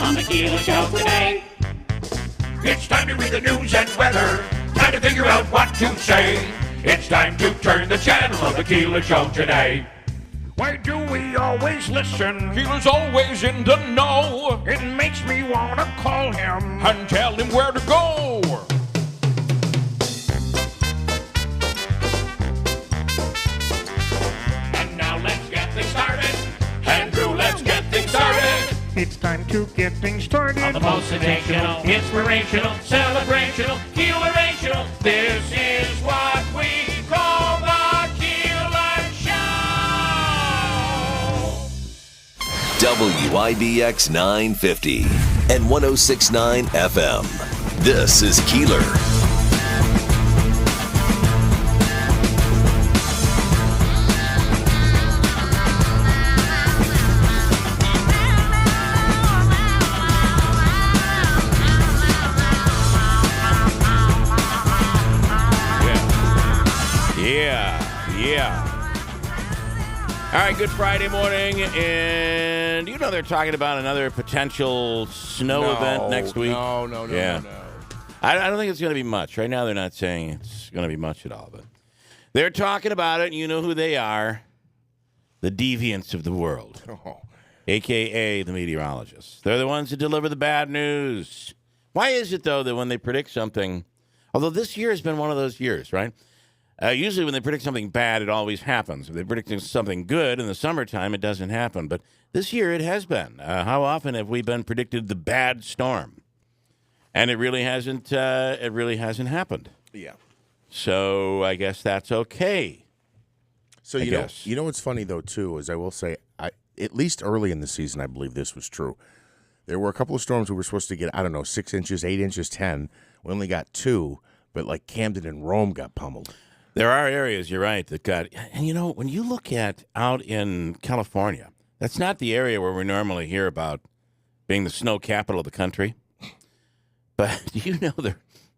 on the Keeler Show today. It's time to read the news and weather. Time to figure out what to say. It's time to turn the channel of the Keeler Show today. Why do we always listen? Keeler's always in the know. It makes me want to call him and tell him where to go. And now let's get things started. Andrew, let's get things started. It's time to get things started. On the most sensational, inspirational, celebrational, Keelerational. This is what we call the Keeler Show. WIBX 950 and 106.9 FM. This is Keeler. All right, good Friday morning, and you know they're talking about another potential snow event next week. No. I don't think it's going to be much. Right now they're not saying it's going to be much at all, but they're talking about it, and you know who they are. The deviants of the world, a.k.a. the meteorologists. They're the ones that deliver the bad news. Why is it, though, that when they predict something, although this year has been one of those years, right? Usually when they predict something bad, it always happens. If they predict something good in the summertime, it doesn't happen. But this year it has been. How often have we been predicted the bad storm? And it really hasn't happened. Yeah. So I guess that's okay. So you know what's funny though too is I will say at least early in the season I believe this was true. There were a couple of storms we were supposed to get 6 inches, 8 inches, 10. We only got 2, but like Camden and Rome got pummeled. There are areas, you're right, that got, and you know, when you look at out in California, that's not the area where we normally hear about being the snow capital of the country. But do you know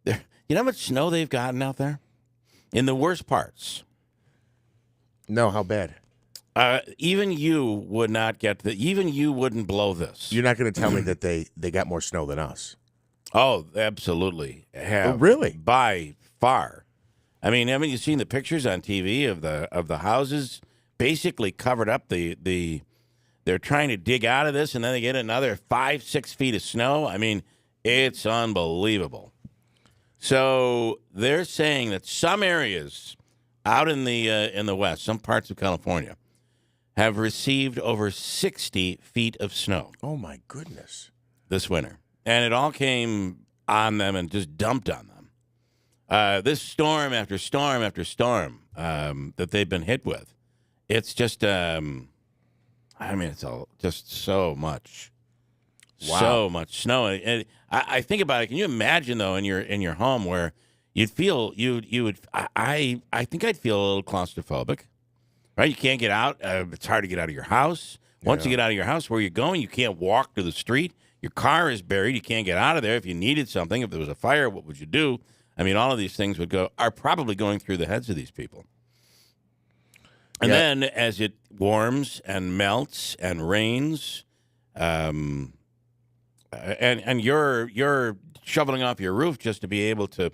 you know how much snow they've gotten out there? In the worst parts. No, how bad? Even you would not get even you wouldn't blow this. You're not going to tell me that they got more snow than us. Oh, absolutely. Oh, really? By far. I mean, haven't you seen the pictures on TV of the houses basically covered up? They're trying to dig out of this, and then they get another 5-6 feet of snow. I mean, it's unbelievable. So they're saying that some areas out in the west, some parts of California, have received over 60 feet of snow. Oh my goodness! This winter, and it all came on them and just dumped on them. This storm after storm after storm that they've been hit with, it's just, I mean, it's all just so much, so much snow. And I think about it. Can you imagine though in your home where you'd feel you would? I think I'd feel a little claustrophobic. Right, you can't get out. It's hard to get out of your house. Once you get out of your house, where you're going, you can't walk to the street. Your car is buried. You can't get out of there. If you needed something, if there was a fire, what would you do? I mean, all of these things are probably going through the heads of these people. And then as it warms and melts and rains, and you're shoveling off your roof just to be able to,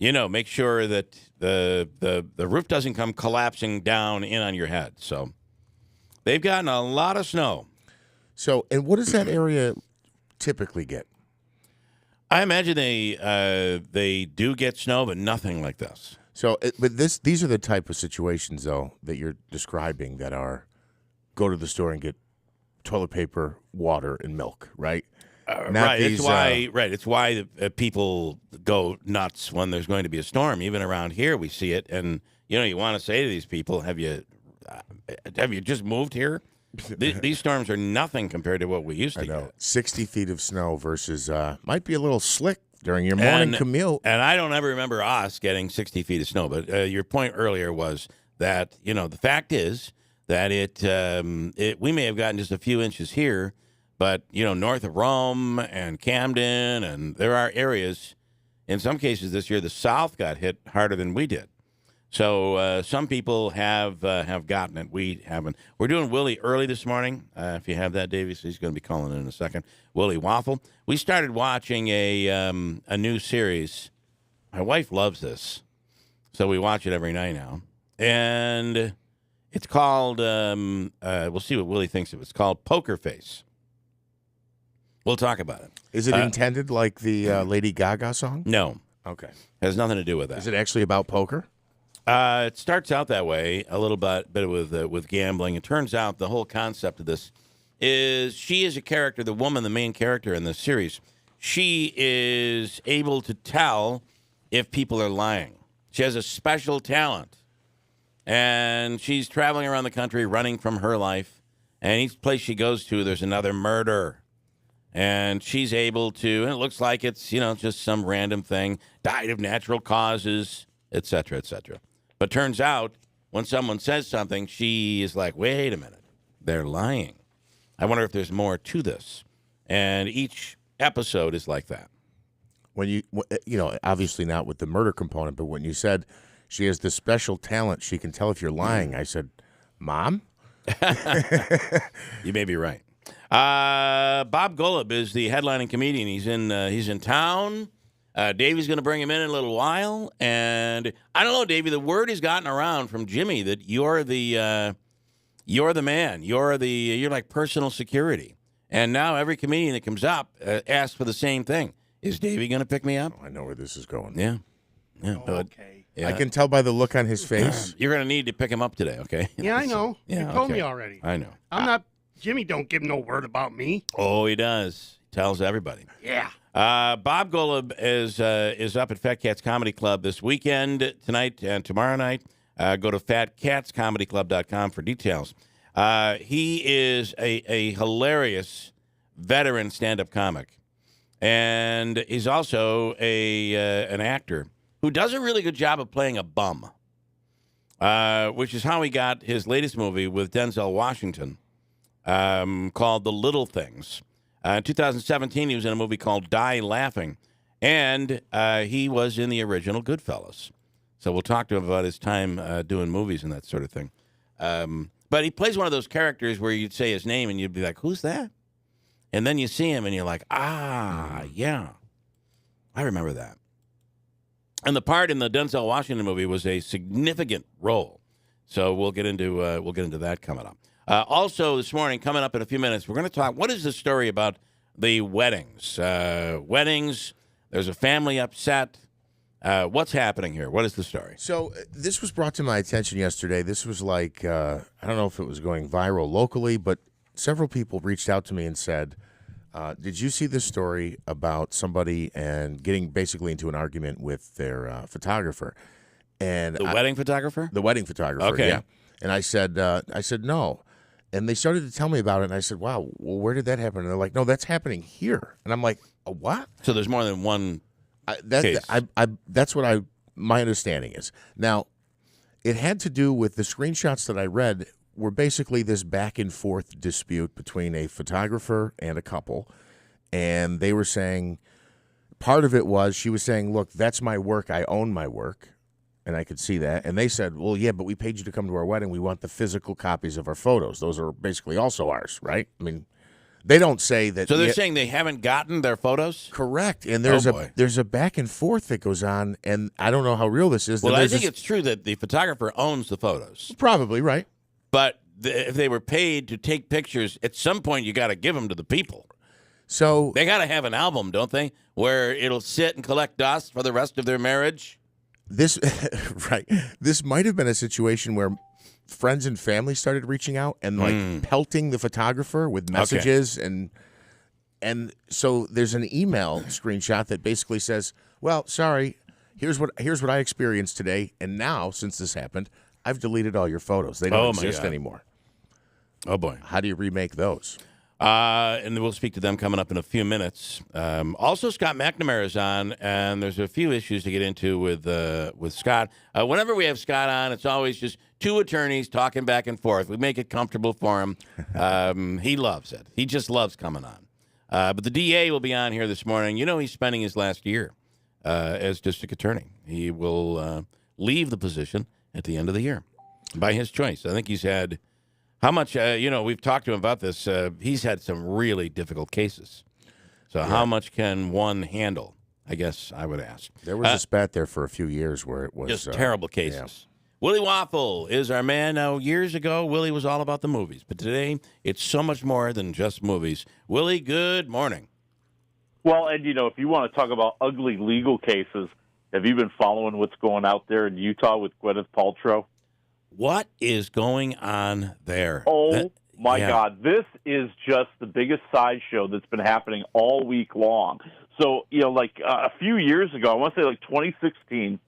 make sure that the roof doesn't come collapsing down in on your head. So they've gotten a lot of snow. So, and what does that area typically get? I imagine they do get snow, but nothing like this. So, these are the type of situations, though, that you're describing that are go to the store and get toilet paper, water, and milk, right? Right. It's why. Right. It's why people go nuts when there's going to be a storm. Even around here, we see it, and you want to say to these people, "Have you just moved here?" These storms are nothing compared to what we used to get. 60 feet of snow versus might be a little slick during your morning commute. And I don't ever remember us getting 60 feet of snow. But your point earlier was that the fact is that we may have gotten just a few inches here. But, north of Rome and Camden, and there are areas, in some cases this year, the South got hit harder than we did. So some people have gotten it. We haven't. We're doing Willie early this morning. If you have that, Davey, so he's going to be calling in a second. Willie Waffle. We started watching a new series. My wife loves this, so we watch it every night now. And it's called, we'll see what Willie thinks of it. It's called Poker Face. We'll talk about it. Is it intended like the Lady Gaga song? No. Okay. Has nothing to do with that. Is it actually about poker? It starts out that way, a little bit with gambling. It turns out the whole concept of this is she is a character, the woman, the main character in this series. She is able to tell if people are lying. She has a special talent. And she's traveling around the country running from her life. And each place she goes to, there's another murder. And she's able to, and it looks like it's, just some random thing, died of natural causes, et cetera, et cetera. But turns out, when someone says something, she is like, wait a minute, they're lying. I wonder if there's more to this. And each episode is like that. When you obviously not with the murder component, but when you said she has this special talent, she can tell if you're lying, I said, Mom? You may be right. Bob Golub is the headlining comedian. He's in town. Davey's going to bring him in a little while, and I don't know, Davey. The word has gotten around from Jimmy that you're the man. You're like personal security. And now every comedian that comes up asks for the same thing. Is Davey going to pick me up? Oh, I know where this is going. Yeah. Okay. Yeah. I can tell by the look on his face. You're going to need to pick him up today, okay? Yeah, I know. Yeah, you told me already. I know. I'm not. Jimmy don't give no word about me. Oh, he does. He tells everybody. Yeah. Bob Golub is up at Fat Cats Comedy Club this weekend, tonight and tomorrow night. Go to fatcatscomedyclub.com for details. He is a hilarious veteran stand-up comic, and he's also an actor who does a really good job of playing a bum, which is how he got his latest movie with Denzel Washington called The Little Things. In 2017, he was in a movie called Die Laughing, and he was in the original Goodfellas. So we'll talk to him about his time doing movies and that sort of thing. But he plays one of those characters where you'd say his name and you'd be like, who's that? And then you see him and you're like, yeah, I remember that. And the part in the Denzel Washington movie was a significant role. So we'll get into that coming up. Also this morning, coming up in a few minutes, we're going to talk, what is the story about the weddings? Weddings, there's a family upset. What's happening here? What is the story? So this was brought to my attention yesterday. This was like, I don't know if it was going viral locally, but several people reached out to me and said, did you see this story about somebody and getting basically into an argument with their photographer? And The wedding photographer? The wedding photographer, Okay. yeah. And I said no. And they started to tell me about it, and I said, wow, well, where did that happen? And they're like, no, that's happening here. And I'm like, a what? So there's more than one case. That's what my understanding is. Now, it had to do with the screenshots that I read were basically this back and forth dispute between a photographer and a couple. And they were saying, part of it was, she was saying, look, that's my work. I own my work. And I could see that. And they said, well, yeah, but we paid you to come to our wedding. We want the physical copies of our photos. Those are basically also ours, right? I mean, they don't say that. So they're saying they haven't gotten their photos? Correct. And there's a back and forth that goes on, and I don't know how real this is. Well, I think it's true that the photographer owns the photos. Probably, right. But if they were paid to take pictures, at some point you got to give them to the people. So they got to have an album, don't they, where it'll sit and collect dust for the rest of their marriage? This might have been a situation where friends and family started reaching out and like pelting the photographer with messages and so there's an email screenshot that basically says, well, sorry, here's what I experienced today, and now since this happened, I've deleted all your photos. They don't exist anymore. Oh boy. How do you remake those? And we'll speak to them coming up in a few minutes. Also, Scott McNamara is on, and there's a few issues to get into with Scott. Whenever we have Scott on, it's always just two attorneys talking back and forth. We make it comfortable for him. He loves it. He just loves coming on. But the DA will be on here this morning. You know, he's spending his last year as district attorney. He will leave the position at the end of the year by his choice. I think he's had... How much, we've talked to him about this. He's had some really difficult cases. So how much can one handle, I guess I would ask. There was a spat there for a few years where it was... Just terrible cases. Yeah. Willie Waffle is our man. Now, years ago, Willie was all about the movies. But today, it's so much more than just movies. Willie, good morning. Well, and, if you want to talk about ugly legal cases, have you been following what's going out there in Utah with Gwyneth Paltrow? What is going on there? Oh, my God. This is just the biggest sideshow that's been happening all week long. So, a few years ago, I want to say 2016,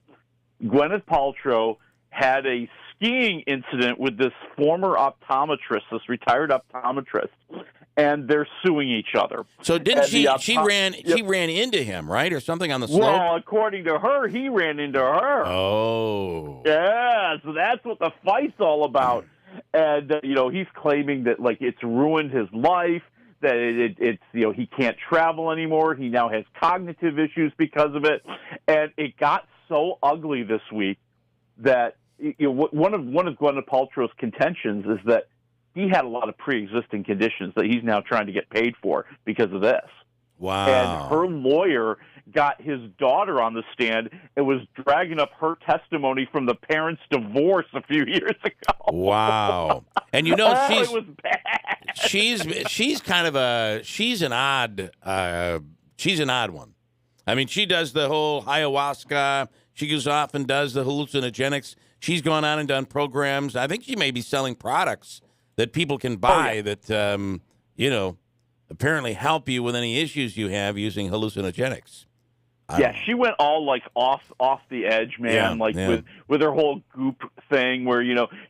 Gwyneth Paltrow had a skiing incident with this former optometrist, this retired optometrist, and they're suing each other. So didn't she ran into him, right, or something on the slope? Well, according to her, he ran into her. Oh. Yeah, so that's what the fight's all about. And, he's claiming that, it's ruined his life, that it's he can't travel anymore. He now has cognitive issues because of it. And it got so ugly this week that, one of Gwyneth Paltrow's contentions is that he had a lot of pre-existing conditions that he's now trying to get paid for because of this. Wow. And her lawyer got his daughter on the stand and was dragging up her testimony from the parents' divorce a few years ago. Wow. And it was bad. She's kind of she's an odd one. I mean, she does the whole ayahuasca. She goes off and does the hallucinogenics. She's gone on and done programs. I think she may be selling products that people can buy that, apparently help you with any issues you have using hallucinogenics. Yeah, she went all off the edge, man. With her whole goop thing, where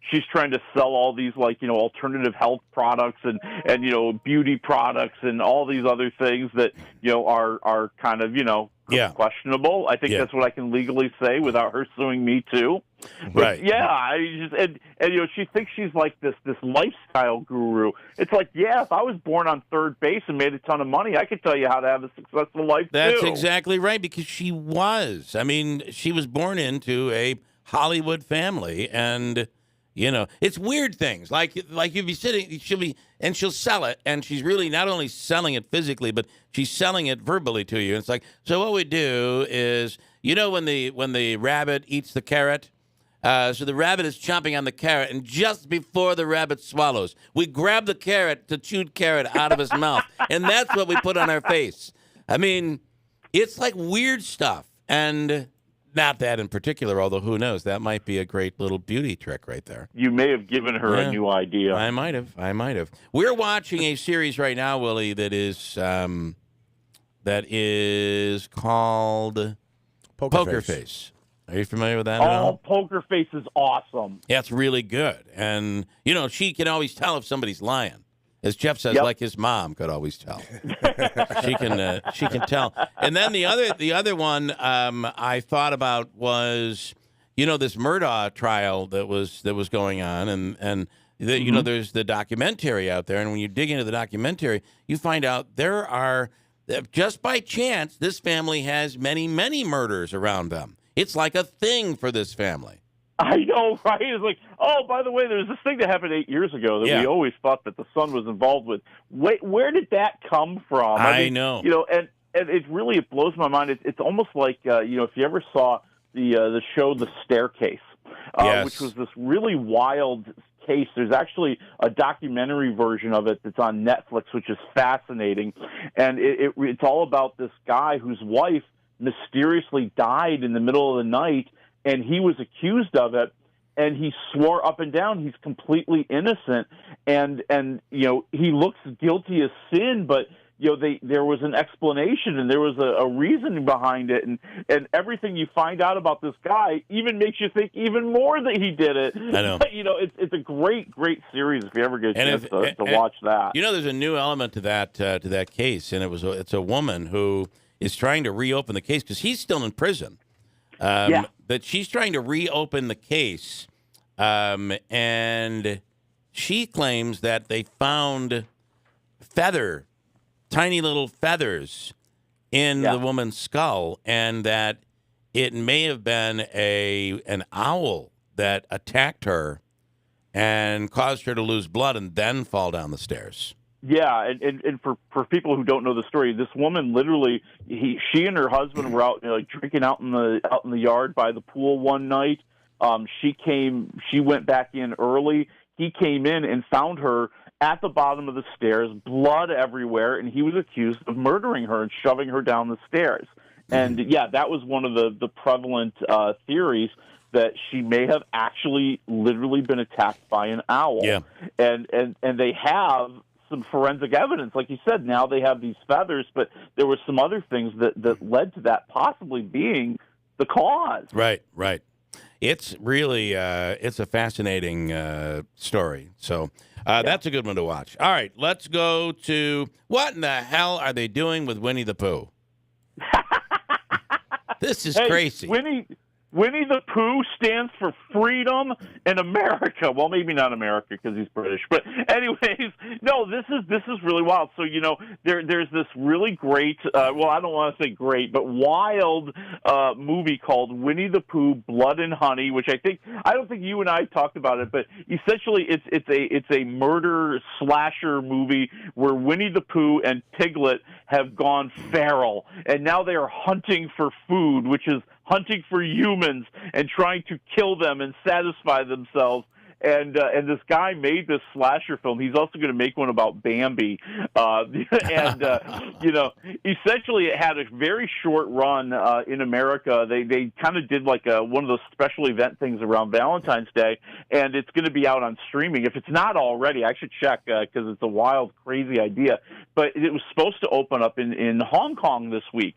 she's trying to sell all these alternative health products and beauty products and all these other things that are kind of questionable. I think that's what I can legally say without her suing me too. But right. Yeah, she thinks she's like this lifestyle guru. It's like, yeah, if I was born on third base and made a ton of money, I could tell you how to have a successful life. That's exactly right, because she was. I mean, she was born into a Hollywood family, and it's weird things like you'll be sitting, she'll sell it, and she's really not only selling it physically, but she's selling it verbally to you. And it's like, so what we do is, when the rabbit eats the carrot. So the rabbit is chomping on the carrot, and just before the rabbit swallows, we grab the chewed carrot out of his mouth, and that's what we put on our face. I mean, it's like weird stuff, and not that in particular, although who knows? That might be a great little beauty trick right there. You may have given her a new idea. I might have. We're watching a series right now, Willie, that is called Poker Face. Are you familiar with that at all? Poker Face is awesome. Yeah, it's really good. And, she can always tell if somebody's lying. As Jeff says, like his mom could always tell. She can tell. And then the other one I thought about was, this Murdaugh trial that was going on. And there's the documentary out there. And when you dig into the documentary, you find out there are, just by chance, this family has many, many murders around them. It's like a thing for this family. I know, right? It's like, oh, by the way, there's this thing that happened 8 years ago that we always thought that the son was involved with. Wait, where did that come from? I know. And it blows my mind. It's almost like, if you ever saw the show The Staircase, which was this really wild case. There's actually a documentary version of it that's on Netflix, which is fascinating. And it's all about this guy whose wife mysteriously died in the middle of the night, and he was accused of it, and he swore up and down he's completely innocent, and he looks guilty as sin, but there was an explanation, and there was a reason behind it, and everything you find out about this guy even makes you think even more that he did it. I know. It's a great series if you ever get a chance to watch that. There's a new element to that case, and it's a woman who is trying to reopen the case because he's still in prison. But she's trying to reopen the case, and she claims that they found tiny little feathers in the woman's skull, and that it may have been an owl that attacked her and caused her to lose blood and then fall down the stairs. Yeah, and for people who don't know the story, this woman literally, she and her husband were out drinking out in the yard by the pool one night. She went back in early. He came in and found her at the bottom of the stairs, blood everywhere, and he was accused of murdering her and shoving her down the stairs. And that was one of the prevalent theories, that she may have actually literally been attacked by an owl. Yeah, and they have some forensic evidence. Like you said, now they have these feathers, but there were some other things that led to that possibly being the cause. Right. It's really it's a fascinating story. So that's a good one to watch. All right, let's go to what in the hell are they doing with Winnie the Pooh? This is crazy. Winnie the Pooh stands for freedom in America. Well, maybe not America because he's British, but anyways, no, this is really wild. So there's this really great, I don't want to say great, but wild movie called Winnie the Pooh: Blood and Honey, which I don't think you and I talked about it, but essentially it's a murder slasher movie where Winnie the Pooh and Piglet have gone feral, and now they are hunting for food, which is hunting for humans and trying to kill them and satisfy themselves. And this guy made this slasher film. He's also going to make one about Bambi. Essentially it had a very short run in America. They kind of did like one of those special event things around Valentine's Day, and it's going to be out on streaming. If it's not already, I should check because it's a wild, crazy idea. But it was supposed to open up in Hong Kong this week,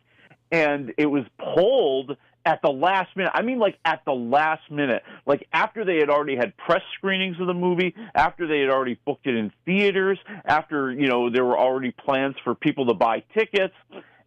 and it was pulled at the last minute. I mean, like at the last minute, like after they had already had press screenings of the movie, after they had already booked it in theaters, after, there were already plans for people to buy tickets.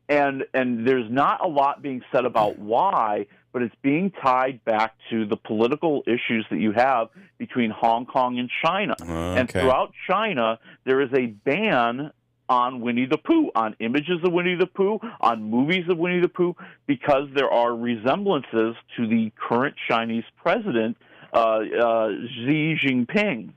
And there's not a lot being said about why, but it's being tied back to the political issues that you have between Hong Kong and China. And throughout China, there is a ban on Winnie the Pooh, on images of Winnie the Pooh, on movies of Winnie the Pooh, because there are resemblances to the current Chinese president, Xi Jinping.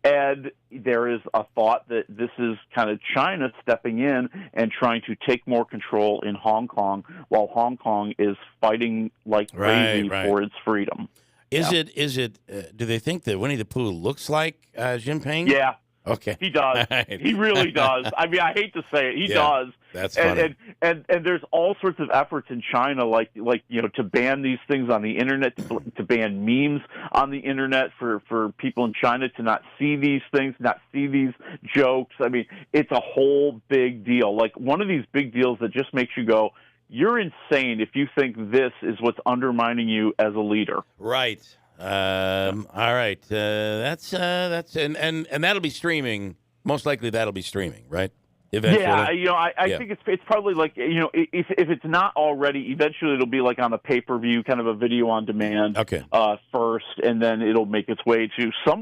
And there is a thought that this is kind of China stepping in and trying to take more control in Hong Kong, while Hong Kong is fighting like crazy for its freedom. Is it? Do they think that Winnie the Pooh looks like Jinping? Yeah. Okay. He does. Right. He really does. I mean, I hate to say it. He does. That's funny. And there's all sorts of efforts in China, like to ban these things on the internet, to ban memes on the internet for people in China to not see these things, not see these jokes. I mean, it's a whole big deal. Like one of these big deals that just makes you go, you're insane if you think this is what's undermining you as a leader. Right. All right. That's and that'll be streaming. Most likely that'll be streaming, right? Eventually. Yeah, I think it's probably like, if it's not already, eventually it'll be like on a pay-per-view, kind of a video on demand. Okay. First, and then it'll make its way to some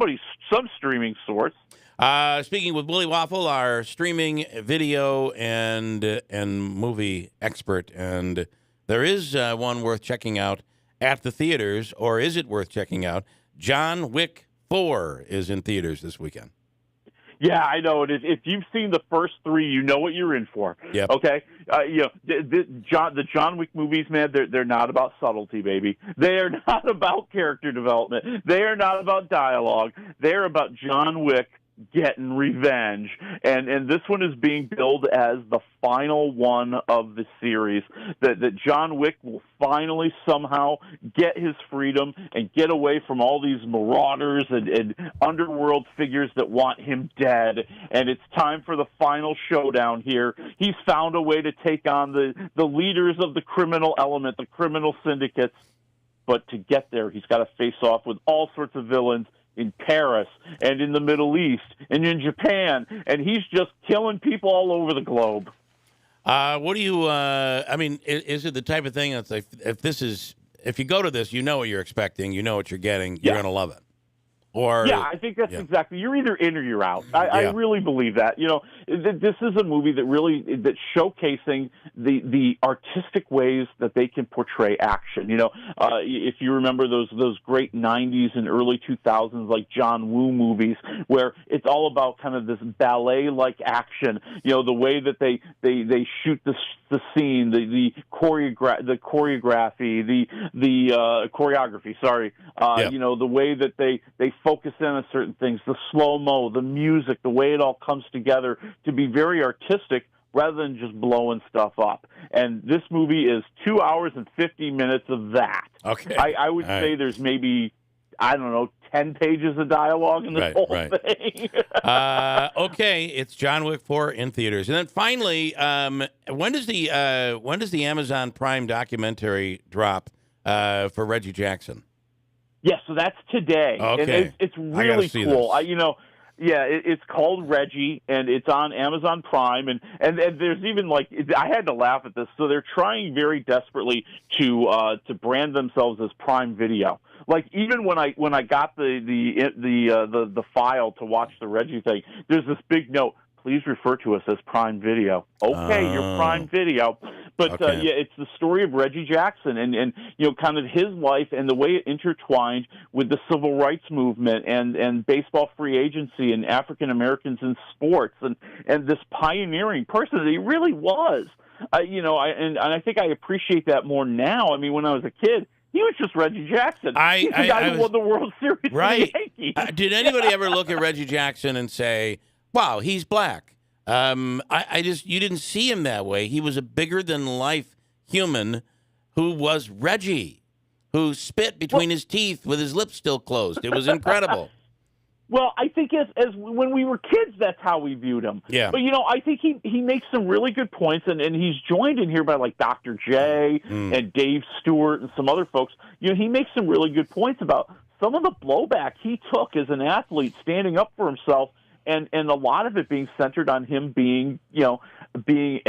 streaming source. Speaking with Willie Waffle, our streaming video and movie expert, and there is one worth checking out at the theaters, or is it worth checking out? John Wick 4 is in theaters this weekend. Yeah, I know it is. If you've seen the first three, you know what you're in for. Yep. Okay. The John Wick movies, man, they're not about subtlety, baby. They are not about character development. They are not about dialogue. They're about John Wick getting revenge, and this one is being billed as the final one of the series, that John Wick will finally somehow get his freedom and get away from all these marauders and underworld figures that want him dead, and it's time for the final showdown here. He's found a way to take on the leaders of the criminal element, the criminal syndicates, but to get there, he's got to face off with all sorts of villains in Paris and in the Middle East and in Japan, and he's just killing people all over the globe. What do you? I mean, is it the type of thing that's like, if you go to this, you know what you're expecting, you know what you're getting, you're going to love it? Or I think that's exactly. You're either in or you're out. I really believe that. This is a movie that's showcasing the artistic ways that they can portray action. If you remember those great '90s and early 2000s like John Woo movies, where it's all about kind of this ballet-like action. The way that they shoot the scene, the choreography, the choreography. Sorry, the way that they focus in on certain things, the slow-mo, the music, the way it all comes together to be very artistic rather than just blowing stuff up. And this movie is 2 hours and 50 minutes of that. Okay. I would say there's maybe, 10 pages of dialogue in this whole thing. Okay, it's John Wick 4 in theaters. And then finally, when does the Amazon Prime documentary drop for Reggie Jackson? Yeah, so that's today. Okay. And it's really cool. It's called Reggie, and it's on Amazon Prime, and there's even I had to laugh at this. So they're trying very desperately to brand themselves as Prime Video. Like even when I got the file to watch the Reggie thing, there's this big note. Please refer to us as Prime Video. Okay, you're Prime Video. But, it's the story of Reggie Jackson and kind of his life and the way it intertwined with the civil rights movement and baseball free agency and African Americans in sports and this pioneering person that he really was. And I think I appreciate that more now. I mean, when I was a kid, he was just Reggie Jackson. He's the guy who won the World Series for the Yankees. Did anybody ever look at Reggie Jackson and say, wow, he's black? You didn't see him that way. He was a bigger-than-life human who was Reggie, who spit between his teeth with his lips still closed. It was incredible. Well, I think as when we were kids, that's how we viewed him. Yeah. But, I think he makes some really good points, and he's joined in here by, like, Dr. J and Dave Stewart and some other folks. He makes some really good points about some of the blowback he took as an athlete standing up for himself, and a lot of it being centered on him being, being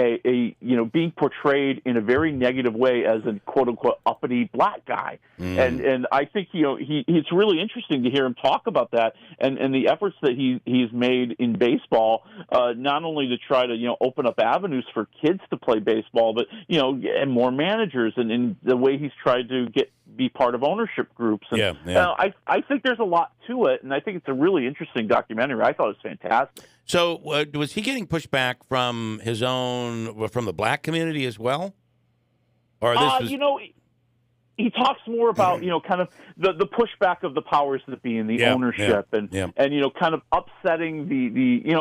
being portrayed in a very negative way as a quote unquote uppity black guy. And I think it's really interesting to hear him talk about that and the efforts that he's made in baseball, not only to try to open up avenues for kids to play baseball, but and more managers, and in the way he's tried to be part of ownership groups. And I think there's a lot to it, and I think it's a really interesting documentary. I thought it was fantastic. So was he getting pushback from from the black community as well? Or this was... He talks more about, kind of the pushback of the powers that be and the ownership and kind of upsetting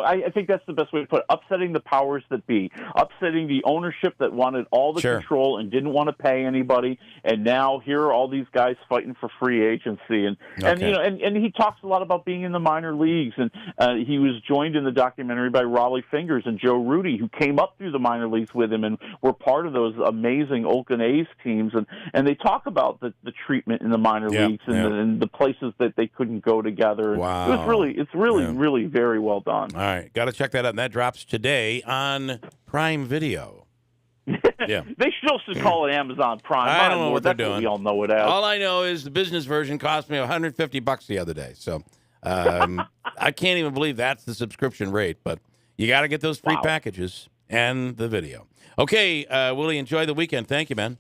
I think that's the best way to put it, upsetting the powers that be, upsetting the ownership that wanted all the control and didn't want to pay anybody. And now here are all these guys fighting for free agency. And he talks a lot about being in the minor leagues. And he was joined in the documentary by Raleigh Fingers and Joe Rudy, who came up through the minor leagues with him and were part of those amazing Oakland A's teams. And they talk about the treatment in the minor leagues and the places that they couldn't go together. Wow. It's really very well done. All right. Got to check that out. And that drops today on Prime Video. Yeah. They should call it Amazon Prime. I don't know what they're doing. We all know it as. All I know is the business version cost me $150 the other day. So I can't even believe that's the subscription rate. But you got to get those free packages and the video. Okay, Willie, enjoy the weekend. Thank you, man.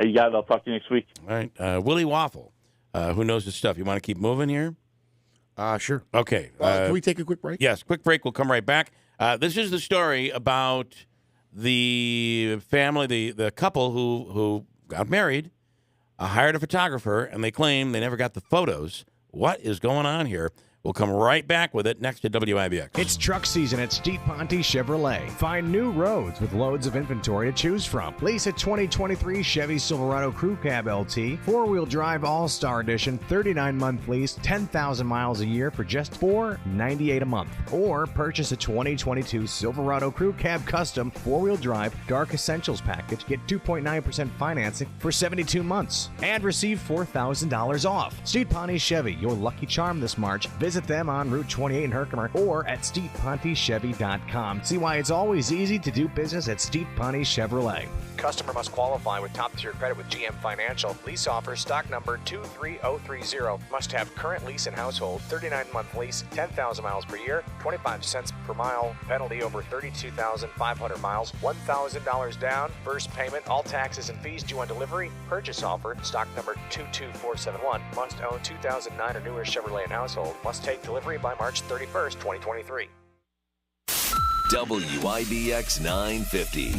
Hey, you guys, I'll talk to you next week. All right. Willie Waffle, who knows his stuff. You want to keep moving here? Sure. Okay. Can we take a quick break? Yes, quick break. We'll come right back. This is the story about the family, the couple who got married, hired a photographer, and they claim they never got the photos. What is going on here? We'll come right back with it next to WIBX. It's truck season at Steve Ponte Chevrolet. Find new roads with loads of inventory to choose from. Lease a 2023 Chevy Silverado Crew Cab LT, 4-wheel drive All-Star Edition, 39-month lease, 10,000 miles a year for just $498 a month. Or purchase a 2022 Silverado Crew Cab Custom 4-wheel drive Dark Essentials package. Get 2.9% financing for 72 months and receive $4,000 off. Steve Ponte Chevy, your lucky charm this March. Visit them on Route 28 in Herkimer or at StevePonteChevy.com. See why it's always easy to do business at Steve Ponte Chevrolet. Customer must qualify with top-tier credit with GM Financial. Lease offer stock number 23030. Must have current lease and household, 39-month lease, 10,000 miles per year, 25 cents per mile, penalty over 32,500 miles, $1,000 down, first payment, all taxes and fees due on delivery. Purchase offer, stock number 22471. Must own 2009 or newer Chevrolet and household. Must take delivery by March 31st, 2023. WIBX 950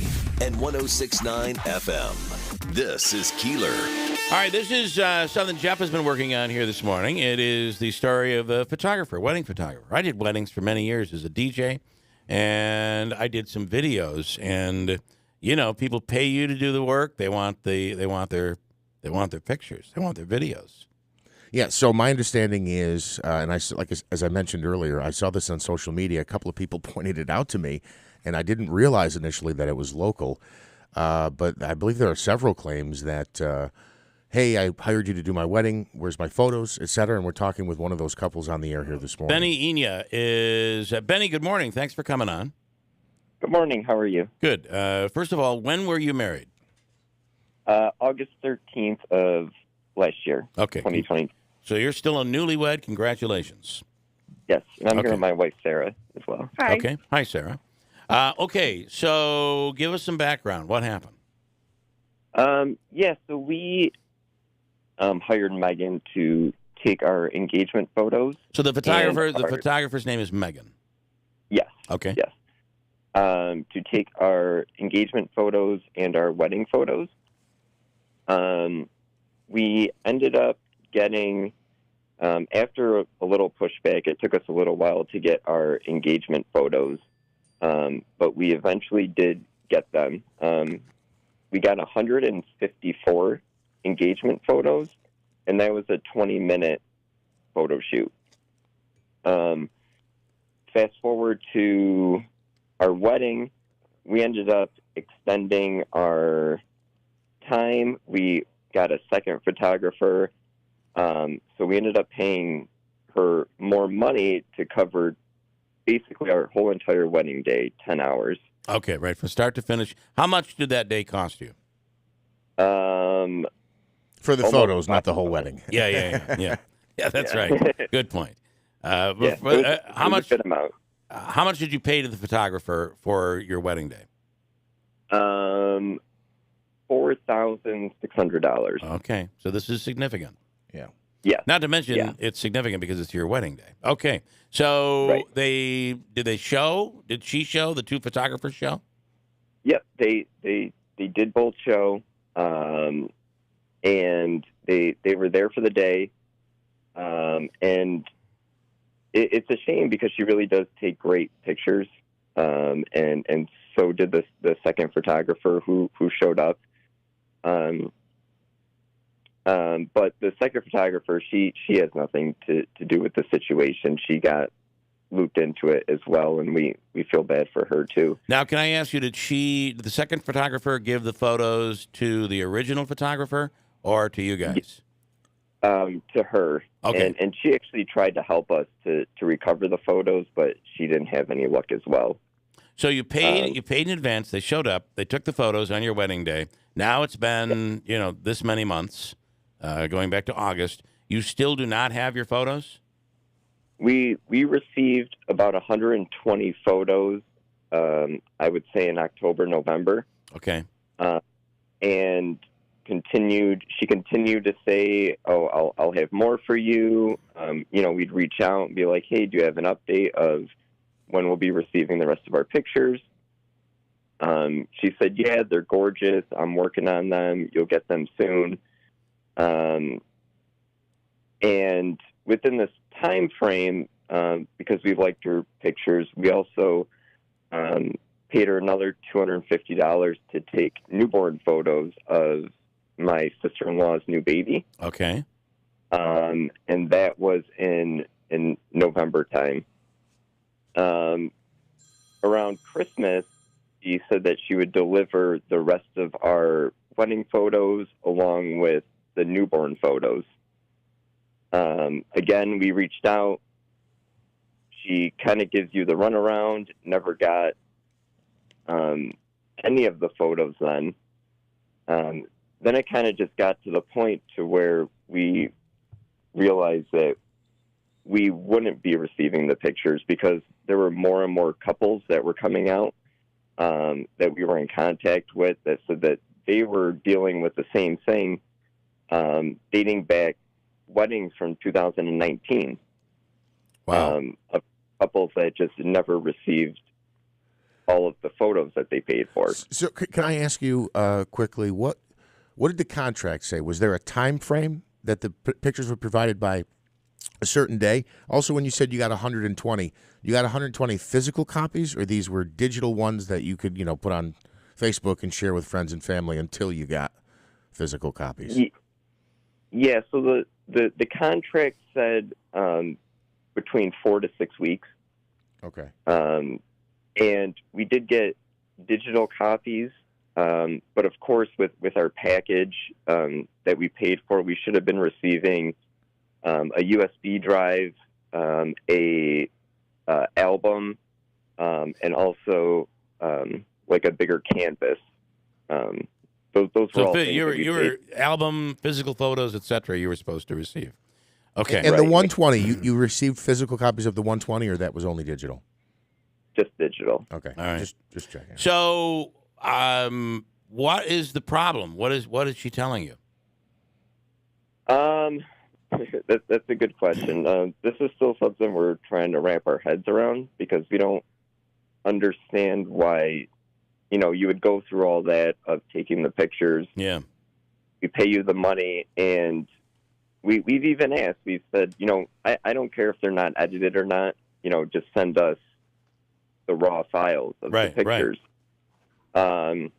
and 106.9 FM. This is Keeler. All right, this is something Jeff has been working on here this morning. It is the story of a photographer, wedding photographer. I did weddings for many years as a DJ, and I did some videos. And people pay you to do the work. They want their pictures. They want their videos. Yeah, so my understanding is, and as I mentioned earlier, I saw this on social media. A couple of people pointed it out to me, and I didn't realize initially that it was local. But I believe there are several claims that, hey, I hired you to do my wedding. Where's my photos, et cetera? And we're talking with one of those couples on the air here this morning. Benny Inya is Benny. Good morning. Thanks for coming on. Good morning. How are you? Good. First of all, when were you married? August 13th of last year. Okay. 2020. So you're still a newlywed. Congratulations. Yes, and I'm here with my wife, Sarah, as well. Hi. Okay. Hi, Sarah. Okay, so give us some background. What happened? So we hired Megan to take our engagement photos. So the photographer's name is Megan. Yes. Okay. Yes. To take our engagement photos and our wedding photos. We ended up getting, after a little pushback, it took us a little while to get our engagement photos, but we eventually did get them. We got 154 engagement photos, and that was a 20-minute photo shoot. Fast forward to our wedding, we ended up extending our time. We got a second photographer. So we ended up paying her more money to cover basically our whole entire wedding day, 10 hours. Okay, right, from start to finish. How much did that day cost you? For the photos, not the whole wedding. Yeah. Yeah, that's right. Good point. Yeah, it was a good amount. How much did you pay to the photographer for your wedding day? $4,600. Okay, so this is significant. Yeah. Yeah. Not to mention it's significant because it's your wedding day. Okay, so did they show? Did she show? The two photographers show? Yep, they did both show, and they were there for the day, and it's a shame because she really does take great pictures, and so did the second photographer who showed up. But the second photographer, she has nothing to do with the situation. She got looped into it as well, and we feel bad for her too. Now, can I ask you, did the second photographer give the photos to the original photographer or to you guys? To her. Okay. And she actually tried to help us to recover the photos, but she didn't have any luck as well. So you paid in advance. They showed up. They took the photos on your wedding day. Now it's been, this many months, going back to August. You still do not have your photos? We received about 120 photos, I would say in October, November. Okay. And she continued to say, "Oh, I'll have more for you." We'd reach out and be like, "Hey, do you have an update of when we'll be receiving the rest of our pictures?" She said, "Yeah, they're gorgeous. I'm working on them. You'll get them soon." And within this time frame, because we liked her pictures, we also paid her another $250 to take newborn photos of my sister-in-law's new baby. Okay. And that was in November time. Around Christmas, she said that she would deliver the rest of our wedding photos along with the newborn photos. Again, we reached out. She kind of gives you the runaround, never got any of the photos then. Then it kind of just got to the point to where we realized that we wouldn't be receiving the pictures because there were more and more couples that were coming out that we were in contact with that said that they were dealing with the same thing, dating back weddings from 2019. Wow. Of couples that just never received all of the photos that they paid for. So can I ask you quickly, what did the contract say? Was there a time frame that the pictures were provided by a certain day? Also, when you said you got 120, you got 120 physical copies, or these were digital ones that you could, put on Facebook and share with friends and family until you got physical copies? Yeah, so the contract said between 4 to 6 weeks. Okay. And we did get digital copies, but of course with our package that we paid for, we should have been receiving a USB drive, a album, and also like a bigger canvas. Those were all things you were album, physical photos, etc. You were supposed to receive. Okay. And the 120, you received physical copies of the 120, or that was only digital? Just digital. Okay. All right. Just checking. So, what is the problem? What is she telling you? That's a good question. This is still something we're trying to wrap our heads around because we don't understand why, you would go through all that of taking the pictures. Yeah. We pay you the money, and we've even asked. We've said, I don't care if they're not edited or not. Just send us the raw files of the pictures. Right.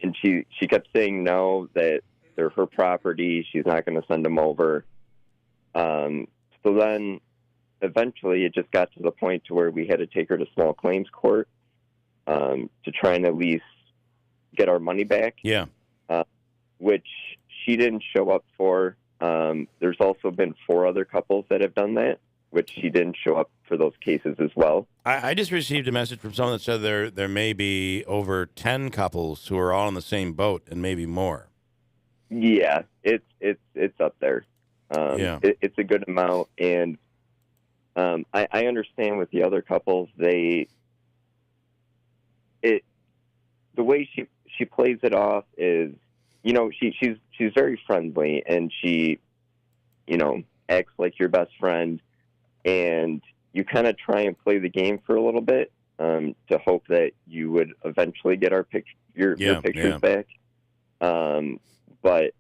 And she kept saying no, that they're her property. She's not going to send them over. So then eventually it just got to the point to where we had to take her to small claims court to try and at least get our money back. Yeah. Which she didn't show up for. There's also been 4 other couples that have done that, which she didn't show up for those cases as well. I just received a message from someone that said there may be over 10 couples who are all in the same boat and maybe more. Yeah, it's up there. It's a good amount, and I understand with the other couples, the way she plays it off is, she's very friendly, and she, acts like your best friend, and you kind of try and play the game for a little bit to hope that you would eventually get your pictures back. But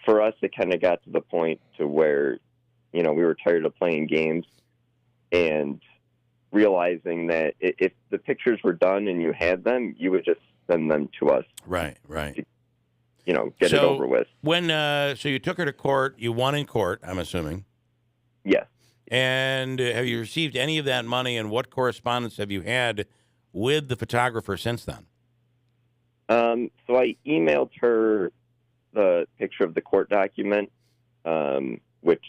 for us, it kind of got to the point to where, we were tired of playing games and realizing that if the pictures were done and you had them, you would just send them to us. Right. To, get it over with. When so you took her to court, you won in court, I'm assuming. Yes. And have you received any of that money, and what correspondence have you had with the photographer since then? So I emailed her the picture of the court document, which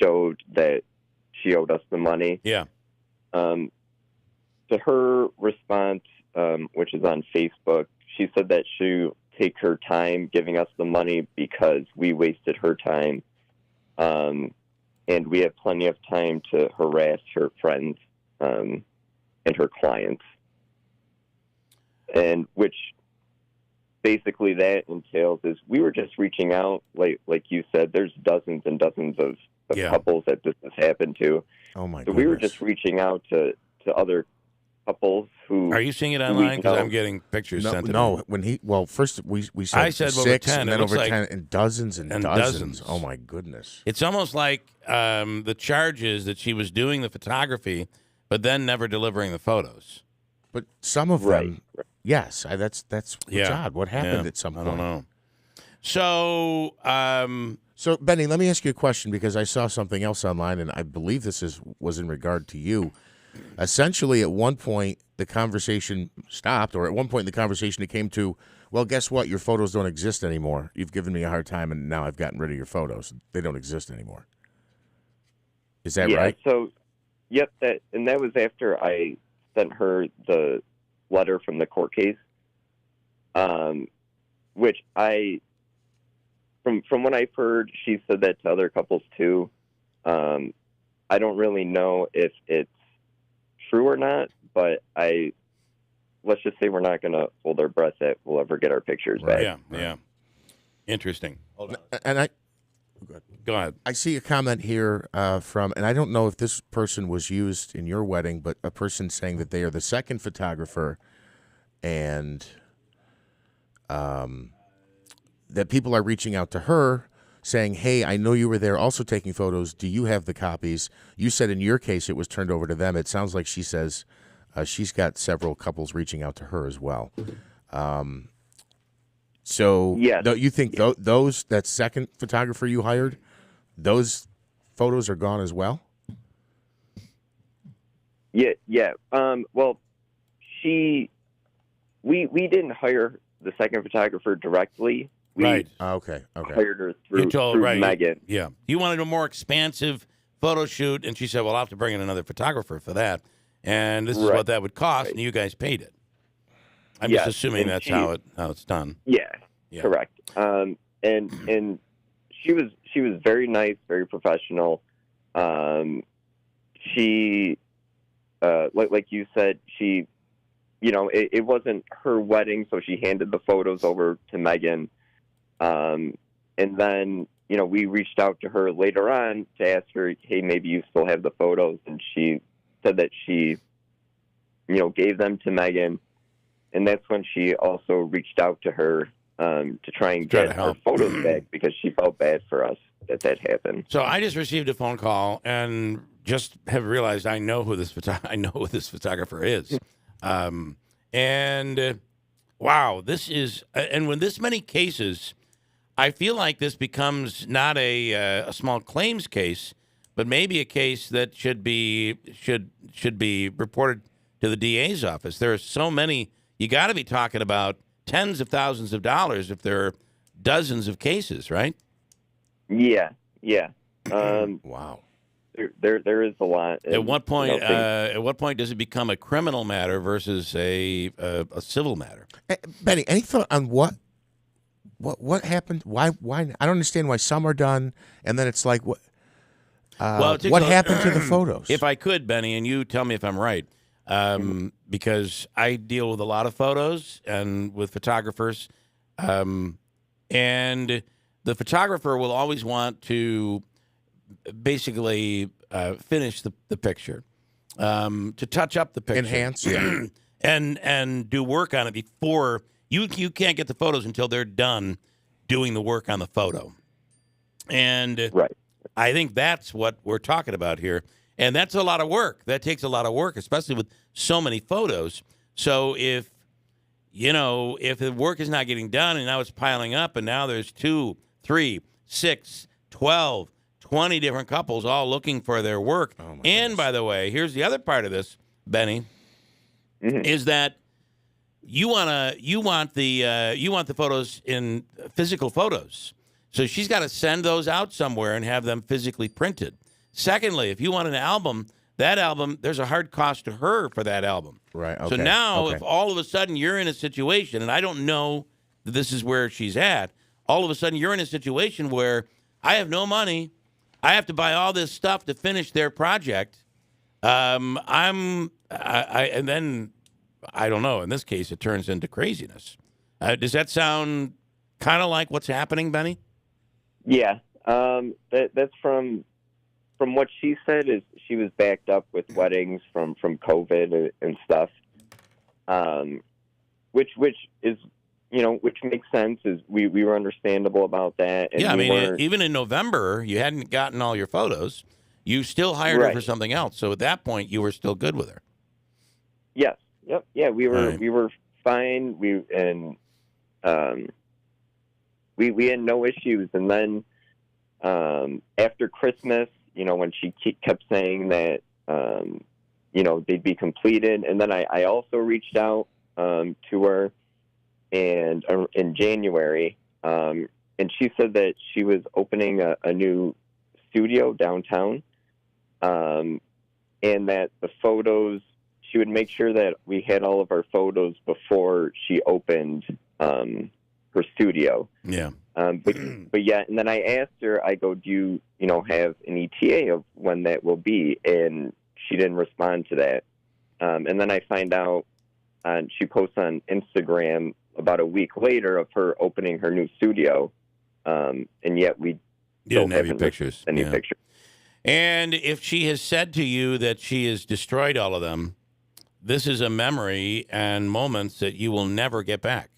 showed that she owed us the money. Yeah. To her response, which is on Facebook, she said that she take her time giving us the money because we wasted her time. And we have plenty of time to harass her friends and her clients. And which basically that entails is we were just reaching out, like you said, there's dozens and dozens of couples that this has happened to. Oh, my So goodness. we were just reaching out to other couples who... Are you seeing it online? Because I'm getting pictures sent to me. No, first we said, I said over 6, 10, and it then looks over like- 10, and dozens and dozens. Oh, my goodness. It's almost like the charges that she was doing the photography, but then never delivering the photos. But some of them, yes, that's what's odd. What happened at some point? I don't know. So, So, Benny, let me ask you a question, because I saw something else online, and I believe this was in regard to you. Essentially, at one point, the conversation stopped, or at one point in the conversation, it came to, well, guess what? Your photos don't exist anymore. You've given me a hard time, and now I've gotten rid of your photos. They don't exist anymore. Is that right? So, yep, that was after I sent her the letter from the court case, which from what I've heard, she said that to other couples too. I don't really know if it's true or not, but let's just say we're not going to hold our breath that we'll ever get our pictures back. Yeah. Interesting. Hold on. And Go ahead. I see a comment here from, and I don't know if this person was used in your wedding, but a person saying that they are the second photographer, and that people are reaching out to her saying, hey, I know you were there also taking photos. Do you have the copies? You said in your case it was turned over to them. It sounds like she says she's got several couples reaching out to her as well. So you think those, that second photographer you hired, those photos are gone as well? Yeah. Well, we didn't hire the second photographer directly. We Okay. hired her through Megan. Yeah. You wanted a more expansive photo shoot, and she said, well, I'll have to bring in another photographer for that. And this is what that would cost, and you guys paid it. I'm just assuming that's how it's done. Yeah, correct. And she was very nice, very professional. She like you said, she, it wasn't her wedding, so she handed the photos over to Megan. And then, we reached out to her later on to ask her, hey, maybe you still have the photos. And she said that she, gave them to Megan. And that's when she also reached out to her to try and get her photos back, because she felt bad for us that happened. So I just received a phone call and just have realized I know who this photographer is. And wow, this is, and when this many cases, I feel like this becomes not a small claims case, but maybe a case that should be reported to the DA's office. There are so many. You got to be talking about tens of thousands of dollars if there are dozens of cases, right? Yeah. Wow. there is a lot. At what point? You know, things- At what point does it become a criminal matter versus a civil matter? Benny, any thought on what happened? Why? I don't understand why some are done, and then it's like what? What happened to the photos? If I could, Benny, and you tell me if I'm right, because I deal with a lot of photos and with photographers, and the photographer will always want to basically finish the picture, to touch up the picture, enhance, yeah, and do work on it before you can't get the photos until they're done doing the work on the photo, and right. I think that's what we're talking about here. And that's a lot of work. That takes a lot of work, especially with so many photos. So if the work is not getting done and now it's piling up and now there's 2, 3, 6, 12, 20 different couples all looking for their work. Oh, and by the way, here's the other part of this, Benny, is that you want the photos in physical photos. So she's got to send those out somewhere and have them physically printed. Secondly, if you want an album, that album, there's a hard cost to her for that album. Right. Okay. So now if all of a sudden you're in a situation, and I don't know that this is where she's at, all of a sudden you're in a situation where I have no money, I have to buy all this stuff to finish their project. And then, I don't know, in this case it turns into craziness. Does that sound kind of like what's happening, Benny? Yeah, that's from what she said. Is she was backed up with weddings from COVID and stuff, which is which makes sense. Is we were understandable about that. And yeah, I mean, even in November, you hadn't gotten all your photos. You still hired her for something else. So at that point, you were still good with her. Yes. Yep. Yeah, we were fine. We had no issues. And then after Christmas, when she kept saying that, they'd be completed. And then I also reached out to her and in January, and she said that she was opening a new studio downtown, and that the photos, she would make sure that we had all of our photos before she opened her studio. Yeah. But yeah, and then I asked her, I go, do you have an ETA of when that will be? And she didn't respond to that. And then I find out, she posts on Instagram about a week later of her opening her new studio. And yet we didn't have any pictures. Any pictures. And if she has said to you that she has destroyed all of them, this is a memory and moments that you will never get back.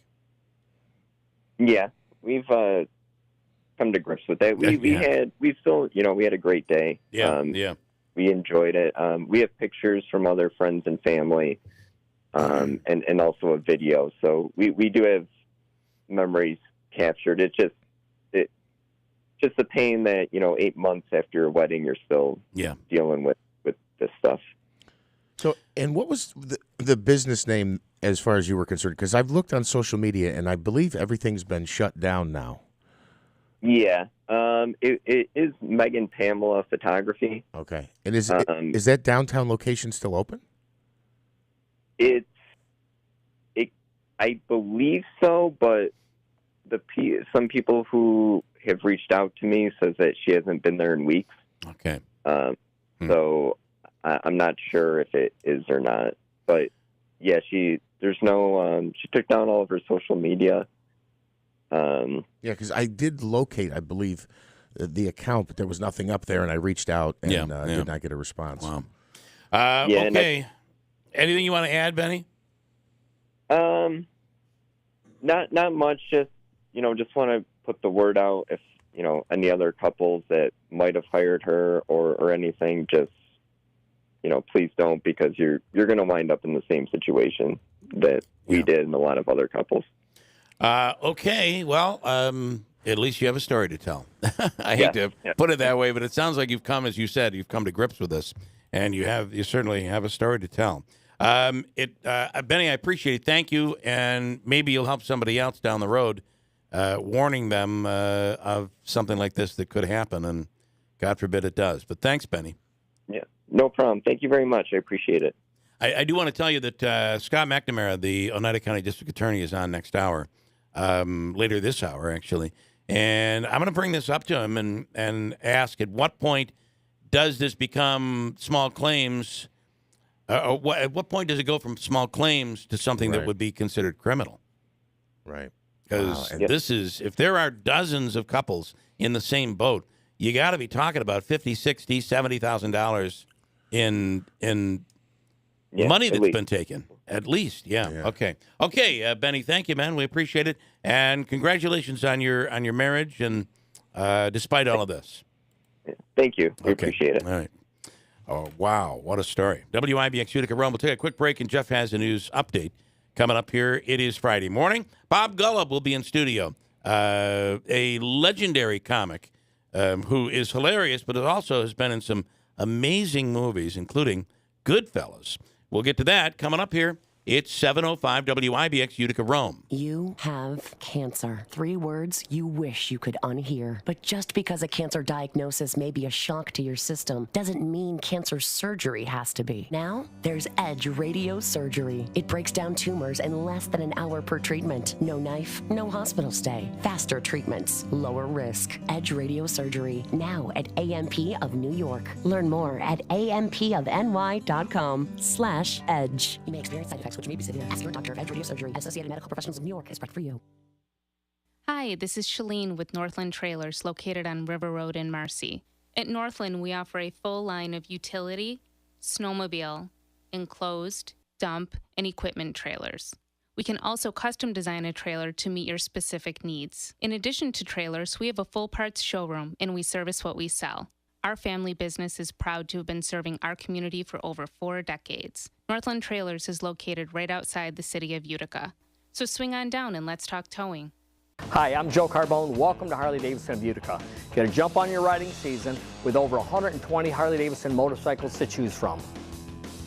Yeah, we've come to grips with that. We had a great day. Yeah, we enjoyed it. We have pictures from other friends and family, and also a video. So we do have memories captured. It's just the pain that 8 months after your wedding you're still dealing with this stuff. So, and what was the business name as far as you were concerned? Because I've looked on social media, and I believe everything's been shut down now. Yeah, it is Megan Pamela Photography. Okay, and is that downtown location still open? I believe so, but some people who have reached out to me says that she hasn't been there in weeks. Okay, so I'm not sure if it is or not, but yeah, she took down all of her social media. Yeah, because I did locate, I believe, the account, but there was nothing up there, and I reached out and did not get a response. Wow. Okay. Anything you want to add, Benny? Not much. Just want to put the word out if any other couples that might have hired her or anything. Just please don't, because you're going to wind up in the same situation that we did and a lot of other couples. Okay, well, at least you have a story to tell. I hate to put it that way, but it sounds like you've come, as you said, you've come to grips with this, and you certainly have a story to tell. Benny, I appreciate it. Thank you, and maybe you'll help somebody else down the road, warning them of something like this that could happen, and God forbid it does. But thanks, Benny. Yeah, no problem. Thank you very much. I appreciate it. I do want to tell you that Scott McNamara, the Oneida County District Attorney, is on next hour, later this hour, actually. And I'm going to bring this up to him and ask, at what point does this become small claims? At what point does it go from small claims to something that would be considered criminal? Right. Because this is, if there are dozens of couples in the same boat, you got to be talking about $50,000, $60,000, $70,000 in money that's been taken. At least, yeah. Okay, Benny, thank you, man. We appreciate it, and congratulations on your marriage, and despite all of this. Thank you. We appreciate it. All right. Oh, wow, what a story. WIBX Utica Rome. We'll take a quick break, and Jeff has a news update coming up here. It is Friday morning. Bob Gullub will be in studio, a legendary comic who is hilarious, but also has been in some amazing movies, including Goodfellas. We'll get to that coming up here. It's 7:05 WIBX Utica Rome. You have cancer. 3 words you wish you could unhear. But just because a cancer diagnosis may be a shock to your system doesn't mean cancer surgery has to be. Now, there's Edge Radiosurgery. It breaks down tumors in less than an hour per treatment. No knife, no hospital stay. Faster treatments, lower risk. Edge Radiosurgery, now at AMP of New York. Learn more at ampofny.com/edge. You may experience side effects which may be severe. Ask your doctor of Edge Radiosurgery. Associated Medical Professionals of New York is right for you. Hi, this is Shalene with Northland Trailers located on River Road in Marcy. At Northland, we offer a full line of utility, snowmobile, enclosed, dump, and equipment trailers. We can also custom design a trailer to meet your specific needs. In addition to trailers, we have a full parts showroom, and we service what we sell. Our family business is proud to have been serving our community for over 4 decades. Northland Trailers is located right outside the city of Utica. So swing on down and let's talk towing. Hi, I'm Joe Carbone. Welcome to Harley-Davidson of Utica. Get a jump on your riding season with over 120 Harley-Davidson motorcycles to choose from.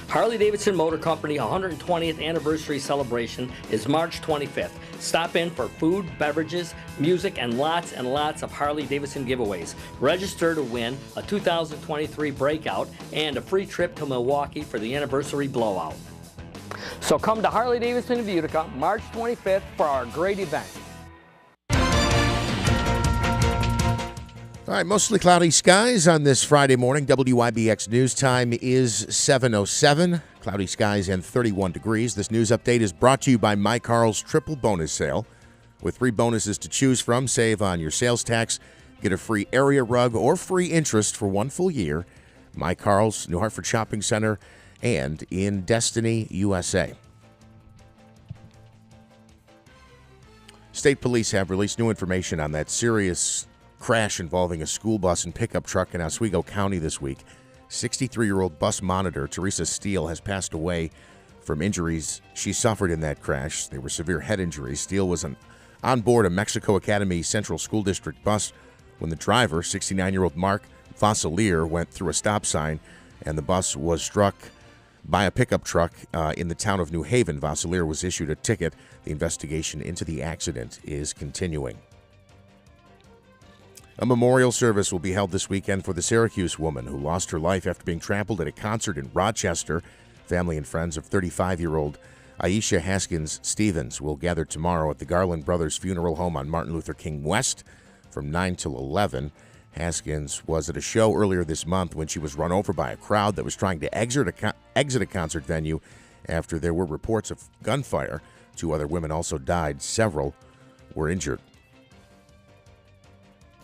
Harley-Davidson Motor Company 120th anniversary celebration is March 25th. Stop in for food, beverages, music, and lots of Harley-Davidson giveaways. Register to win a 2023 Breakout and a free trip to Milwaukee for the anniversary blowout. So come to Harley-Davidson of Utica March 25th for our great event. All right, mostly cloudy skies on this Friday morning. WIBX News Time is 7:07. Cloudy skies and 31 degrees. This news update is brought to you by My Carl's Triple Bonus Sale. With 3 bonuses to choose from, save on your sales tax, get a free area rug or free interest for 1 full year. My Carl's, New Hartford Shopping Center, and in Destiny, USA. State police have released new information on that serious crash involving a school bus and pickup truck in Oswego County this week. 63-year-old bus monitor Teresa Steele has passed away from injuries she suffered in that crash. They were severe head injuries. Steele was on board a Mexico Academy Central School District bus when the driver, 69-year-old Mark Fossilier, went through a stop sign, and the bus was struck by a pickup truck in the town of New Haven. Fossilier was issued a ticket. The investigation into the accident is continuing. A memorial service will be held this weekend for the Syracuse woman who lost her life after being trampled at a concert in Rochester. Family and friends of 35-year-old Aisha Haskins Stevens will gather tomorrow at the Garland Brothers Funeral Home on Martin Luther King West from 9 till 11. Haskins was at a show earlier this month when she was run over by a crowd that was trying to exit a concert venue after there were reports of gunfire. 2 other women also died. Several were injured.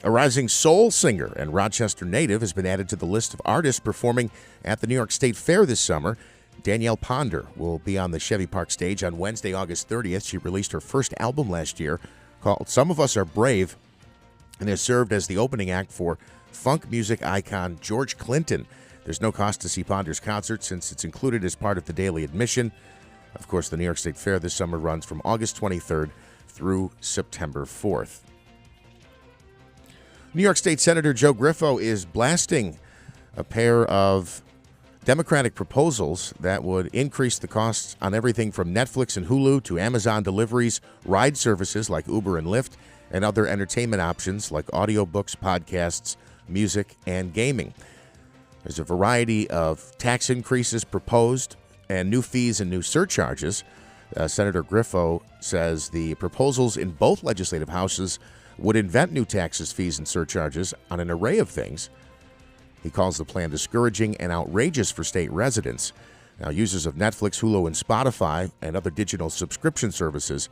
A rising soul singer and Rochester native has been added to the list of artists performing at the New York State Fair this summer. Danielle Ponder will be on the Chevy Park stage on Wednesday, August 30th. She released her first album last year called Some of Us Are Brave and has served as the opening act for funk music icon George Clinton. There's no cost to see Ponder's concert since it's included as part of the daily admission. Of course, the New York State Fair this summer runs from August 23rd through September 4th. New York State Senator Joe Griffo is blasting a pair of Democratic proposals that would increase the costs on everything from Netflix and Hulu to Amazon deliveries, ride services like Uber and Lyft, and other entertainment options like audiobooks, podcasts, music, and gaming. There's a variety of tax increases proposed and new fees and new surcharges. Senator Griffo says the proposals in both legislative houses would invent new taxes, fees, and surcharges on an array of things. He calls the plan discouraging and outrageous for state residents. Now, users of Netflix, Hulu, and Spotify and other digital subscription services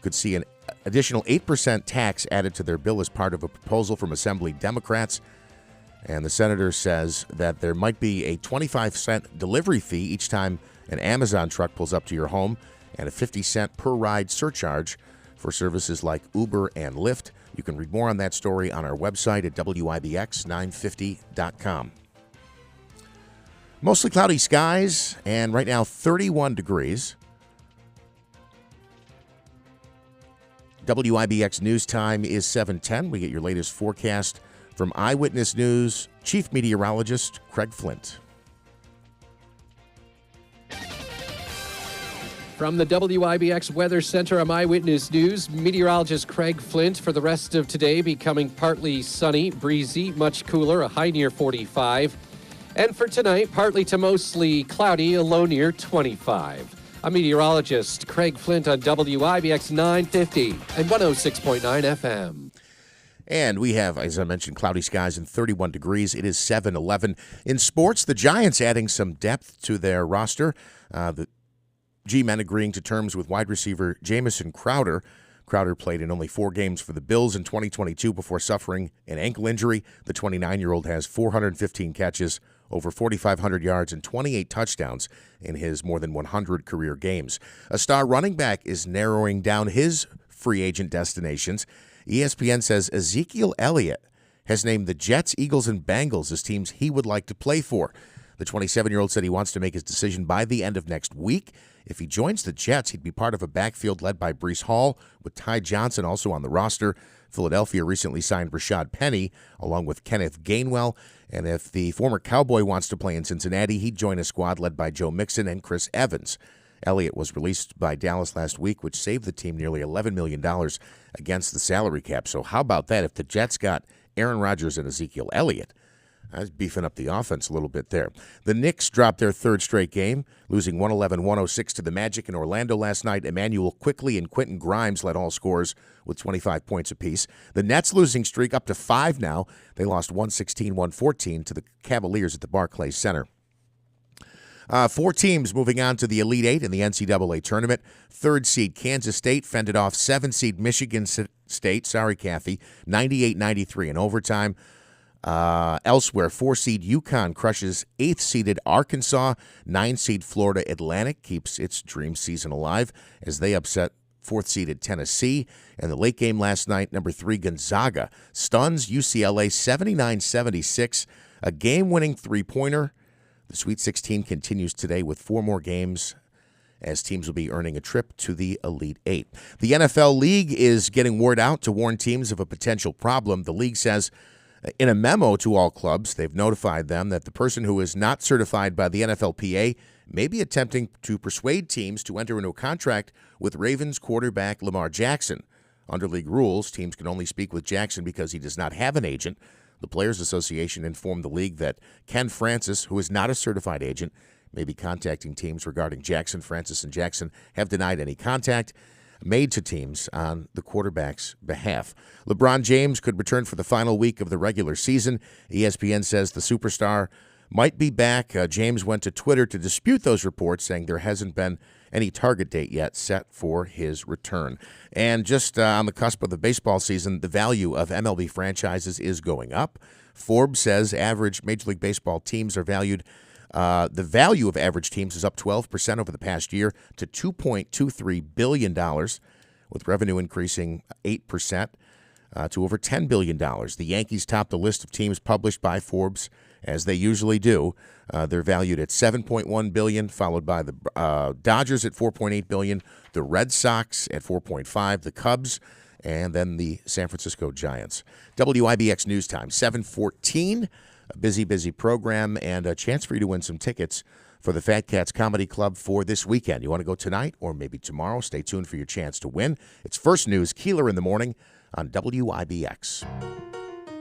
could see an additional 8% tax added to their bill as part of a proposal from Assembly Democrats. And the senator says that there might be a 25-cent delivery fee each time an Amazon truck pulls up to your home and a 50-cent per ride surcharge for services like Uber and Lyft. You can read more on that story on our website at WIBX950.com. Mostly cloudy skies, and right now 31 degrees. WIBX News Time is 7:10. We get your latest forecast from Eyewitness News Chief Meteorologist Craig Flint. From the WIBX Weather Center, I'm Eyewitness News meteorologist Craig Flint. For the rest of today, becoming partly sunny, breezy, much cooler, a high near 45. And for tonight, partly to mostly cloudy, a low near 25. I'm meteorologist Craig Flint on WIBX 950 and 106.9 FM. And we have, as I mentioned, cloudy skies and 31 degrees. It is 7:11. In sports, the Giants adding some depth to their roster. The G-men agreeing to terms with wide receiver Jamison Crowder. Crowder played in only 4 games for the Bills in 2022 before suffering an ankle injury. The 29-year-old has 415 catches, over 4,500 yards, and 28 touchdowns in his more than 100 career games. A star running back is narrowing down his free agent destinations. ESPN says Ezekiel Elliott has named the Jets, Eagles, and Bengals as teams he would like to play for. The 27-year-old said he wants to make his decision by the end of next week. If he joins the Jets, he'd be part of a backfield led by Breece Hall, with Ty Johnson also on the roster. Philadelphia recently signed Rashad Penny, along with Kenneth Gainwell. And if the former Cowboy wants to play in Cincinnati, he'd join a squad led by Joe Mixon and Chris Evans. Elliott was released by Dallas last week, which saved the team nearly $11 million against the salary cap. So how about that? If the Jets got Aaron Rodgers and Ezekiel Elliott, I was beefing up the offense a little bit there. The Knicks dropped their third straight game, losing 111-106 to the Magic in Orlando last night. Emmanuel Quickley and Quentin Grimes led all scorers with 25 points apiece. The Nets losing streak up to 5 now. They lost 116-114 to the Cavaliers at the Barclays Center. 4 teams moving on to the Elite Eight in the NCAA tournament. 3rd seed Kansas State fended off 7th seed Michigan State, 98-93 in overtime. Elsewhere, 4 seed UConn crushes 8th seeded Arkansas. 9 seed Florida Atlantic keeps its dream season alive as they upset 4th seeded Tennessee. And the late game last night, number 3 Gonzaga stuns UCLA 79-76, a game-winning three-pointer. The Sweet 16 continues today with 4 more games as teams will be earning a trip to the Elite Eight. The NFL League is getting word out to warn teams of a potential problem. The league says in a memo to all clubs, they've notified them that the person who is not certified by the NFLPA may be attempting to persuade teams to enter into a contract with Ravens quarterback Lamar Jackson. Under league rules, teams can only speak with Jackson because he does not have an agent. The Players Association informed the league that Ken Francis, who is not a certified agent, may be contacting teams regarding Jackson. Francis and Jackson have denied any contact made to teams on the quarterback's behalf. LeBron James could return for the final week of the regular season. ESPN says the superstar might be back. James went to Twitter to dispute those reports, saying there hasn't been any target date yet set for his return. And just on the cusp of the baseball season, the value of MLB franchises is going up. Forbes says average Major League Baseball teams are valued the value of average teams is up 12% over the past year to $2.23 billion, with revenue increasing 8% to over $10 billion. The Yankees top the list of teams published by Forbes, as they usually do. They're valued at $7.1 billion, followed by the Dodgers at $4.8 billion, the Red Sox at $4.5 billion, the Cubs, and then the San Francisco Giants. WIBX News Time, 7:14. A busy program and a chance for you to win some tickets for the Fat Cats Comedy Club for this weekend. You want to go tonight or maybe tomorrow? Stay tuned for your chance to win. It's First News, Keeler in the Morning on WIBX.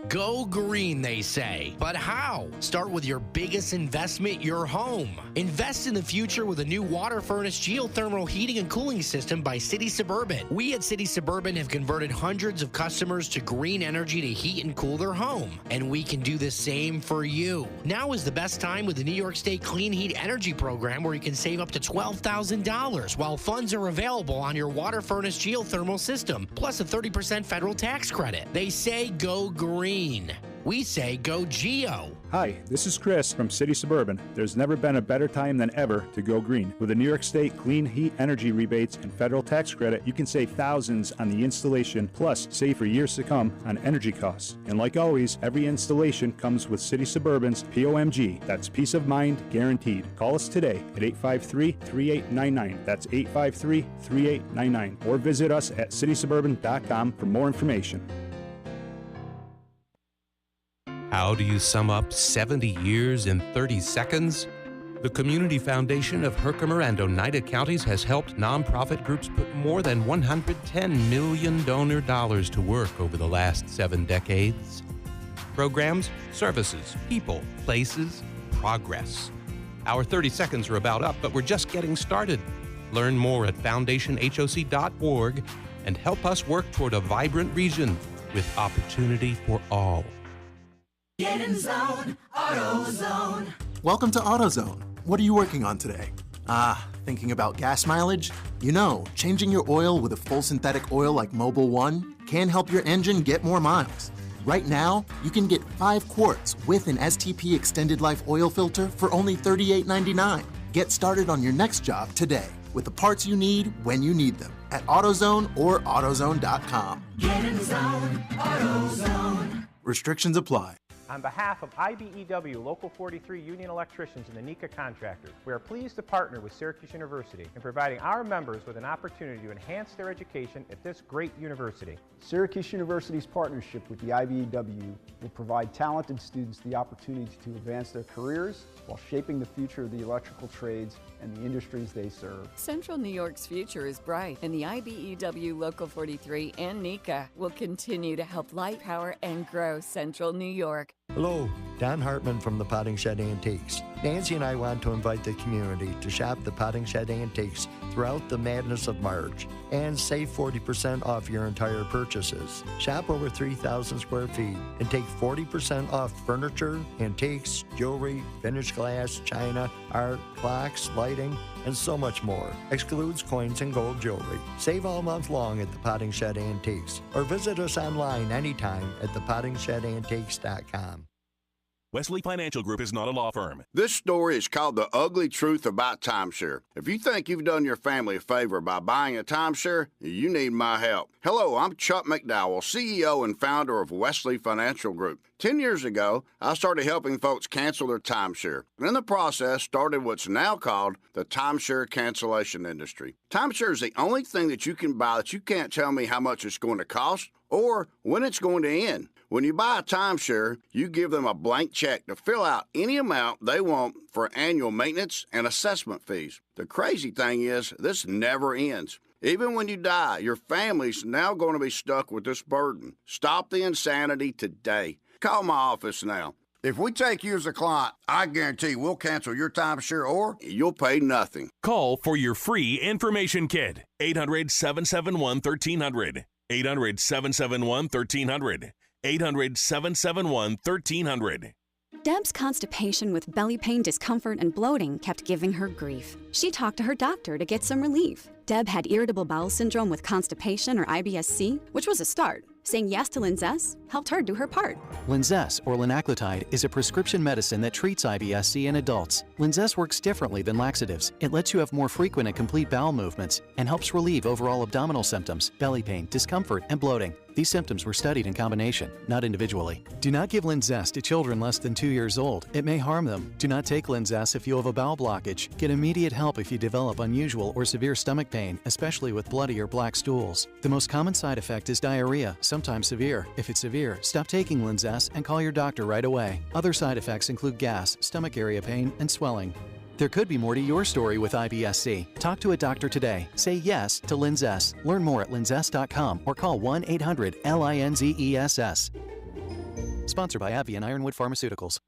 Go green, they say. But how? Start with your biggest investment, your home. Invest in the future with a new water furnace geothermal heating and cooling system by City Suburban. We at City Suburban have converted hundreds of customers to green energy to heat and cool their home. And we can do the same for you. Now is the best time with the New York State Clean Heat Energy Program, where you can save up to $12,000 while funds are available on your water furnace geothermal system, plus a 30% federal tax credit. They say go green. We say go Geo. Hi, this is Chris from City Suburban. There's never been a better time than ever to go green. With the New York State Clean Heat Energy rebates and federal tax credit, you can save thousands on the installation, plus save for years to come on energy costs. And like always, every installation comes with City Suburban's POMG. That's peace of mind guaranteed. Call us today at 853-3899. That's 853-3899. Or visit us at citysuburban.com for more information. How do you sum up 70 years in 30 seconds? The Community Foundation of Herkimer and Oneida counties has helped nonprofit groups put more than $110 million donor dollars to work over the last 7 decades. Programs, services, people, places, progress. Our 30 seconds are about up, but we're just getting started. Learn more at foundationhoc.org and help us work toward a vibrant region with opportunity for all. Get in zone, AutoZone. Welcome to AutoZone. What are you working on today? Thinking about gas mileage? You know, changing your oil with a full synthetic oil like Mobil 1 can help your engine get more miles. Right now, you can get 5 quarts with an STP extended life oil filter for only $38.99. Get started on your next job today with the parts you need when you need them at AutoZone or AutoZone.com. Get in zone, AutoZone. Restrictions apply. On behalf of IBEW Local 43 Union Electricians and the NECA Contractors, we are pleased to partner with Syracuse University in providing our members with an opportunity to enhance their education at this great university. Syracuse University's partnership with the IBEW will provide talented students the opportunity to advance their careers while shaping the future of the electrical trades and the industries they serve. Central New York's future is bright, and the IBEW Local 43 and NECA will continue to help light, power, and grow Central New York. Hello, Don Hartman from the Potting Shed Antiques. Nancy and I want to invite the community to shop the Potting Shed Antiques throughout the madness of March and save 40% off your entire purchases. Shop over 3,000 square feet and take 40% off furniture, antiques, jewelry, finished glass, china, art, clocks, lighting, and so much more. Excludes coins and gold jewelry. Save all month long at the Potting Shed Antiques or visit us online anytime at thepottingshedantiques.com. Wesley Financial Group is not a law firm. This story is called The Ugly Truth About Timeshare. If you think you've done your family a favor by buying a timeshare, you need my help. Hello, I'm Chuck McDowell, CEO and founder of Wesley Financial Group. 10 years ago, I started helping folks cancel their timeshare. And in the process, started what's now called the timeshare cancellation industry. Timeshare is the only thing that you can buy that you can't tell me how much it's going to cost or when it's going to end. When you buy a timeshare, you give them a blank check to fill out any amount they want for annual maintenance and assessment fees. The crazy thing is, this never ends. Even when you die, your family's now going to be stuck with this burden. Stop the insanity today. Call my office now. If we take you as a client, I guarantee we'll cancel your timeshare or you'll pay nothing. Call for your free information kit. 800-771-1300. 800-771-1300. 800-771-1300. Deb's constipation with belly pain, discomfort, and bloating kept giving her grief. She talked to her doctor to get some relief. Deb had irritable bowel syndrome with constipation or IBS-C, which was a start. Saying yes to Linzess helped her do her part. Linzess, or linaclotide, is a prescription medicine that treats IBS-C in adults. Linzess works differently than laxatives. It lets you have more frequent and complete bowel movements and helps relieve overall abdominal symptoms, belly pain, discomfort, and bloating. These symptoms were studied in combination, not individually. Do not give Linzess to children less than 2 years old. It may harm them. Do not take Linzess if you have a bowel blockage. Get immediate help if you develop unusual or severe stomach pain, especially with bloody or black stools. The most common side effect is diarrhea, sometimes severe. If it's severe, stop taking Linzess and call your doctor right away. Other side effects include gas, stomach area pain, and swelling. There could be more to your story with IBS-C. Talk to a doctor today. Say yes to Linzess. Learn more at linzess.com or call 1-800-LINZESS. Sponsored by AbbVie and Ironwood Pharmaceuticals.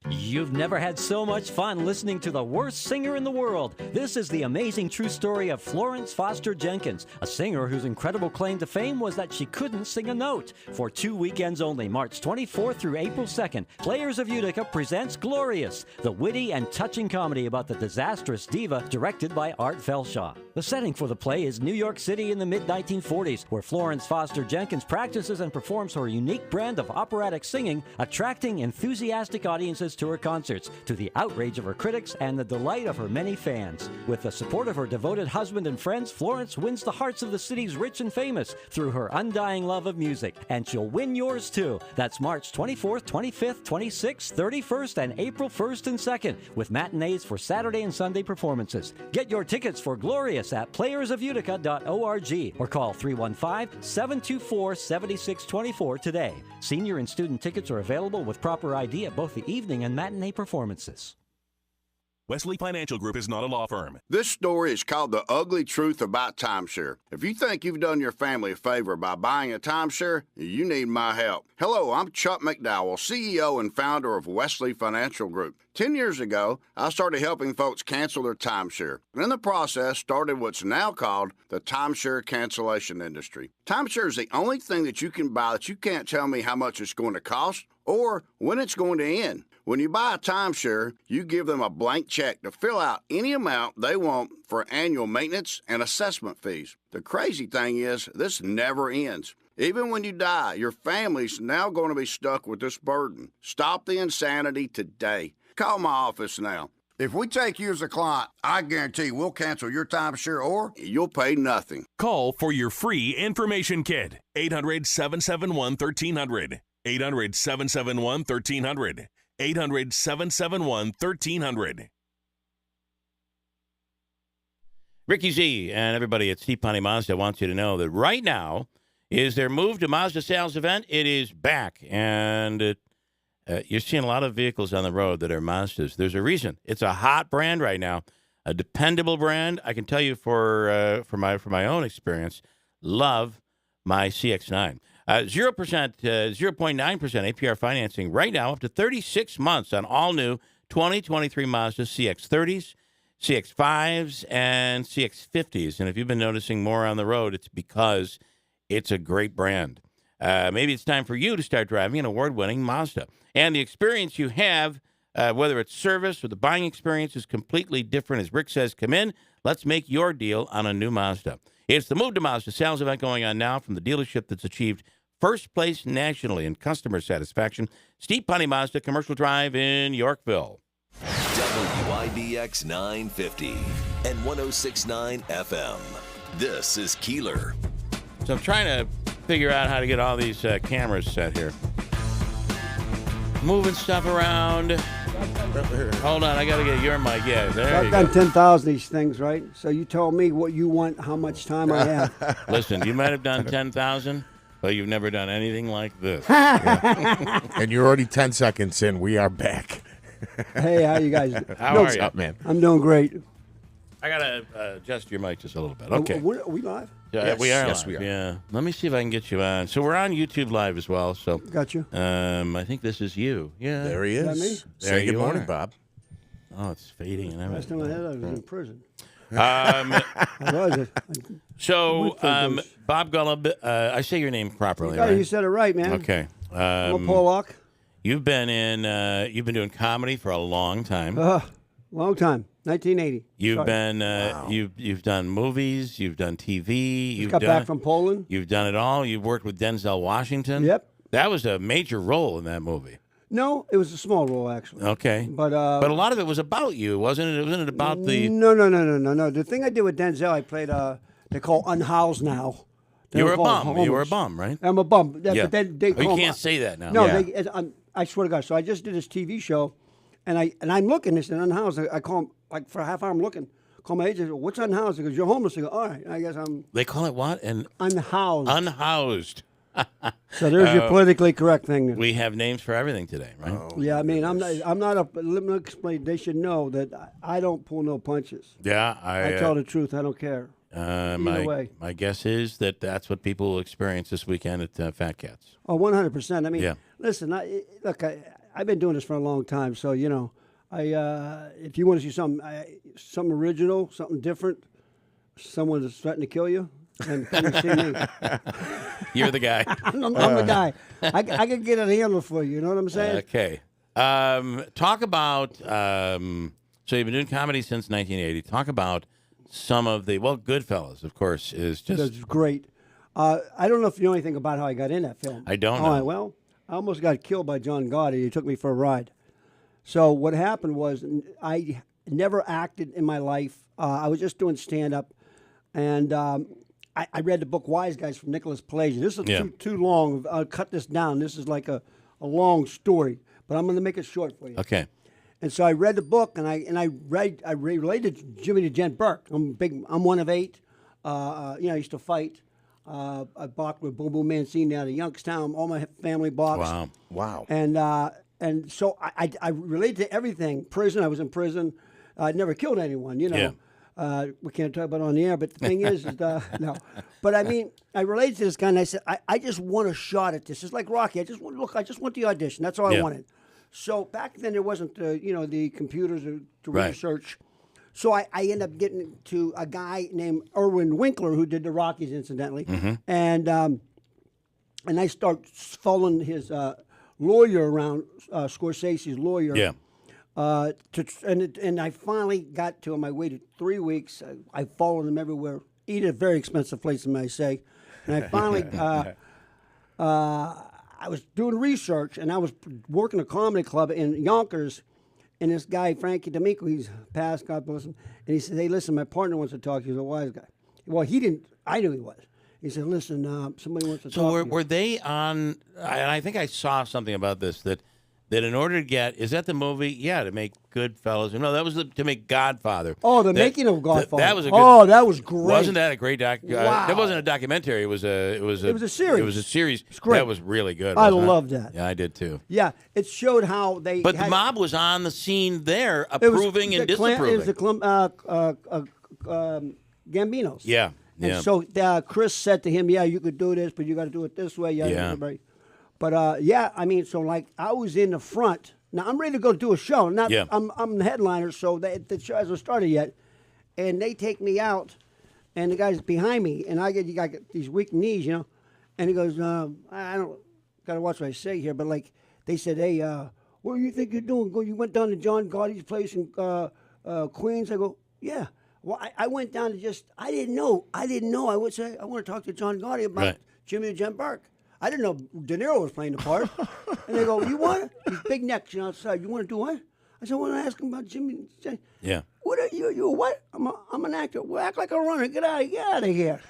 You've never had so much fun listening to the worst singer in the world. This is the amazing true story of Florence Foster Jenkins, a singer whose incredible claim to fame was that she couldn't sing a note. For 2 weekends only, March 24th through April 2nd, Players of Utica presents Glorious, the witty and touching comedy about the disastrous diva directed by Art Felshaw. The setting for the play is New York City in the mid-1940s, where Florence Foster Jenkins practices and performs her unique brand of operatic singing, attracting enthusiastic audiences to her concerts, to the outrage of her critics and the delight of her many fans. With the support of her devoted husband and friends, Florence wins the hearts of the city's rich and famous through her undying love of music. And she'll win yours too. That's March 24th, 25th, 26th, 31st, and April 1st and 2nd, with matinees for Saturday and Sunday performances. Get your tickets for Glorious at playersofutica.org or call 315-724-7624 today. Senior and student tickets are available with proper ID at both the evening and matinee performances. Wesley Financial Group is not a law firm. This story is called The Ugly Truth About Timeshare. If you think you've done your family a favor by buying a timeshare, you need my help. Hello, I'm Chuck McDowell, CEO and founder of Wesley Financial Group. 10 years ago, I started helping folks cancel their timeshare. And in the process, started what's now called the timeshare cancellation industry. Timeshare is the only thing that you can buy that you can't tell me how much it's going to cost or when it's going to end. When you buy a timeshare, you give them a blank check to fill out any amount they want for annual maintenance and assessment fees. The crazy thing is, this never ends. Even when you die, your family's now going to be stuck with this burden. Stop the insanity today. Call my office now. If we take you as a client, I guarantee we'll cancel your timeshare or you'll pay nothing. Call for your free information kit. 800-771-1300. 800-771-1300. 800-771-1300. Ricky Z and everybody at Steve Ponte Mazda wants you to know that right now is their Move to Mazda sales event. It is back, and you're seeing a lot of vehicles on the road that are Mazdas. There's a reason. It's a hot brand right now, a dependable brand. I can tell you for my own experience, love my CX-9. 0%, 0.9% APR financing right now, up to 36 months on all new 2023 Mazda CX-30s, CX-5s, and CX-50s. And if you've been noticing more on the road, it's because it's a great brand. Maybe it's time for you to start driving an award-winning Mazda. And the experience you have, whether it's service or the buying experience, is completely different. As Rick says, come in, let's make your deal on a new Mazda. It's the Move to Mazda sales event going on now from the dealership that's achieved first place nationally in customer satisfaction. Steve Ponte Mazda, Commercial Drive in Yorkville. WIBX 950 and 106.9 FM. This is Keeler. So I'm trying to figure out how to get all these cameras set here. Moving stuff around. Hold on, I got to get your mic. Yeah, there you go. I've done 10,000 of these things, right? So you told me what you want, how much time I have. Listen, you might have done 10,000, but you've never done anything like this. And you're already 10 seconds in. We are back. Hey, how you guys doing? How are you? Up, man? I'm doing great. I got to adjust your mic just a little bit. Okay. Are we live? Yeah, Yes, we are. yes, live. we are. Yeah. Let me see if I can get you on. So we're on YouTube Live as well. So got you. I think this is you. Yeah. There he is. that me? There Say good you morning, are. Bob. Oh, it's fading and Last everything. time I had, I was in prison. So, Bob Gullib, I say your name properly, Yeah, right? you said it right, man. Okay. I'm a Pollock. You've been doing comedy for a long time. Long time. 1980. You've Sorry. been you've done movies, you've done TV, you've got done back from Poland. You've done it all. You've worked with Denzel Washington. Yep. That was a major role in that movie. No, it was a small role actually. Okay. But a lot of it was about you, wasn't it? Wasn't it about the No. The thing I did with Denzel, I played they call unhoused now. You were a bum. You were a bum, right? I'm a bum. Yeah. But then they Oh, you call can't say that now. No, Yeah. I swear to God. So I just did this TV show, and I'm looking. This unhoused. I call him like for a half hour. I'm looking. Call my agent. What's unhoused? He goes, you're homeless. I go, all right. I guess I'm. They call it what? Unhoused. Unhoused. So there's your politically correct thing. We have names for everything today, right? Yeah, I mean, I'm not a. Let me explain. They should know that I don't pull no punches. Yeah, I tell the truth. I don't care. My guess is that that's what people will experience this weekend at Fat Cats. Oh, 100%. I mean, Yeah. listen, I've been doing this for a long time, so, if you want to see something original, something different, someone that's threatening to kill you, then come and see me. You're the guy. I'm the guy. I can get a handle for you. You know what I'm saying? Okay. Talk about, so you've been doing comedy since 1980. Talk about some of Goodfellas, of course, is just... That's great. I don't know if you know anything about how I got in that film. I don't know. Well, I almost got killed by John Gotti. He took me for a ride. So what happened was I never acted in my life. I was just doing stand-up. And I read the book Wise Guys from Nicholas Pileggi. This is too long. I'll cut this down. This is like a long story. But I'm going to make it short for you. Okay. And so I read the book, and I related to Jimmy the Gent Burke. I'm one of 8. I used to fight. I boxed with Boom Boom Mancini out of Youngstown. All my family boxed. Wow. And so I related to everything. Prison. I was in prison. I never killed anyone. We can't talk about it on the air. But the thing is no. But I mean, I related to this guy, and I said, I just want a shot at this. It's like Rocky. I just want the audition. That's all I wanted. So back then there wasn't, the computers to research. So I ended up getting to a guy named Irwin Winkler who did the Rockies, incidentally, and I start following his lawyer around, Scorsese's lawyer. Yeah. And I finally got to him. I waited 3 weeks. I followed him everywhere. Eat at a very expensive place, may I say. And I finally. I was doing research, and I was working a comedy club in Yonkers, and this guy, Frankie D'Amico, he's passed, God bless him, and he said, hey, listen, my partner wants to talk to you. He's a wise guy. Well, he didn't. I knew he was. He said, listen, somebody wants to talk to you. So were they on, and I think I saw something about this, that in order to get, is that the movie? Yeah, to make Goodfellas. No, that was to make Godfather. Oh, making of Godfather. That was a good, that was great. Wasn't that a great doc? Wow. That wasn't a documentary. It was a series. It was a series. It's great. That was really good. I loved that. Yeah, I did too. Yeah, it showed how they. But the mob was on the scene there, approving and disapproving. It was the Gambinos. Yeah. And so Chris said to him, yeah, you could do this, but you got to do it this way. Yeah. But, I mean, so, like, I was in the front. Now, I'm ready to go do a show. I'm the headliner, so the show hasn't started yet. And they take me out, and the guy's behind me, and I get these weak knees, And he goes, I don't got to watch what I say here, but, like, they said, hey, what do you think you're doing? You went down to John Gotti's place in Queens? I go, yeah. Well, I went down to I didn't know. I would say, I want to talk to John Gotti about Jimmy the Gent Burke. I didn't know De Niro was playing the part. And they go, you want it? These big necks outside. You want to do what? I said, I want to ask him about Jimmy. Yeah. What are you? You what? I'm an actor. Well, act like a runner. Get out of here.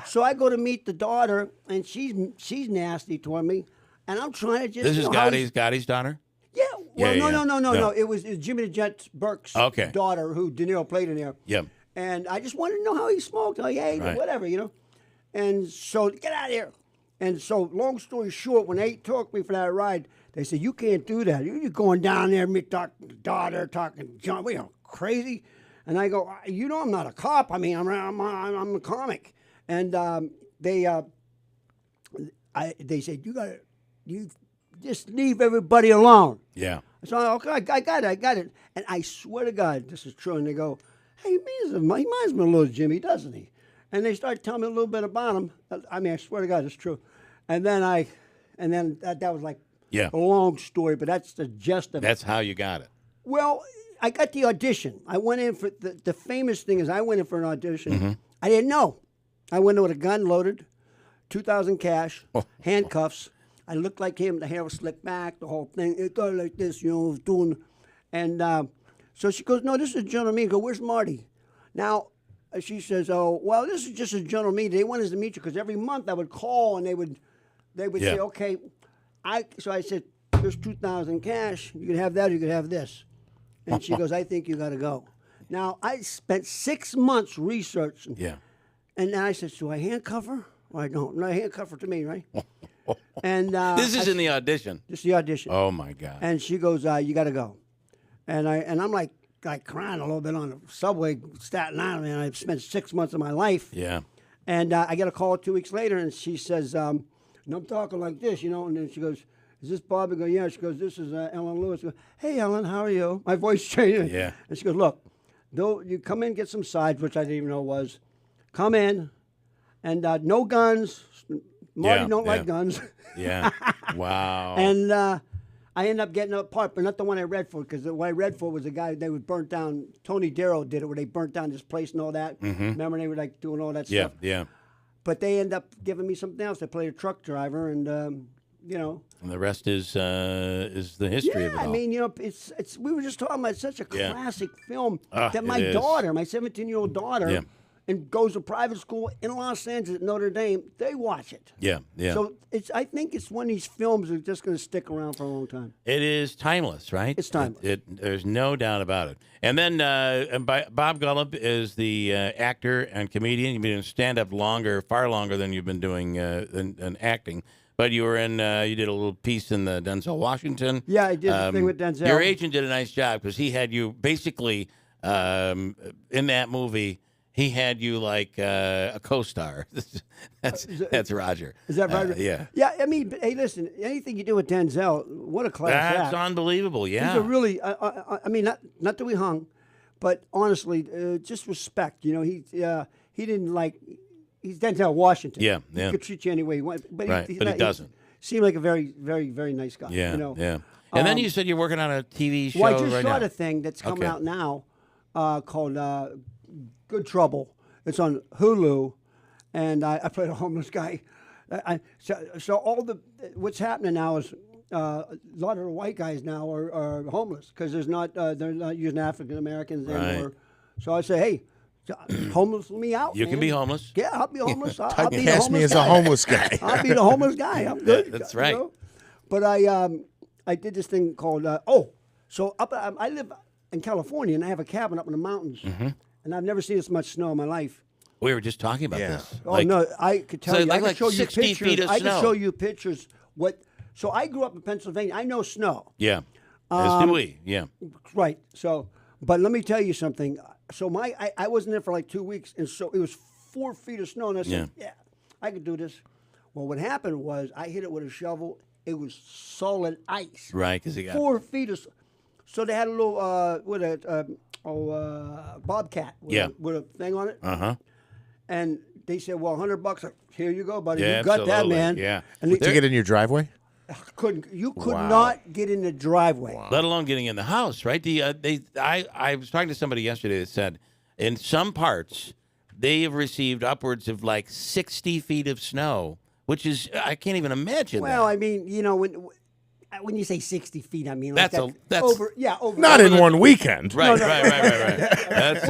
So I go to meet the daughter, and she's nasty toward me. And I'm trying to just. This is Gotti's daughter? Yeah. Well, yeah, no. It was Jimmy the Gent Burke's Okay. daughter who De Niro played in there. Yeah. And I just wanted to know how he smoked. Like, hey, whatever, And so, get out of here. And so, long story short, when they took me for that ride, they said, you can't do that. You're going down there, me talking to daughter, talking to John. Crazy? And I go, I'm not a cop. I mean, I'm a comic. And they said, you just leave everybody alone. Yeah. So, okay, I got it. And I swear to God, this is true. And they go, hey, he reminds me a little Jimmy, doesn't he? And they start telling me a little bit about him. I mean, I swear to God, it's true. And then that was like a long story, but that's the gist of it. That's how you got it. Well, I got the audition. I went in for the famous thing is I went in for an audition. Mm-hmm. I didn't know. I went in with a gun loaded, $2,000 cash, handcuffs. I looked like him. The hair was slicked back, the whole thing. It got like this, doing. And so she goes, no, this is a general meeting. I go, where's Marty? Now, she says, oh, well, this is just a general meeting. They wanted us to meet you because every month I would call and they would say, okay. So I said, there's $2,000 cash. You can have that or you can have this. And she goes, I think you got to go. Now, I spent 6 months researching. Yeah. And then I said, do I handcuff her or I don't? No, handcuff her to me, right? And this is in the audition. This is the audition. Oh, my God. And she goes, you got to go. And I'm like, like crying a little bit on the subway, Staten Island, and I spent 6 months of my life. Yeah. And I get a call 2 weeks later, and she says, and I'm talking like this, and then she goes, is this Bob? I go, yeah. She goes, this is Ellen Lewis. I go, hey, Ellen, how are you? My voice changed. Yeah. And she goes, look, though you come in, get some sides, which I didn't even know was. Come in, and no guns. Marty don't like guns. Yeah. Wow. And I ended up getting a part, but not the one I read for, because the one I read for was the guy they would burn down. Tony Darrow did it, where they burnt down this place and all that. Mm-hmm. Remember, they were like doing all that Yeah, stuff. yeah. But they end up giving me something else. I played a truck driver, and And the rest is the history of it all. I mean, it's. We were just talking about such a Yeah. classic film Ah, that my it is. daughter, my 17-year-old daughter, Yeah. and goes to private school in Los Angeles at Notre Dame. They watch it. Yeah, yeah. So I think it's one of these films that's just going to stick around for a long time. It is timeless, right? It's timeless. There's no doubt about it. And then Bob Geldof is the actor and comedian. You've been in stand-up far longer than you've been doing in acting. But you were you did a little piece in the Denzel Washington. Yeah, I did the thing with Denzel. Your agent did a nice job because he had you basically in that movie. He had you like a co-star. That's Roger. Is that Roger? Yeah. Yeah, I mean, hey, listen, anything you do with Denzel, what a class That's act. unbelievable, yeah. He's a really, I mean, not that we hung, but honestly, just respect. He didn't like, he's Denzel Washington. Yeah, yeah. He could treat you any way he wants. But Right, but he doesn't. Seemed like a very, very, very nice guy. Yeah, yeah. And then you said you're working on a TV show Well, I just right shot now. a thing that's coming Okay. out now called Good Trouble. It's on Hulu, and I played a homeless guy. So what's happening now is a lot of the white guys now are homeless because they're not using African Americans anymore. So I say, hey, homeless me out. You can man. be homeless. Yeah, I'll be homeless. I'll be the Cast homeless me as guy. a homeless guy. I'll be the homeless guy. I'm good. That's right. But I did this thing called I live in California and I have a cabin up in the mountains, and I've never seen this much snow in my life. We were just talking about this. Oh no, I could tell you. I could show you 60 pictures. feet of I snow. could show you pictures. So I grew up in Pennsylvania. I know snow. Yeah. As do we. Yeah. Right. So, but let me tell you something. So I wasn't there for like 2 weeks, and so it was 4 feet of snow, and I said, yeah, I could do this. Well, what happened was I hit it with a shovel. It was solid ice. Right, because he got 4 feet of. So they had a little bobcat with a thing on it. Uh-huh. And they said, well, $100. Here you go, buddy. Yeah, you got that, absolutely. man. Yeah. And To get in your driveway? you could Wow. not get in the driveway. Let alone getting in the house, right? I was talking to somebody yesterday that said in some parts they have received upwards of like 60 feet of snow, which is I can't even imagine. Well, that. I mean, when you say 60 feet, I mean That's over. Not in one weekend. Right, No. right. That's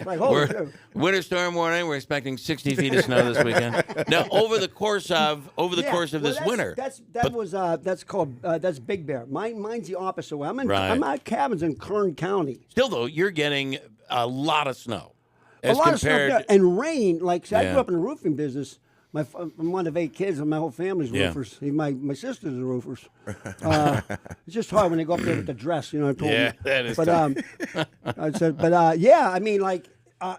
Like, holy shit. winter storm warning. We're expecting 60 feet of snow this weekend. Now, over the course of this winter. That's called Big Bear. Mine's the opposite way. Right. I'm at cabins in Kern County. Still, though, you're getting a lot of snow. A lot of compared, stuff, and rain. Like I Yeah. grew up in the roofing business. I'm one of 8 kids, and my whole family's Yeah. roofers. Even my sisters are roofers. It's just hard when they go up there with the dress, I told Yeah, them. that is But tough. I said, yeah. I mean, like I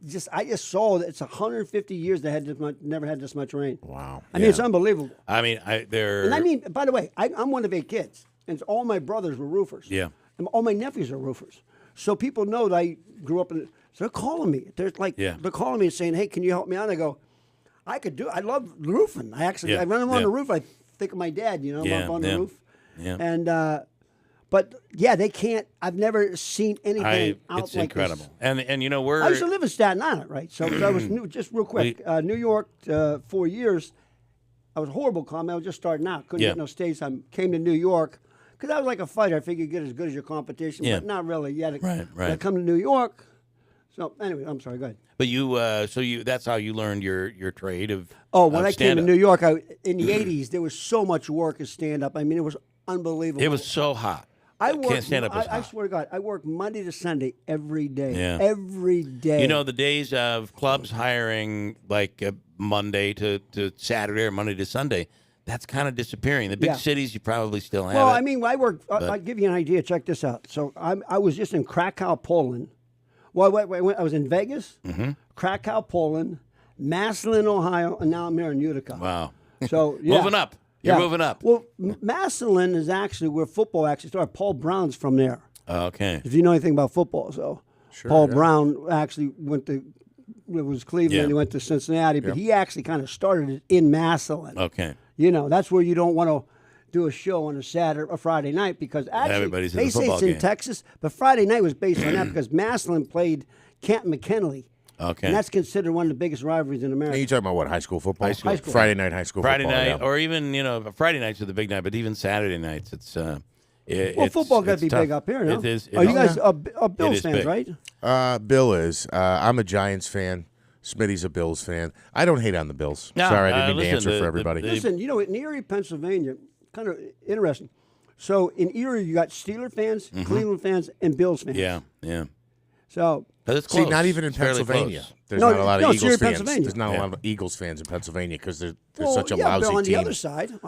just saw that it's 150 years they had never had this much rain. Wow. I mean, it's unbelievable. I mean, And I mean, by the way, I'm one of 8 kids, and all my brothers were roofers. Yeah. And all my nephews are roofers. So people know that I grew up in. So they're calling me. They're calling me and saying, "Hey, can you help me out?" I go, "I could do. I love roofing. I run on the roof. I think of my dad. Up on the roof. Yeah. And but yeah, they can't. I've never seen anything out it's like incredible. this. And I I used to live in Staten Island, right? So I was just real quick. New York, 4 years. I was a horrible comic. I was just starting out. Couldn't Yeah. get no stage time. Came to New York because I was like a fighter. I figured you'd get as good as your competition, Yeah. but not really yet. Right. I come to New York. So anyway, I'm sorry. Go ahead. But that's how you learned your trade of. When I came to stand-up. New York, in the '80s, there was so much work as stand-up. I mean, it was unbelievable. It was so hot. I worked, can't stand up. I swear to God, I worked Monday to Sunday every day. Yeah. Every day. The days of clubs hiring like Monday to Saturday or Monday to Sunday, that's kind of disappearing. The big cities, you probably still have Well, it. I mean, I work. I'll give you an idea. Check this out. So I was just in Krakow, Poland. Well, wait. I was in Vegas, Krakow, Poland, Massillon, Ohio, and now I'm here in Utica. Wow. So yeah. Moving up. You're moving up. Well, Massillon is actually where football actually started. Paul Brown's from there. Okay. If you know anything about football, so Paul Brown actually went to. It was Cleveland. He went to Cincinnati, but he actually kind of started it in Massillon. Okay. You know, that's where you don't want to do a show on a Saturday or Friday night because actually Everybody's at they the say football it's in game. Texas, but Friday night was based on that because Massillon played Canton McKinley. Okay. And that's considered one of the biggest rivalries in America. Are you talking about what, high school football? High school. Friday night high school Friday football. night, or even, Friday nights are the big night, but even Saturday nights, it's football got to be tough. big up here, no? It is. You guys are It Bills is fans, big. right? Bill is. I'm a Giants fan. Smitty's a Bills fan. I don't hate on the Bills. No, Sorry, I didn't mean to listen, answer for everybody. Listen, in Erie, Pennsylvania, kind of interesting. So in Erie, you got Steeler fans, Cleveland fans, and Bills fans. Yeah. So it's close. See, not even in It's fairly Pennsylvania. close. There's not a lot of it's Eagles here in fans. Pennsylvania. There's not a lot of Eagles fans in Pennsylvania because they're Well, such a yeah, lousy but on team. the other side of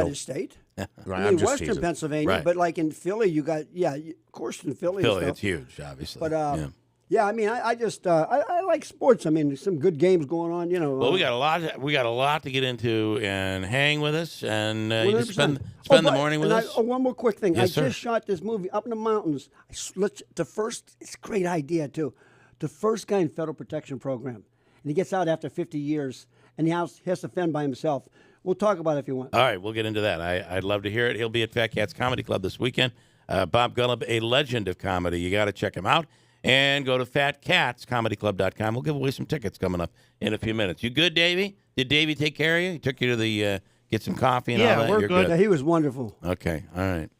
the state. Right, I I'm mean, just Western teasing. Pennsylvania, Right. but like in Philly, you got of course in Philly. and Philly, stuff. it's huge, obviously. But I mean, I just I like sports. I mean, there's some good games going on. Well, we got a lot to get into, and hang with us, and you just 100%. spend the morning with us. One more quick thing. Yes, I sir. just shot this movie up in the mountains. It's a great idea too. The first guy in federal protection program, and he gets out after 50 years, and he has to fend by himself. We'll talk about it if you want. All right, we'll get into that. I'd love to hear it. He'll be at Fat Cats Comedy Club this weekend. Bob Gullub, a legend of comedy. You got to check him out. And go to fatcatscomedyclub.com. We'll give away some tickets coming up in a few minutes. You good, Davey? Did Davey take care of you? He took you to the get some coffee and all that? We're You're good. Yeah, he was wonderful. Okay, all right.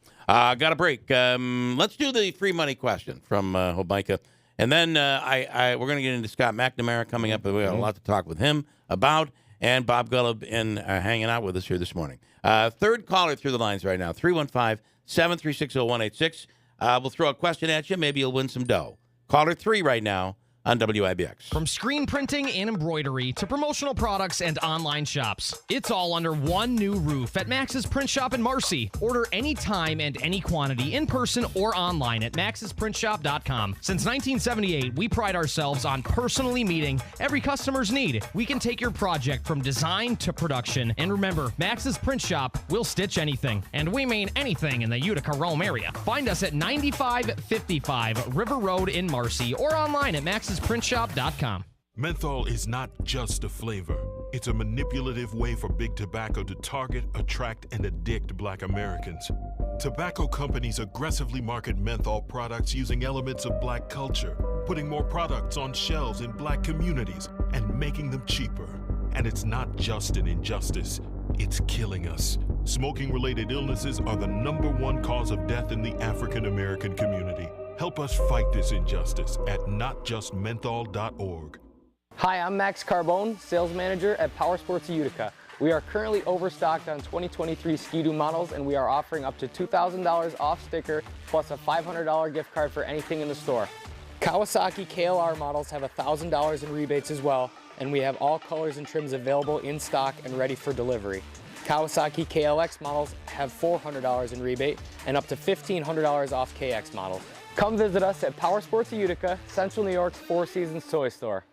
Got a break. Let's do the free money question from Hobica. And then we're going to get into Scott McNamara coming up. We got a lot to talk with him about. And Bob Gullub hanging out with us here this morning. Third caller through the lines right now, 315-736-0186. We'll throw a question at you. Maybe you'll win some dough. Caller 3 right now on WIBX. From screen printing and embroidery to promotional products and online shops, it's all under one new roof at Max's Print Shop in Marcy. Order anytime and any quantity in person or online at maxsprintshop.com. Since 1978, we pride ourselves on personally meeting every customer's need. We can take your project from design to production. And remember, Max's Print Shop will stitch anything. And we mean anything in the Utica-Rome area. Find us at 9555 River Road in Marcy or online at maxsprintshop.com. Menthol is not just a flavor. It's a manipulative way for big tobacco to target, attract, and addict Black Americans. Tobacco companies aggressively market menthol products using elements of Black culture, putting more products on shelves in Black communities and making them cheaper. And it's not just an injustice, it's killing us. Smoking-related illnesses are the #1 cause of death in the African American community. Help us fight this injustice at notjustmenthol.org. Hi, I'm Max Carbone, sales manager at Power Sports Utica. We are currently overstocked on 2023 Ski-Doo models, and we are offering up to $2,000 off sticker plus a $500 gift card for anything in the store. Kawasaki KLR models have $1,000 in rebates as well, and we have all colors and trims available in stock and ready for delivery. Kawasaki KLX models have $400 in rebate and up to $1,500 off KX models. Come visit us at Power Sports Utica, Central New York's Four Seasons toy store.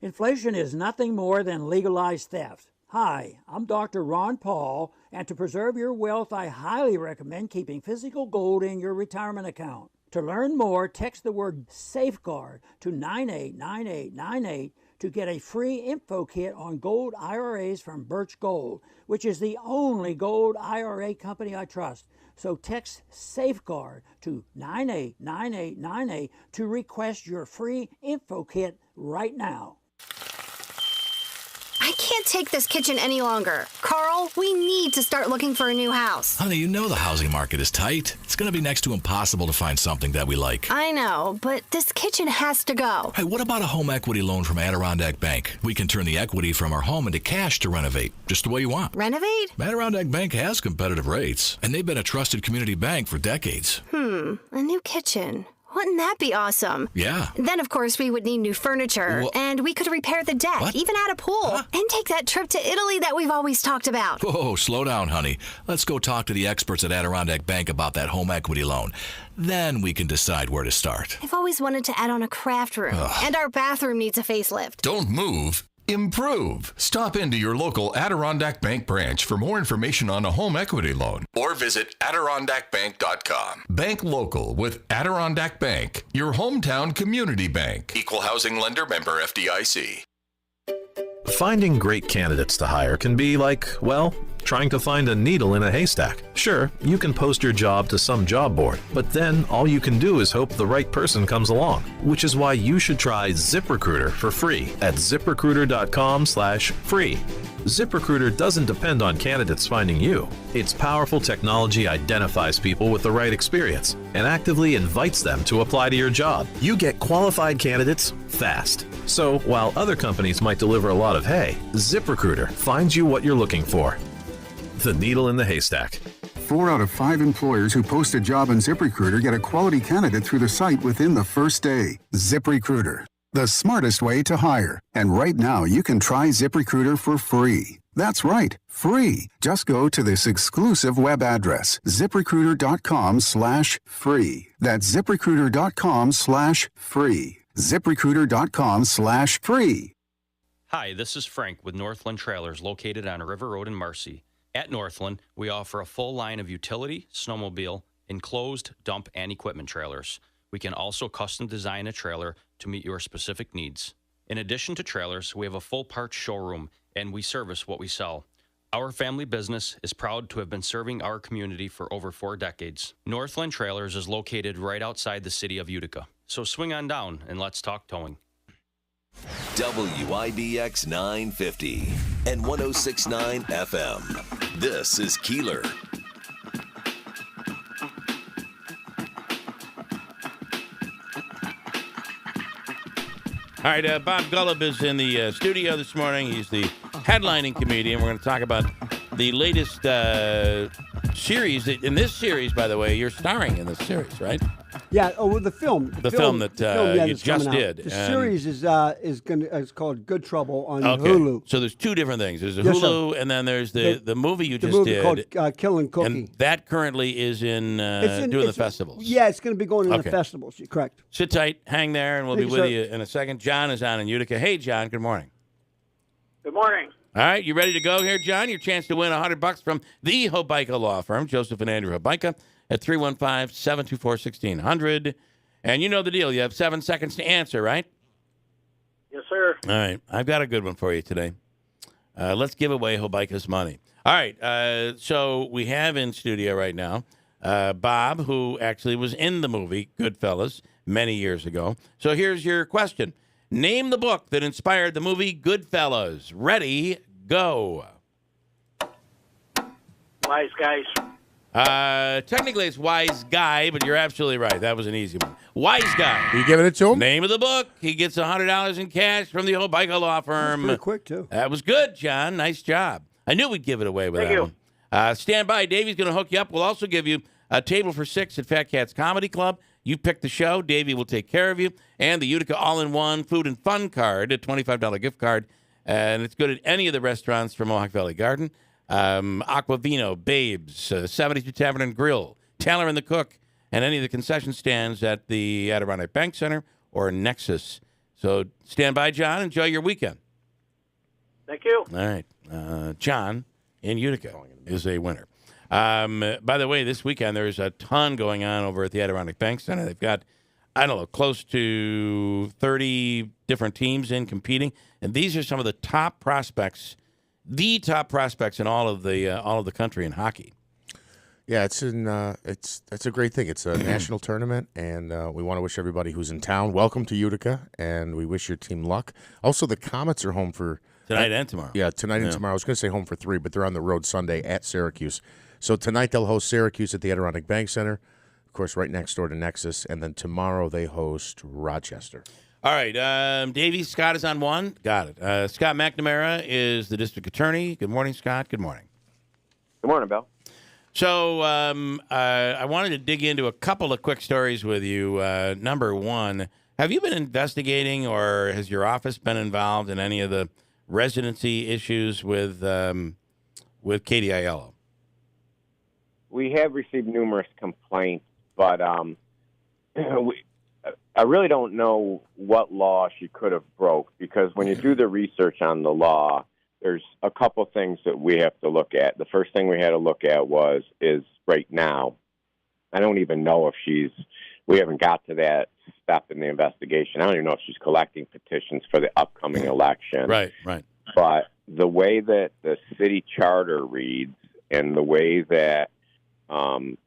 Inflation is nothing more than legalized theft. Hi, I'm Dr. Ron Paul, and to preserve your wealth, I highly recommend keeping physical gold in your retirement account. To learn more, text the word safeguard to 989898 to get a free info kit on gold IRAs from Birch Gold, which is the only gold IRA company I trust. So text safeguard to 989898 to request your free info kit right now. I can't take this kitchen any longer. Carl, we need to start looking for a new house. Honey, you know the housing market is tight. It's going to be next to impossible to find something that we like. I know, but this kitchen has to go. Hey, what about a home equity loan from Adirondack Bank? We can turn the equity from our home into cash to renovate, just the way you want. Renovate? Adirondack Bank has competitive rates, and they've been a trusted community bank for decades. A new kitchen. Wouldn't that be awesome? Yeah. Then, of course, we would need new furniture, and we could repair the deck, even add a pool, and take that trip to Italy that we've always talked about. Whoa, slow down, honey. Let's go talk to the experts at Adirondack Bank about that home equity loan. Then we can decide where to start. I've always wanted to add on a craft room, and our bathroom needs a facelift. Don't move. Improve. Stop into your local Adirondack Bank branch for more information on a home equity loan or visit AdirondackBank.com. Bank local with Adirondack Bank, your hometown community bank. Equal housing lender, member FDIC. Finding great candidates to hire can be like, well, trying to find a needle in a haystack. Sure, you can post your job to some job board, but then all you can do is hope the right person comes along, which is why you should try ZipRecruiter for free at ZipRecruiter.com/free. ZipRecruiter doesn't depend on candidates finding you. Its powerful technology identifies people with the right experience and actively invites them to apply to your job. You get qualified candidates fast. So while other companies might deliver a lot of hay, ZipRecruiter finds you what you're looking for. The needle in the haystack. 4 out of 5 employers who post a job on ZipRecruiter get a quality candidate through the site within the first day. ZipRecruiter, the smartest way to hire. And right now, you can try ZipRecruiter for free. That's right, free. Just go to this exclusive web address, ZipRecruiter.com/free. That's ZipRecruiter.com/free. ZipRecruiter.com/free. Hi, this is Frank with Northland Trailers located on River Road in Marcy. At Northland, we offer a full line of utility, snowmobile, enclosed, dump, and equipment trailers. We can also custom design a trailer to meet your specific needs. In addition to trailers, we have a full parts showroom, and we service what we sell. Our family business is proud to have been serving our community for over 4 decades. Northland Trailers is located right outside the city of Utica. So swing on down and let's talk towing. WIBX 950 and 106.9 FM. This is Keeler. All right, Bob Gullub is in the studio this morning. He's the headlining comedian. We're going to talk about the latest series. In this series, by the way, you're starring in this series, right? Yeah. Oh, the film. The film that you just did. The series is called Good Trouble on Okay. Hulu. So there's 2 different things. There's the Yes, Hulu, sir. and then there's the movie you The just movie did. called Killing Cookie. And that currently is doing the festivals. Yeah, it's going to be going in Okay. the festivals. You're correct. Sit tight, hang there, and we'll Thank be you, with sir. you in a second. John is on in Utica. Hey, John, good morning. Good morning. All right, you ready to go here, John? Your chance to win $100 from the Hobica Law Firm, Joseph and Andrew Hobica, at 315-724-1600. And you know the deal. You have 7 seconds to answer, right? Yes, sir. All right, I've got a good one for you today. Let's give away Hobica's money. All right, so we have in studio right now Bob, who actually was in the movie Goodfellas many years ago. So here's your question. Name the book that inspired the movie Goodfellas. Ready, go. Wise guys. Technically it's Wise Guy, but you're absolutely right. That was an easy one. Wise Guy. You giving it to him? Name of the book. He gets $100 in cash from the Hobica Law Firm. Pretty quick, too. That was good, John. Nice job. I knew we'd give it away with Thank that you. one. Stand by. Davey's going to hook you up. We'll also give you a table for 6 at Fat Cats Comedy Club. You pick the show. Davey will take care of you. And the Utica All-in-One Food and Fun card, a $25 gift card. And it's good at any of the restaurants from Mohawk Valley Garden. Aquavino, Babes, 72 Tavern and Grill, Taylor and the Cook, and any of the concession stands at the Adirondack Bank Center or Nexus. So stand by, John. Enjoy your weekend. Thank you. All right. John in Utica is a winner. By the way, this weekend there's a ton going on over at the Adirondack Bank Center. They've got, I don't know, close to 30 different teams in competing, and these are some of the top prospects, the top prospects in all of the country in hockey. Yeah, it's a great thing. It's a national tournament, and we want to wish everybody who's in town welcome to Utica, and we wish your team luck. Also, the Comets are home for tonight and tomorrow. Yeah, tonight and tomorrow. I was going to say home for 3, but they're on the road Sunday at Syracuse. So tonight they'll host Syracuse at the Adirondack Bank Center, of course, right next door to Nexus, and then tomorrow they host Rochester. All right, Davey, Scott is on 1. Got it. Scott McNamara is the district attorney. Good morning, Scott. Good morning. Good morning, Bill. So I wanted to dig into a couple of quick stories with you. Number one, have you been investigating, or has your office been involved in any of the residency issues with Katie Aiello? We have received numerous complaints, but I really don't know what law she could have broke, because when you do the research on the law, there's a couple things that we have to look at. The first thing we had to look at is right now, I don't even know if we haven't got to that step in the investigation. I don't even know if she's collecting petitions for the upcoming election. Right. But the way that the city charter reads, and the way that, from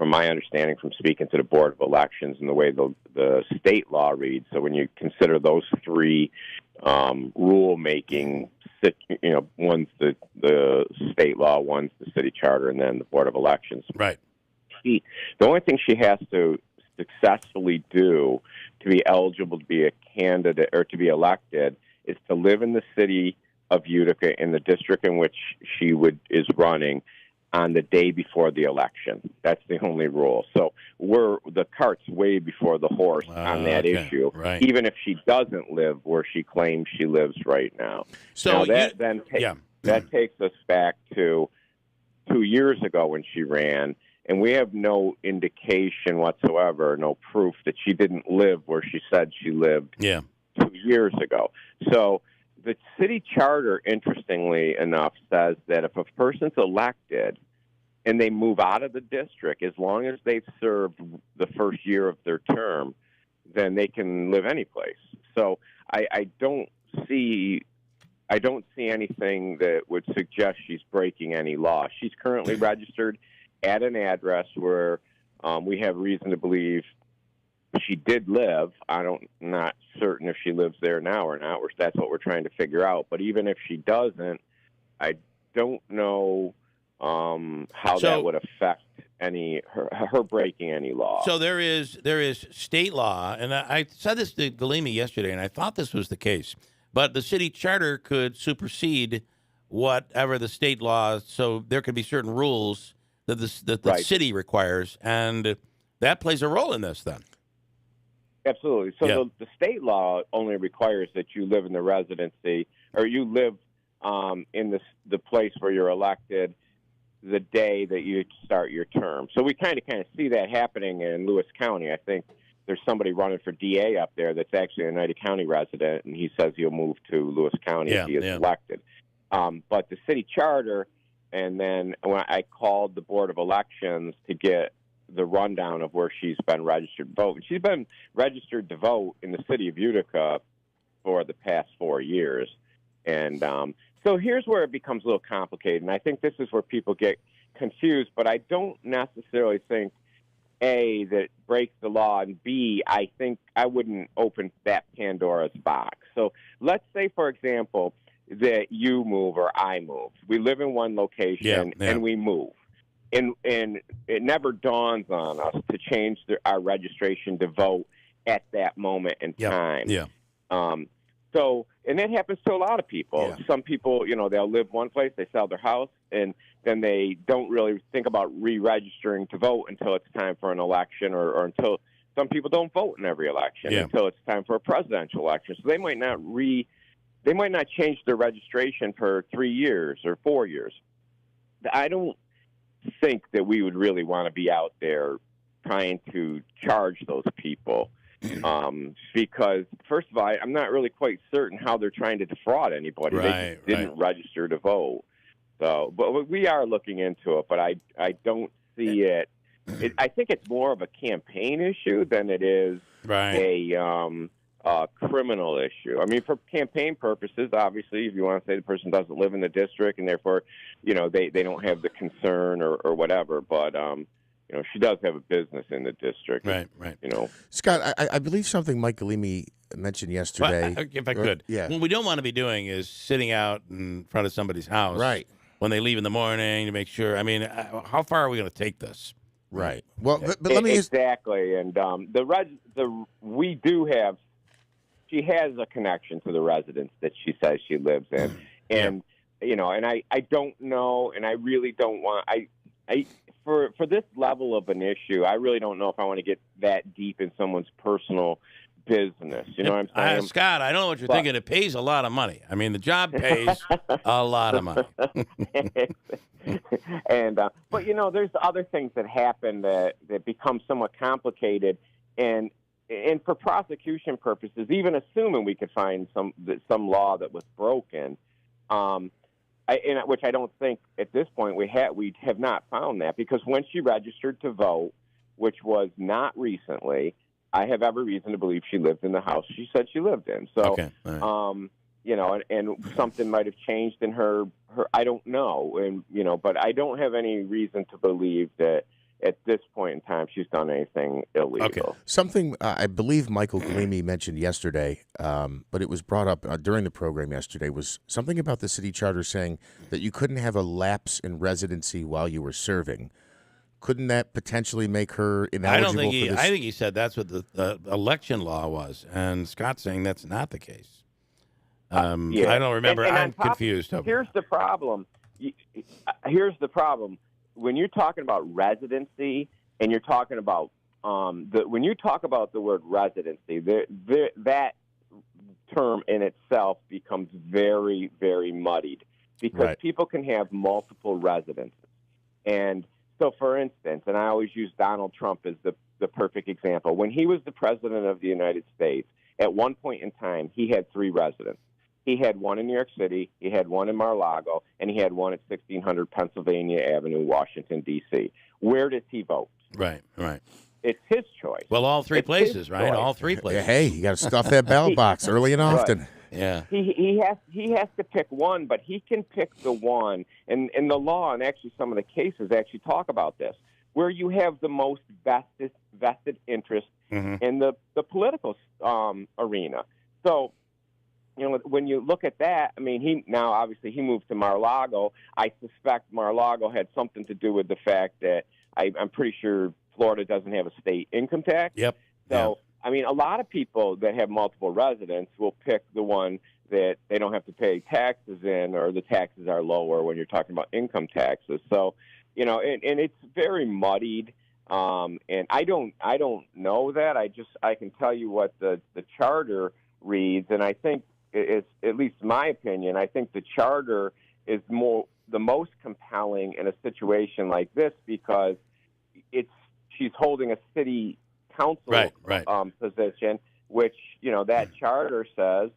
my understanding from speaking to the Board of Elections, and the way the state law reads, so when you consider those three rule-making, one's the state law, one's the city charter, and then the Board of Elections. Right. The only thing she has to successfully do to be eligible to be a candidate or to be elected is to live in the city of Utica, in the district in which she is running, on the day before the election. That's the only rule. So the cart's way before the horse on that issue, right. Even if she doesn't live where she claims she lives right now. So now that takes us back to 2 years ago when she ran, and we have no indication whatsoever, no proof that she didn't live where she said she lived 2 years ago. So the city charter, interestingly enough, says that if a person's elected and they move out of the district, as long as they've served the first year of their term, then they can live any place. So I don't see anything that would suggest she's breaking any law. She's currently registered at an address where we have reason to believe she did live. I'm not certain if she lives there now or not. That's what we're trying to figure out. But even if she doesn't, I don't know how that would affect her breaking any law. So there is state law, and I said this to Galimi yesterday, and I thought this was the case. But the city charter could supersede whatever the state law. So there could be certain rules that the city requires, and that plays a role in this then. Absolutely. So the state law only requires that you live in the residency, or you live in the place where you're elected the day that you start your term. So we kind of see that happening in Lewis County. I think there's somebody running for DA up there that's actually a United County resident, and he says he'll move to Lewis County if he is elected. But the city charter, and then when I called the Board of Elections to get the rundown of where she's been registered to vote. She's been registered to vote in the city of Utica for the past 4 years. And so here's where it becomes a little complicated. And I think this is where people get confused, but I don't necessarily think, A, that it breaks the law, and B, I think I wouldn't open that Pandora's box. So let's say, for example, that you move or I move. We live in one location and we move. And it never dawns on us to change our registration to vote at that moment in time. So, and that happens to a lot of people. Some people, they'll live one place, they sell their house, and then they don't really think about re-registering to vote until it's time for an election, or until some people don't vote in every election until it's time for a presidential election. So they might not change their registration for 3 years or 4 years. I don't think that we would really want to be out there trying to charge those people because, first of all, I'm not really quite certain how they're trying to defraud anybody. They didn't register to vote. So, but we are looking into it, but I don't see it. I think it's more of a campaign issue than it is a criminal issue. I mean, for campaign purposes, obviously, if you want to say the person doesn't live in the district and therefore, they don't have the concern or whatever, but she does have a business in the district. Right. Scott, I believe something Mike Galimi mentioned yesterday. Well, if I could. What we don't want to be doing is sitting out in front of somebody's house when they leave in the morning to make sure. I mean, how far are we going to take this? Right. Well, but let me exactly. And we do have. She has a connection to the residence that she says she lives in, and and I don't know, and I really don't want. For this level of an issue, I really don't know if I want to get that deep in someone's personal business. You know what I'm saying? Scott, I know what you're thinking. It pays a lot of money. I mean, the job pays a lot of money. But there's other things that happen that become somewhat complicated, and for prosecution purposes, even assuming we could find some law that was broken, which I don't think at this point we have not found that, because when she registered to vote, which was not recently, I have every reason to believe she lived in the house she said she lived in. So, okay. Right. And something might have changed in her. I don't know, but I don't have any reason to believe that at this point in time she's done anything illegal. Okay. Something I believe Michael Galimi mentioned yesterday, but it was brought up during the program yesterday, was something about the city charter saying that you couldn't have a lapse in residency while you were serving. Couldn't that potentially make her ineligible for this? I think he said that's what the election law was, and Scott's saying that's not the case. I don't remember. And I'm confused. Here's the problem. When you're talking about residency, and you're talking about when you talk about the word residency, that term in itself becomes very, very muddied, because people can have multiple residences. And so, for instance, and I always use Donald Trump as the perfect example. When he was the president of the United States, at one point in time, he had 3 residences. He had one in New York City, he had one in Mar-a-Lago, and he had one at 1600 Pennsylvania Avenue, Washington, D.C. Where does he vote? Right. It's his choice. Well, all 3 places, right? All 3 places. Hey, you got to stuff that ballot box early and often. Yeah. He has to pick one, but he can pick the one, and the law and actually some of the cases actually talk about this, where you have the most vested interest in the political arena. So, when you look at that, I mean, he moved to Mar-a-Lago. I suspect Mar-a-Lago had something to do with the fact that I'm pretty sure Florida doesn't have a state income tax. Yep. So, I mean, a lot of people that have multiple residents will pick the one that they don't have to pay taxes in, or the taxes are lower when you're talking about income taxes. So, and it's very muddied. And I don't know that. I can tell you what the charter reads, and I think it's, at least my opinion, I think the charter is the most compelling in a situation like this, because she's holding a city council position, which, that charter says,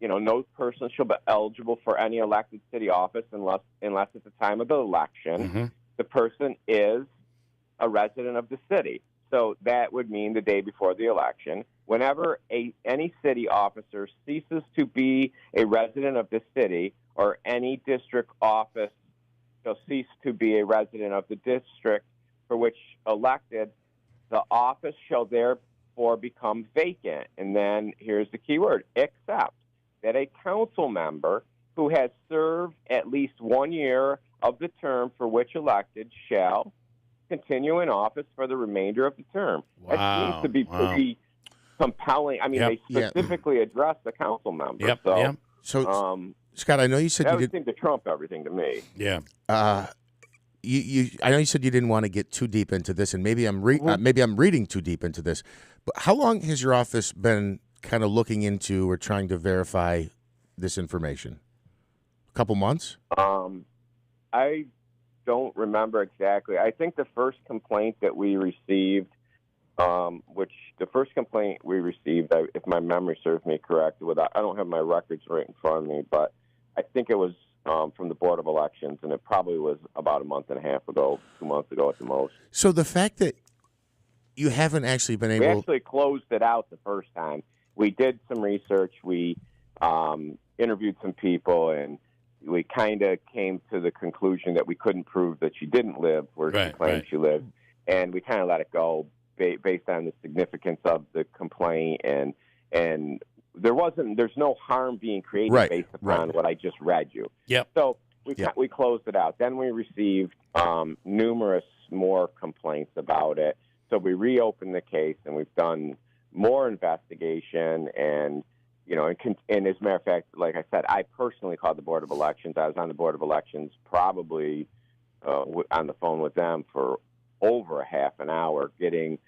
no person shall be eligible for any elected city office unless at the time of the election the person is a resident of the city. So that would mean the day before the election. Whenever any city officer ceases to be a resident of the city, or any district office shall cease to be a resident of the district for which elected, the office shall therefore become vacant. And then here's the key word: except that a council member who has served at least 1 year of the term for which elected shall continue in office for the remainder of the term. Wow. That seems to be pretty compelling. I mean, they specifically address the council member. So, Scott, I know you said that you would didn't. seem to trump everything to me. Yeah. I know you said you didn't want to get too deep into this, and maybe I'm reading too deep into this. But how long has your office been kind of looking into or trying to verify this information? A couple months? I don't remember exactly. I think the first complaint that we received, if my memory serves me correct, I don't have my records right in front of me, but I think it was from the Board of Elections, and it probably was about a month and a half ago, 2 months ago at the most. So the fact that you haven't actually been able... We actually closed it out the first time. We did some research. We interviewed some people, and we kind of came to the conclusion that we couldn't prove that she didn't live where she claimed she lived, and we kind of let it go based on the significance of the complaint, and there's no harm being created based upon what I just read you. Yep. So we closed it out. Then we received numerous more complaints about it. So we reopened the case, and we've done more investigation, and and as a matter of fact, like I said, I personally called the Board of Elections. I was on the Board of Elections probably on the phone with them for over a half an hour, getting,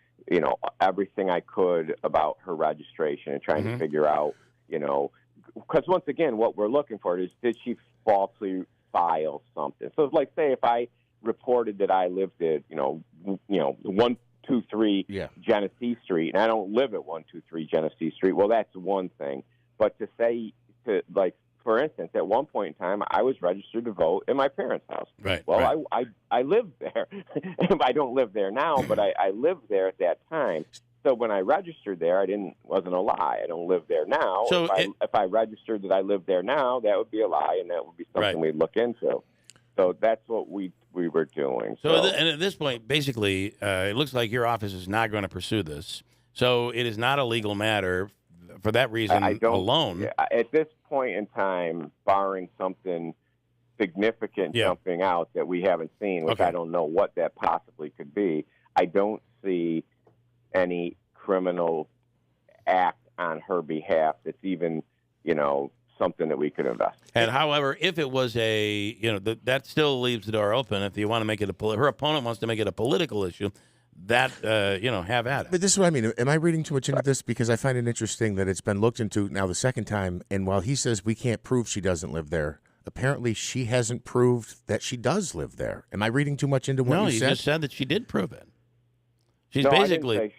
everything I could about her registration and trying to figure out, because once again, what we're looking for is, did she falsely file something? So, like, say if I reported that I lived at, 123 Genesee Street, and I don't live at 123 Genesee Street, well, that's one thing. But to say, for instance, at one point in time, I was registered to vote in my parents' house. Right. Well, right. I lived there. I don't live there now, but I lived there at that time. So when I registered there, wasn't a lie. I don't live there now. So if I registered that I live there now, that would be a lie, and that would be something we'd look into. So that's what we were doing. And at this point, basically, it looks like your office is not going to pursue this. So it is not a legal matter for that reason alone. At this point in time, barring something significant jumping out that we haven't seen, which I don't know what that possibly could be, I don't see any criminal act on her behalf that's even, something that we could investigate. And however, if it was that still leaves the door open. If you want to make it her opponent wants to make it a political issue, that, have at it. But this is what I mean. Am I reading too much into this? Because I find it interesting that it's been looked into now the second time, and while he says we can't prove she doesn't live there, apparently she hasn't proved that she does live there. Am I reading too much into what you said? No, you just said that she did prove it. She's no, basically.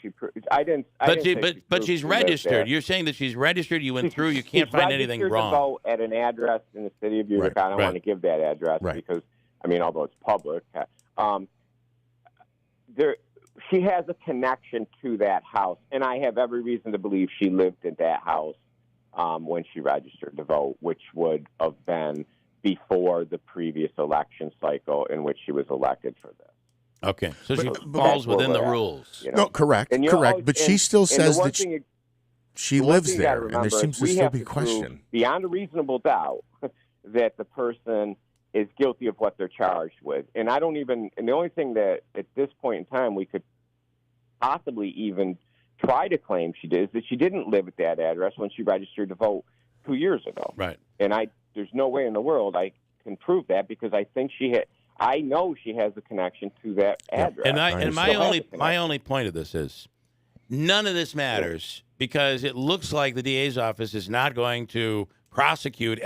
I didn't say she But she's registered. You're saying that she's registered. You went through. You can't find anything wrong. To vote at an address in the city of Utica. I don't want to give that address because, although it's public, she has a connection to that house, and I have every reason to believe she lived in that house when she registered to vote, which would have been before the previous election cycle in which she was elected for this. Okay, so she falls within the rules. No, correct. But she still says that she lives there, and there seems to still be a question. Beyond a reasonable doubt that the person is guilty of what they're charged with. And the only thing that at this point in time we could possibly even try to claim she did is that she didn't live at that address when she registered to vote 2 years ago. Right. And there's no way in the world I can prove that because I think I know she has a connection to that address. And my only point of this is none of this matters because it looks like the DA's office is not going to prosecute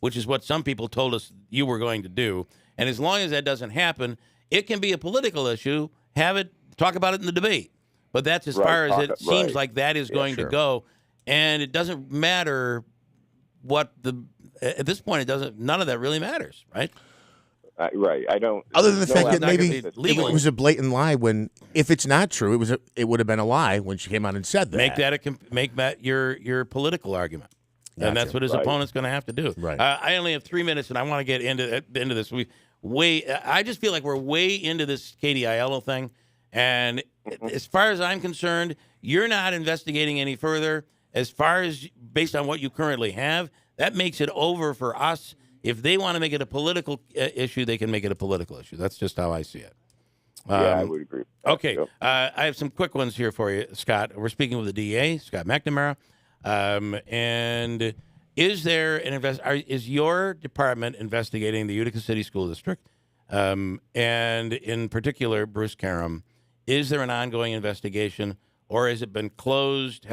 which is what some people told us you were going to do. And as long as that doesn't happen, it can be a political issue. Talk about it in the debate. But that's as far as it seems like that is going to go. And it doesn't matter at this point, none of that really matters, right? Right. I don't. Other than the fact that maybe it was a blatant lie when, if it's not true, it would have been a lie when she came out and said that. Make that your political argument. Gotcha. And that's what his opponent's going to have to do. Right. I only have 3 minutes, and I want to get into this. I just feel like we're way into this Katie Aiello thing, and as far as I'm concerned, you're not investigating any further. As far as based on what you currently have, that makes it over for us. If they want to make it a political issue, they can make it a political issue. That's just how I see it. I would agree. Okay. I have some quick ones here for you, Scott. We're speaking with the DA, Scott McNamara. And is there is your department investigating the Utica City School District, and in particular Bruce Karam? Is there an ongoing investigation, or has it been closed?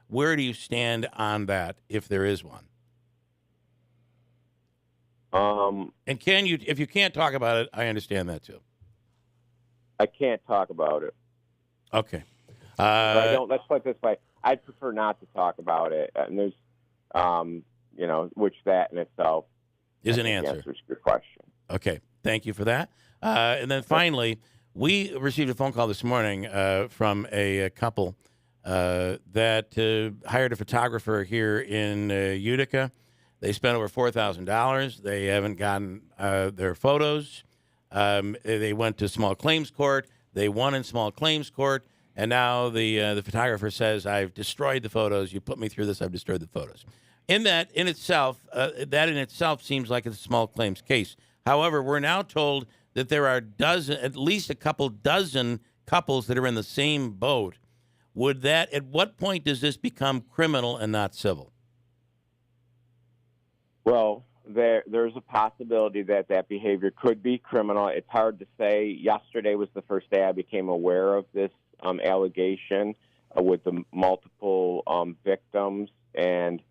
Where do you stand on that, if there is one? And if you can't talk about it, I understand that too. I can't talk about it. Okay. Let's put it this way. I'd prefer not to talk about it. And there's, which that in itself is an answer. Answers your question. Okay. Thank you for that. And then finally, we received a phone call this morning from a couple that hired a photographer here in Utica. They spent over $4,000. They haven't gotten their photos. They went to small claims court. They won in small claims court. And now the photographer says, I've destroyed the photos. You put me through this. I've destroyed the photos. That in itself seems like it's a small claims case. However, we're now told that there are at least a couple dozen couples that are in the same boat. At what point does this become criminal and not civil? Well, there's a possibility that behavior could be criminal. It's hard to say. Yesterday was the first day I became aware of this allegation with the multiple victims, and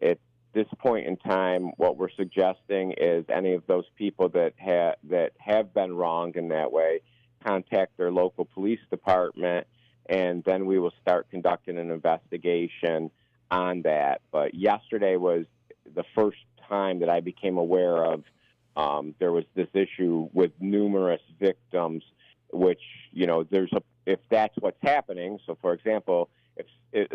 at this point in time, what we're suggesting is any of those people that have been wronged in that way contact their local police department, and then we will start conducting an investigation on that. But yesterday was the first time that I became aware of there was this issue with numerous victims, which, if that's what's happening. So, for example,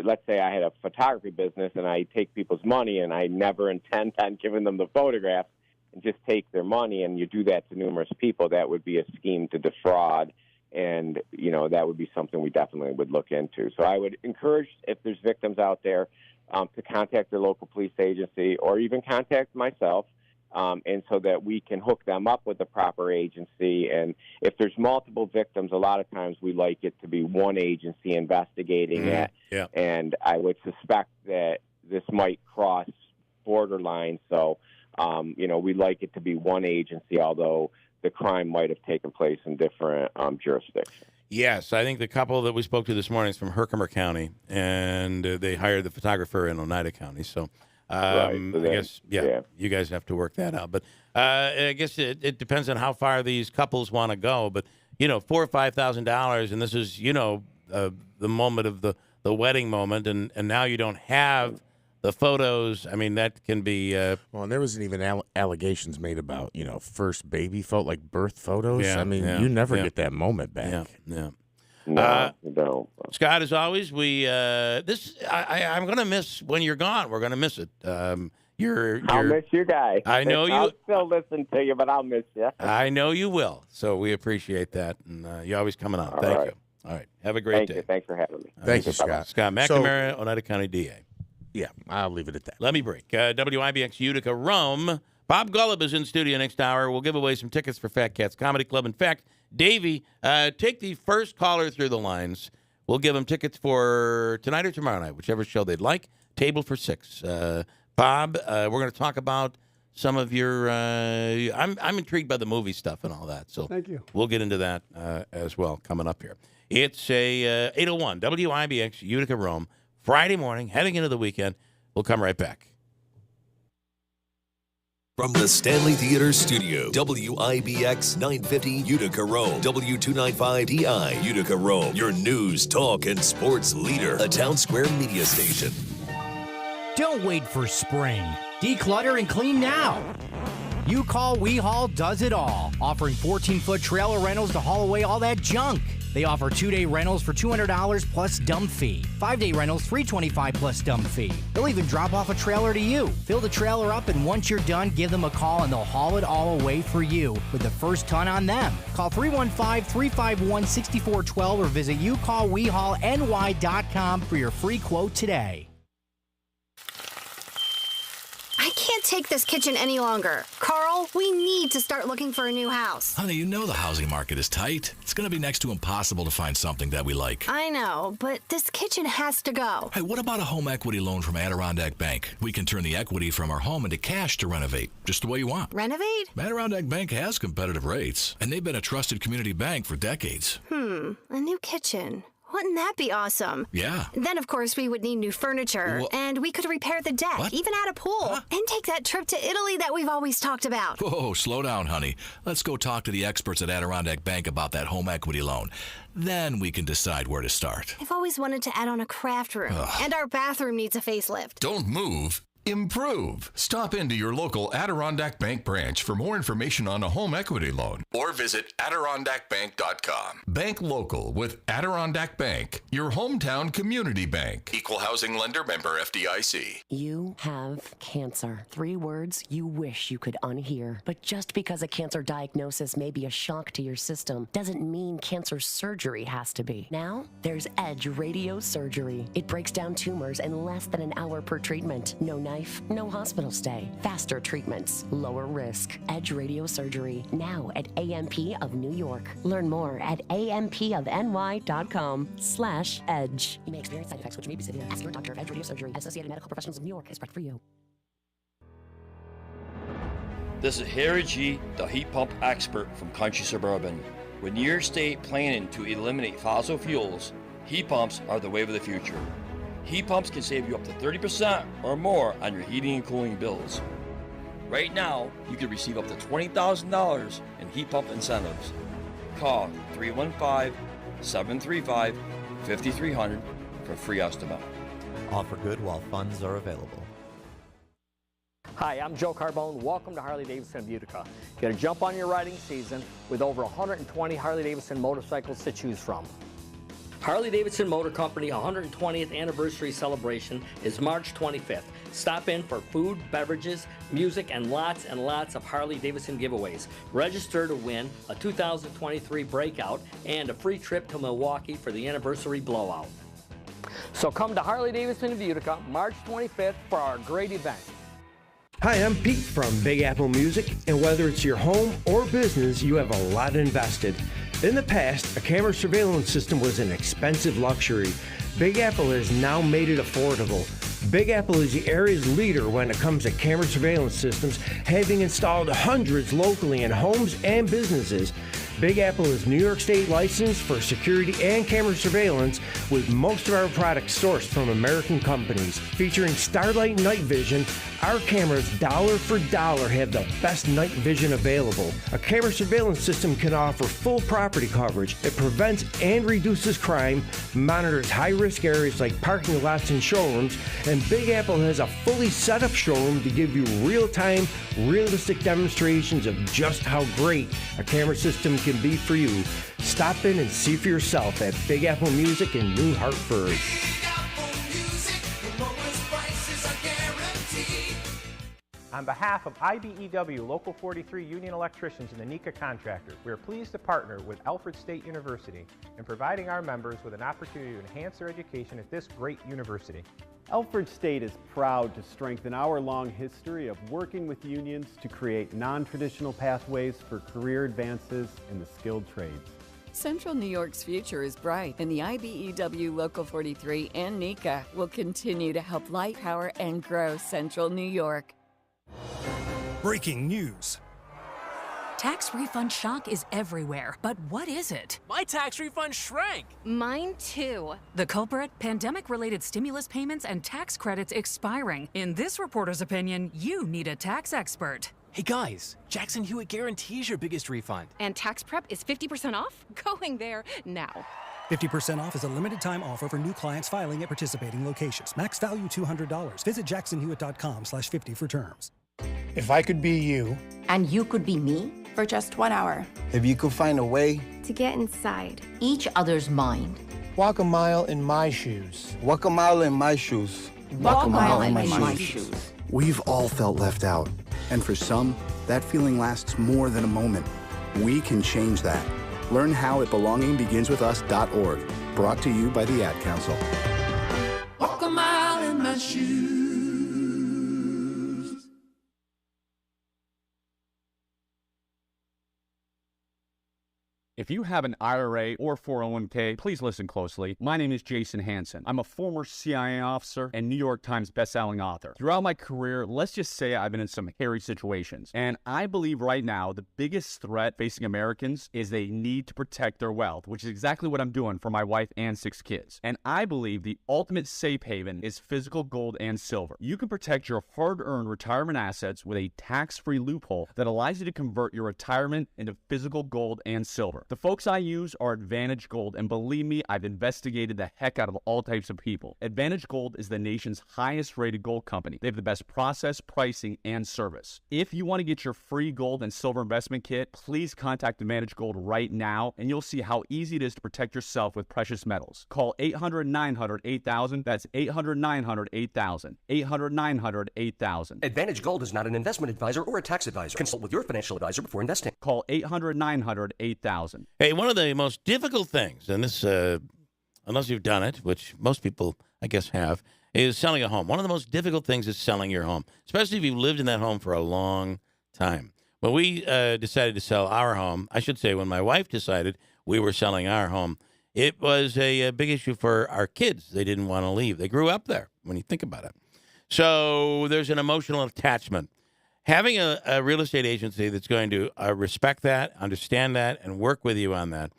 let's say I had a photography business and I take people's money and I never intend on giving them the photographs and just take their money, and you do that to numerous people, that would be a scheme to defraud. And, that would be something we definitely would look into. So I would encourage, if there's victims out there, to contact their local police agency or even contact myself, and so that we can hook them up with the proper agency. And if there's multiple victims, a lot of times we like it to be one agency investigating it. Yeah. And I would suspect that this might cross borderline. So, we like it to be one agency, although the crime might have taken place in different jurisdictions. Yes, I think the couple that we spoke to this morning is from Herkimer County, and they hired the photographer in Oneida County. So, I guess, you guys have to work that out. But I guess it depends on how far these couples want to go. But, $4,000 or $5,000, and this is, the moment of the wedding moment, and now you don't have the photos. I mean, that can be... well, and there wasn't even allegations made about, first baby like birth photos. Yeah, I mean, you never get that moment back. Yeah. No. Scott, as always, I'm going to miss when you're gone. We're going to miss it. I'll miss you guys. I know you. I'll still listen to you, but I'll miss you. I know you will. So we appreciate that, and you're always coming on. Thank you. All right. Have a great day. Thank you. Thanks for having me. Thank you, Scott. Scott McNamara, Oneida County DA. Yeah, I'll leave it at that. Let me break. WIBX Utica, Rome. Bob Gullib is in studio next hour. We'll give away some tickets for Fat Cats Comedy Club. In fact, Davey, take the first caller through the lines. We'll give them tickets for tonight or tomorrow night, whichever show they'd like. Table for 6. Bob, we're going to talk about some of your. I'm intrigued by the movie stuff and all that. So thank you. We'll get into that as well coming up here. It's a 8:01 WIBX Utica, Rome. Friday morning, heading into the weekend. We'll come right back. From the Stanley Theater Studio, WIBX 950 Utica, Rome, W295DI Utica, Rome, your news, talk, and sports leader, a Town Square media station. Don't wait for spring. Declutter and clean now. You Call, We Haul does it all, offering 14-foot trailer rentals to haul away all that junk. They offer 2-day rentals for $200 plus dump fee. 5-day rentals, $325 plus dump fee. They'll even drop off a trailer to you. Fill the trailer up, and once you're done, give them a call and they'll haul it all away for you with the first ton on them. Call 315-351-6412 or visit YouCallWeHaulNY.com for your free quote today. I can't take this kitchen any longer. Carl, we need to start looking for a new house. Honey, you know the housing market is tight. It's going to be next to impossible to find something that we like. I know, but this kitchen has to go. Hey, what about a home equity loan from Adirondack Bank? We can turn the equity from our home into cash to renovate, just the way you want. Renovate? Adirondack Bank has competitive rates, and they've been a trusted community bank for decades. A new kitchen. Wouldn't that be awesome? Yeah. Then, of course, we would need new furniture, and we could repair the deck, even add a pool, and take that trip to Italy that we've always talked about. Whoa, slow down, honey. Let's go talk to the experts at Adirondack Bank about that home equity loan. Then we can decide where to start. I've always wanted to add on a craft room, and our bathroom needs a facelift. Don't move. Improve. Stop into your local Adirondack Bank branch for more information on a home equity loan or visit AdirondackBank.com. Bank local with Adirondack Bank, your hometown community bank. Equal housing lender, member FDIC. You have cancer. 3 words you wish you could unhear. But just because a cancer diagnosis may be a shock to your system doesn't mean cancer surgery has to be. Now, there's Edge Radio Surgery. It breaks down tumors in less than an hour per treatment. No knife, no hospital stay, faster treatments, lower risk. Edge Radio Surgery, now at AMP of New York. Learn more at ampofny.com/edge. You may experience side effects which may be severe. Ask your doctor if Edge Radio Surgery and Associated Medical Professionals of New York is right for you. This is Harry G., the heat pump expert from Country Suburban. With New York State planning to eliminate fossil fuels, heat pumps are the wave of the future. Heat pumps can save you up to 30% or more on your heating and cooling bills. Right now, you can receive up to $20,000 in heat pump incentives. Call 315-735-5300 for a free estimate. Offer good while funds are available. Hi, I'm Joe Carbone. Welcome to Harley-Davidson of Utica. Get a jump on your riding season with over 120 Harley-Davidson motorcycles to choose from. Harley-Davidson Motor Company 120th anniversary celebration is March 25th. Stop in for food, beverages, music, and lots of Harley-Davidson giveaways. Register to win a 2023 Breakout and a free trip to Milwaukee for the anniversary blowout. So come to Harley-Davidson of Utica March 25th for our great event. Hi, I'm Pete from Big Apple Music, and whether it's your home or business, you have a lot invested. In the past, a camera surveillance system was an expensive luxury. Big Apple has now made it affordable. Big Apple is the area's leader when it comes to camera surveillance systems, having installed hundreds locally in homes and businesses. Big Apple is New York State licensed for security and camera surveillance, with most of our products sourced from American companies. Featuring Starlight Night Vision, our cameras dollar for dollar have the best night vision available. A camera surveillance system can offer full property coverage. It prevents and reduces crime, monitors high-risk areas like parking lots and showrooms, and Big Apple has a fully set-up showroom to give you real-time, realistic demonstrations of just how great a camera system can be for you. Stop in and see for yourself at Big Apple Music in New Hartford. On behalf of IBEW Local 43 Union Electricians and the NECA Contractor, we are pleased to partner with Alfred State University in providing our members with an opportunity to enhance their education at this great university. Alfred State is proud to strengthen our long history of working with unions to create non-traditional pathways for career advances in the skilled trades. Central New York's future is bright, and the IBEW Local 43 and NECA will continue to help light, power, and grow Central New York. Breaking news. Tax refund shock is everywhere, but what is it? My tax refund shrank. Mine too. The culprit? Pandemic-related stimulus payments and tax credits expiring. In this reporter's opinion, you need a tax expert. Hey guys, Jackson Hewitt guarantees your biggest refund. And tax prep is 50% off? Going there now. 50% off is a limited time offer for new clients filing at participating locations. Max value $200. Visit jacksonhewitt.com/50 for terms. If I could be you. And you could be me. For just 1 hour. If you could find a way. To get inside each other's mind. Walk a mile in my shoes. Walk a mile in my shoes. Walk a mile in my shoes. We've all felt left out. And for some, that feeling lasts more than a moment. We can change that. Learn how at belongingbeginswithus.org. Brought to you by the Ad Council. Walk a mile in my shoes. If you have an IRA or 401k, please listen closely. My name is Jason Hansen. I'm a former CIA officer and New York Times bestselling author. Throughout my career, let's just say I've been in some hairy situations. And I believe right now the biggest threat facing Americans is they need to protect their wealth, which is exactly what I'm doing for my wife and 6 kids. And I believe the ultimate safe haven is physical gold and silver. You can protect your hard-earned retirement assets with a tax-free loophole that allows you to convert your retirement into physical gold and silver. The folks I use are Advantage Gold, and believe me, I've investigated the heck out of all types of people. Advantage Gold is the nation's highest-rated gold company. They have the best process, pricing, and service. If you want to get your free gold and silver investment kit, please contact Advantage Gold right now, and you'll see how easy it is to protect yourself with precious metals. Call 800-900-8000. That's 800-900-8000. 800-900-8000. Advantage Gold is not an investment advisor or a tax advisor. Consult with your financial advisor before investing. Call 800-900-8000. Hey, one of the most difficult things, and this, unless you've done it, which most people, I guess, have, is selling a home. One of the most difficult things is selling your home, especially if you've lived in that home for a long time. When we decided to sell our home, I should say when my wife decided we were selling our home, it was a big issue for our kids. They didn't want to leave. They grew up there, when you think about it. So there's an emotional attachment. having a real estate agency that's going to respect that, understand that, and work with you on that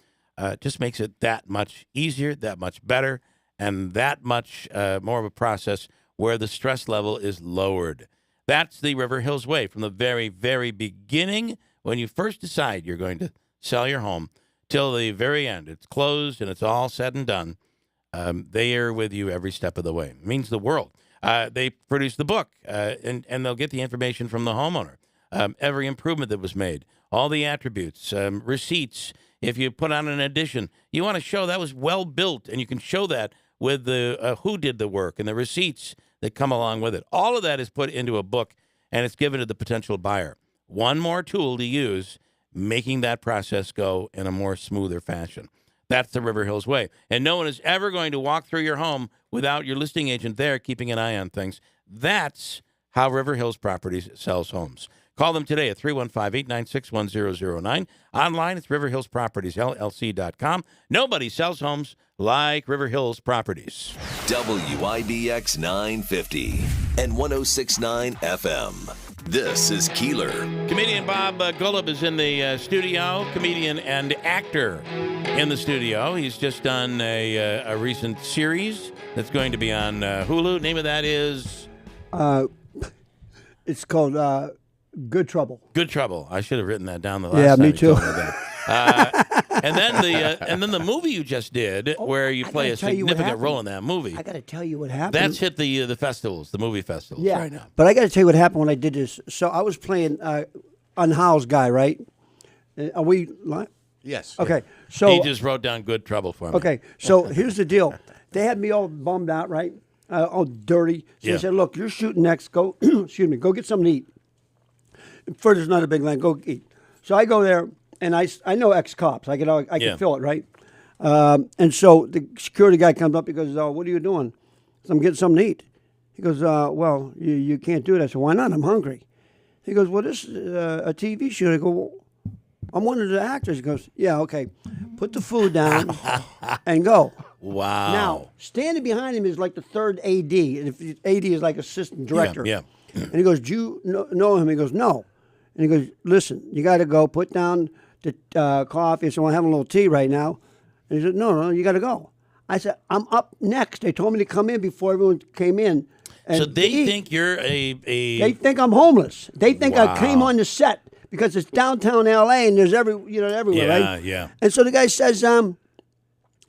just makes it that much easier, that much better, and that much more of a process where the stress level is lowered. That's the River Hills way. From the very, very beginning, when you first decide you're going to sell your home, till the very end, it's closed and it's all said and done, they are with you every step of the way. It means the world. They produce the book, and they'll get the information from the homeowner. Every improvement that was made, all the attributes, receipts. If you put on an addition, you want to show that was well built, and you can show that with the who did the work and the receipts that come along with it. All of that is put into a book, and it's given to the potential buyer. One more tool to use, making that process go in a more smoother fashion. That's the River Hills way. And no one is ever going to walk through your home without your listing agent there keeping an eye on things. That's how River Hills Properties sells homes. Call them today at 315-896-1009. Online, it's riverhillspropertiesllc.com. Nobody sells homes like River Hills Properties. WIBX 950 and 106.9 FM. This is Keeler. Comedian Bob Golub is in the studio, comedian and actor in the studio. He's just done a recent series that's going to be on Hulu. Name of that is? It's called Good Trouble. Good Trouble. I should have written that down the last time. Me too. And then the movie you just did, where you play a significant role in that movie. I got to tell you what happened. That's hit the festivals, the movie festivals right now. But I got to tell you what happened when I did this. So I was playing unhoused guy, right? Are we live? Yes. Okay. So he just wrote down Good Trouble for me. Okay. So here's the deal. They had me all bummed out, right? All dirty. So they said, "Look, you're shooting next. Go, excuse me. Go get something to eat." Further's not a big line. Go eat. So I go there. And I know ex-cops. I can feel it, right? And so the security guy comes up. He goes, "What are you doing?" So I'm getting something to eat. He goes, "Well, you can't do that." I said, "Why not? I'm hungry." He goes, "Well, this is a TV show." I go, "Well, I'm one of the actors." He goes, "Yeah, okay. Put the food down and go." Wow. Now, standing behind him is like the third AD. And if AD is like assistant director. Yeah. And he goes, "Do you know him?" He goes, "No." And he goes, "Listen, you got to go. Put down the coffee." I said, "Well, I'm having a little tea right now." And he said, No, you got to go. I said, "I'm up next." They told me to come in before everyone came in. So they think you're a... They think I'm homeless. They think I came on the set because it's downtown L.A. and there's everywhere, right? Yeah. And so the guy says, "You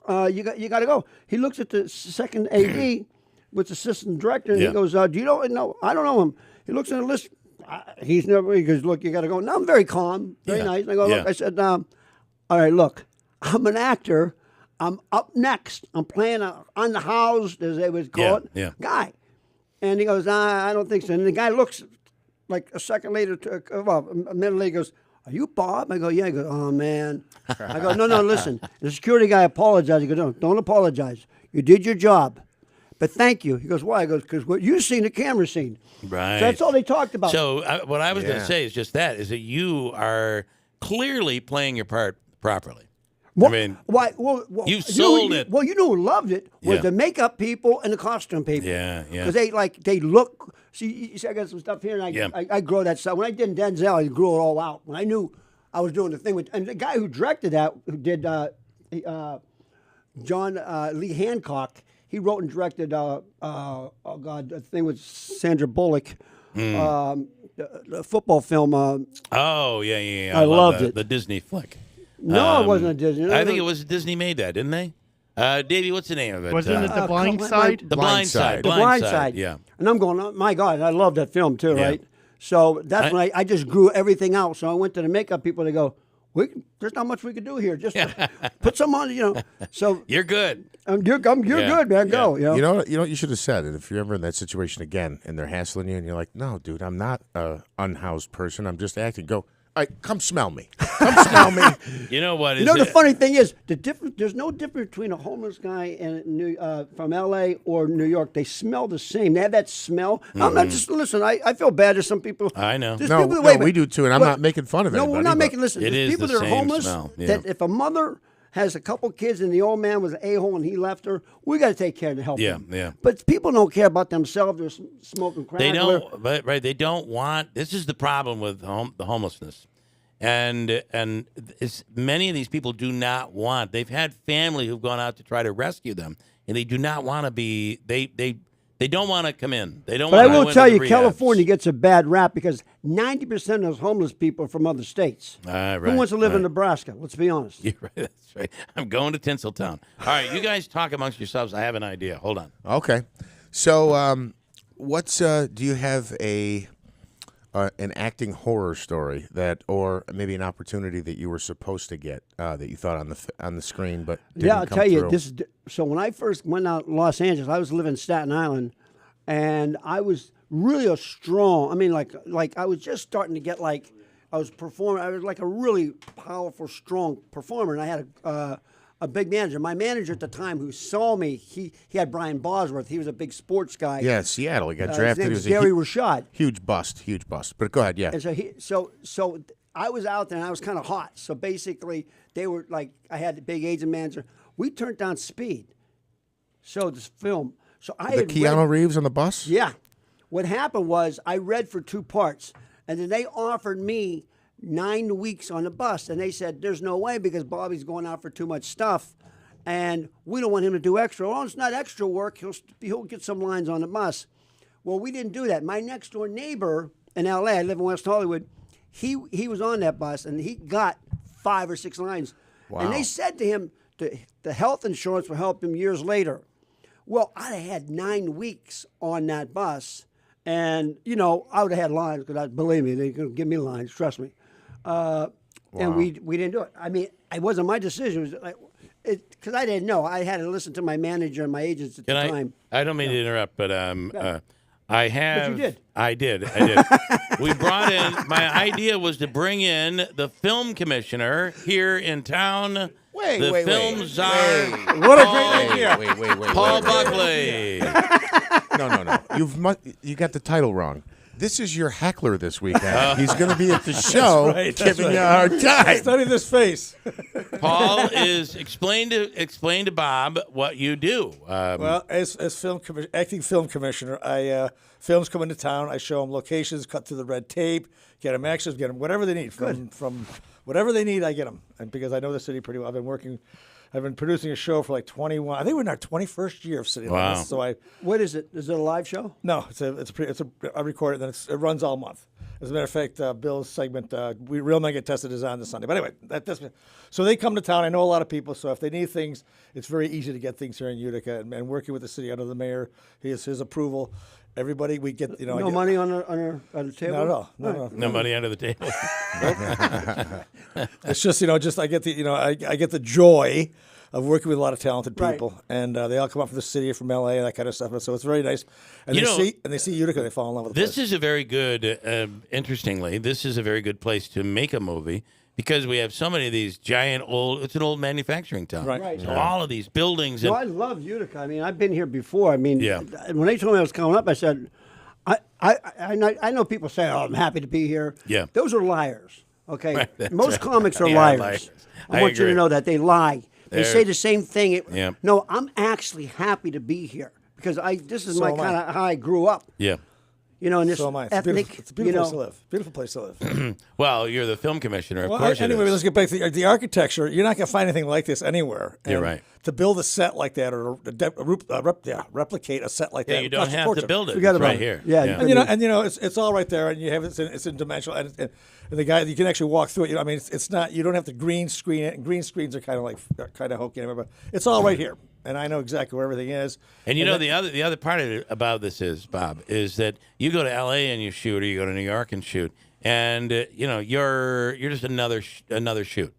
got to go." He looks at the second AD with the assistant director and he goes, "Do you know?" "No, I don't know him." He looks at the list. He goes, "Look, you got to go." Now I'm very calm, very nice. And I go, "Look," I said, "All right, look, I'm an actor. I'm up next. I'm playing on the house, as they would call it, guy." And he goes, "I don't think so." And the guy looks like a second later, a minute later, he goes, "Are you Bob?" I go, "Yeah." He goes, "Oh, man." I go, No, listen. The security guy apologized. He goes, "No, don't apologize. You did your job. But thank you." He goes, "Why?" I goes, "Because what you've seen, the camera scene." Right. So that's all they talked about. So what I was going to say is just that, is that you are clearly playing your part properly. Well, I mean, why? Well, you sold it. Well, who loved it was the makeup people and the costume people. Yeah. Because they look. See, I got some stuff here, and I grow that stuff. When I did Denzel, I grew it all out. When I knew I was doing the thing with, and the guy who directed that, who did John Lee Hancock. He wrote and directed, the thing with Sandra Bullock, the football film. I loved it. The Disney flick. No, it wasn't a Disney. I think it was Disney made that, didn't they? Davey, what's the name of it? Wasn't it The Blind Side? The Blind Side. The Blind Side. Yeah. And I'm going, "Oh, my God, I love that film too, right?" So that's when I just grew everything out. So I went to the makeup people. They go, "There's not much we could do here. Just put some on, So you're good. You're good, man. Go. You know what you should have said. And if you're ever in that situation again, and they're hassling you, and you're like, "No, dude, I'm not an unhoused person. I'm just acting." Go, "All right, come smell me. Come smell me." You know what? The funny thing is, there's no difference between a homeless guy and from L.A. or New York. They smell the same. They have that smell. Mm-hmm. I'm not just listen. I feel bad. There's some people. I know. No, we do too, and I'm not making fun of it. No, we're not making. Listen, it there's is people the that are same homeless. smell. Yeah. That if a mother has a couple kids, and the old man was an a-hole, and he left her. We got to take care to help him. Yeah. But people don't care about themselves. They're smoking crack. They don't. Right. They don't want. This is the problem with the homelessness, and many of these people do not want. They've had family who've gone out to try to rescue them, and they do not want to be. They don't want to come in. They don't. But I will tell you, rehabs. California gets a bad rap because 90% of those homeless people are from other states. Right, Who wants to live in Nebraska? Let's be honest. You're right. That's right. I'm going to Tinseltown. All right, you guys talk amongst yourselves. I have an idea. Hold on. Okay. So, what's do you have an acting horror story or maybe an opportunity that you were supposed to get that you thought on the screen but didn't I'll come tell you through? this. So when I first went out to Los Angeles, I was living in Staten Island, and I was really a strong. I mean, like I was just starting to get I was performing. I was like a really powerful, strong performer, and I had a big manager. My manager at the time, who saw me, he had Brian Bosworth. He was a big sports guy. Yeah, Seattle. He got drafted. His name was Gary Rashad. Huge bust. But go ahead. Yeah. And so I was out there, and I was kind of hot. So basically, they were like, I had the big agent manager. We turned down Speed. So this film. So I had Keanu Reeves on the bus. Yeah. What happened was I read for 2 parts, and then they offered me 9 weeks on the bus, and they said there's no way because Bobby's going out for too much stuff, and we don't want him to do extra. Well, it's not extra work. He'll get some lines on the bus. Well, we didn't do that. My next door neighbor in L.A., I live in West Hollywood, he was on that bus, and he got 5 or 6 lines. Wow. And they said to him, the health insurance will help him years later. Well, I'd have had 9 weeks on that bus, and, I would have had lines because, believe me, they could give me lines, trust me. And we didn't do it. I mean, it wasn't my decision. It was because I didn't know. I had to listen to my manager and my agents at the time. I don't mean to interrupt, but I have. But you did. I did. We brought in. My idea was to bring in the film commissioner here in town. Wait, film czar. What a great idea! Wait, Paul Buckley. No. You got the title wrong. This is your heckler this weekend. He's going to be at the show giving you a hard time. Study this face. Paul is explain to Bob what you do. Well, as acting film commissioner, films come into town. I show them locations, cut through the red tape, get them extras, get them whatever they need. From whatever they need, I get them. And because I know the city pretty well, I've been producing a show for like 21. I think we're in our 21st year of City Limits. So what is it? Is it a live show? No, I record it, then it runs all month. As a matter of fact, Bill's segment, Real Men Get Tested, is on this Sunday. But anyway, so they come to town. I know a lot of people, so if they need things, it's very easy to get things here in Utica. And working with the city under the mayor, his approval. Everybody, we get no money on the table. Not at all. No money under the table. It's just I get I get the joy of working with a lot of talented people, and they all come up from the city, from LA, and that kind of stuff. And so it's very nice. And they see Utica, they fall in love with the place. This is a very good. Interestingly, this is a very good place to make a movie. Because we have so many of these giant it's an old manufacturing town. Right. So all of these buildings. I love Utica. I mean, I've been here before. I mean, when they told me I was coming up, I said, I know people say, I'm happy to be here. Yeah. Those are liars, okay? Right, Most comics are liars. I want you to know that. They lie. They They're- say the same thing. Yeah. No, I'm actually happy to be here because this is So my am I. kind of how I grew up. Yeah. In this So am I. ethnic, It's a beautiful place to live. Beautiful place to live. Well, you're the film commissioner. Of Well, course anyway, it is. let's get back to the architecture. You're not going to find anything like this anywhere. You're And right. To build a set like that or replicate a set like that. Yeah, you would don't cost a have fortune. to build it. Forget It's about right it. here. Yeah, And it's all right there, and you have it's in dimensional, and the guy you can actually walk through it. I mean, it's not you don't have to green screen it. And green screens are kind of hokey, but it's all right here, and I know exactly where everything is. And the other part of it about this is, Bob, is that you go to L.A. and you shoot, or you go to New York and shoot, and you're just another shoot.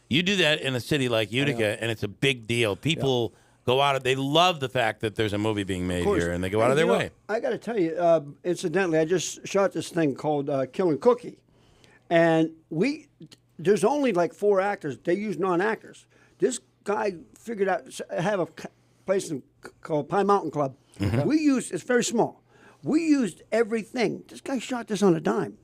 You do that in a city like Utica, and it's a big deal. People go out; they love the fact that there's a movie being made here, and they go out of their way. I got to tell you, incidentally, I just shot this thing called Killing Cookie, and there's only like 4 actors. They use non-actors. This guy figured out have a place called Pine Mountain Club. Mm-hmm. It's very small. We used everything. This guy shot this on a dime.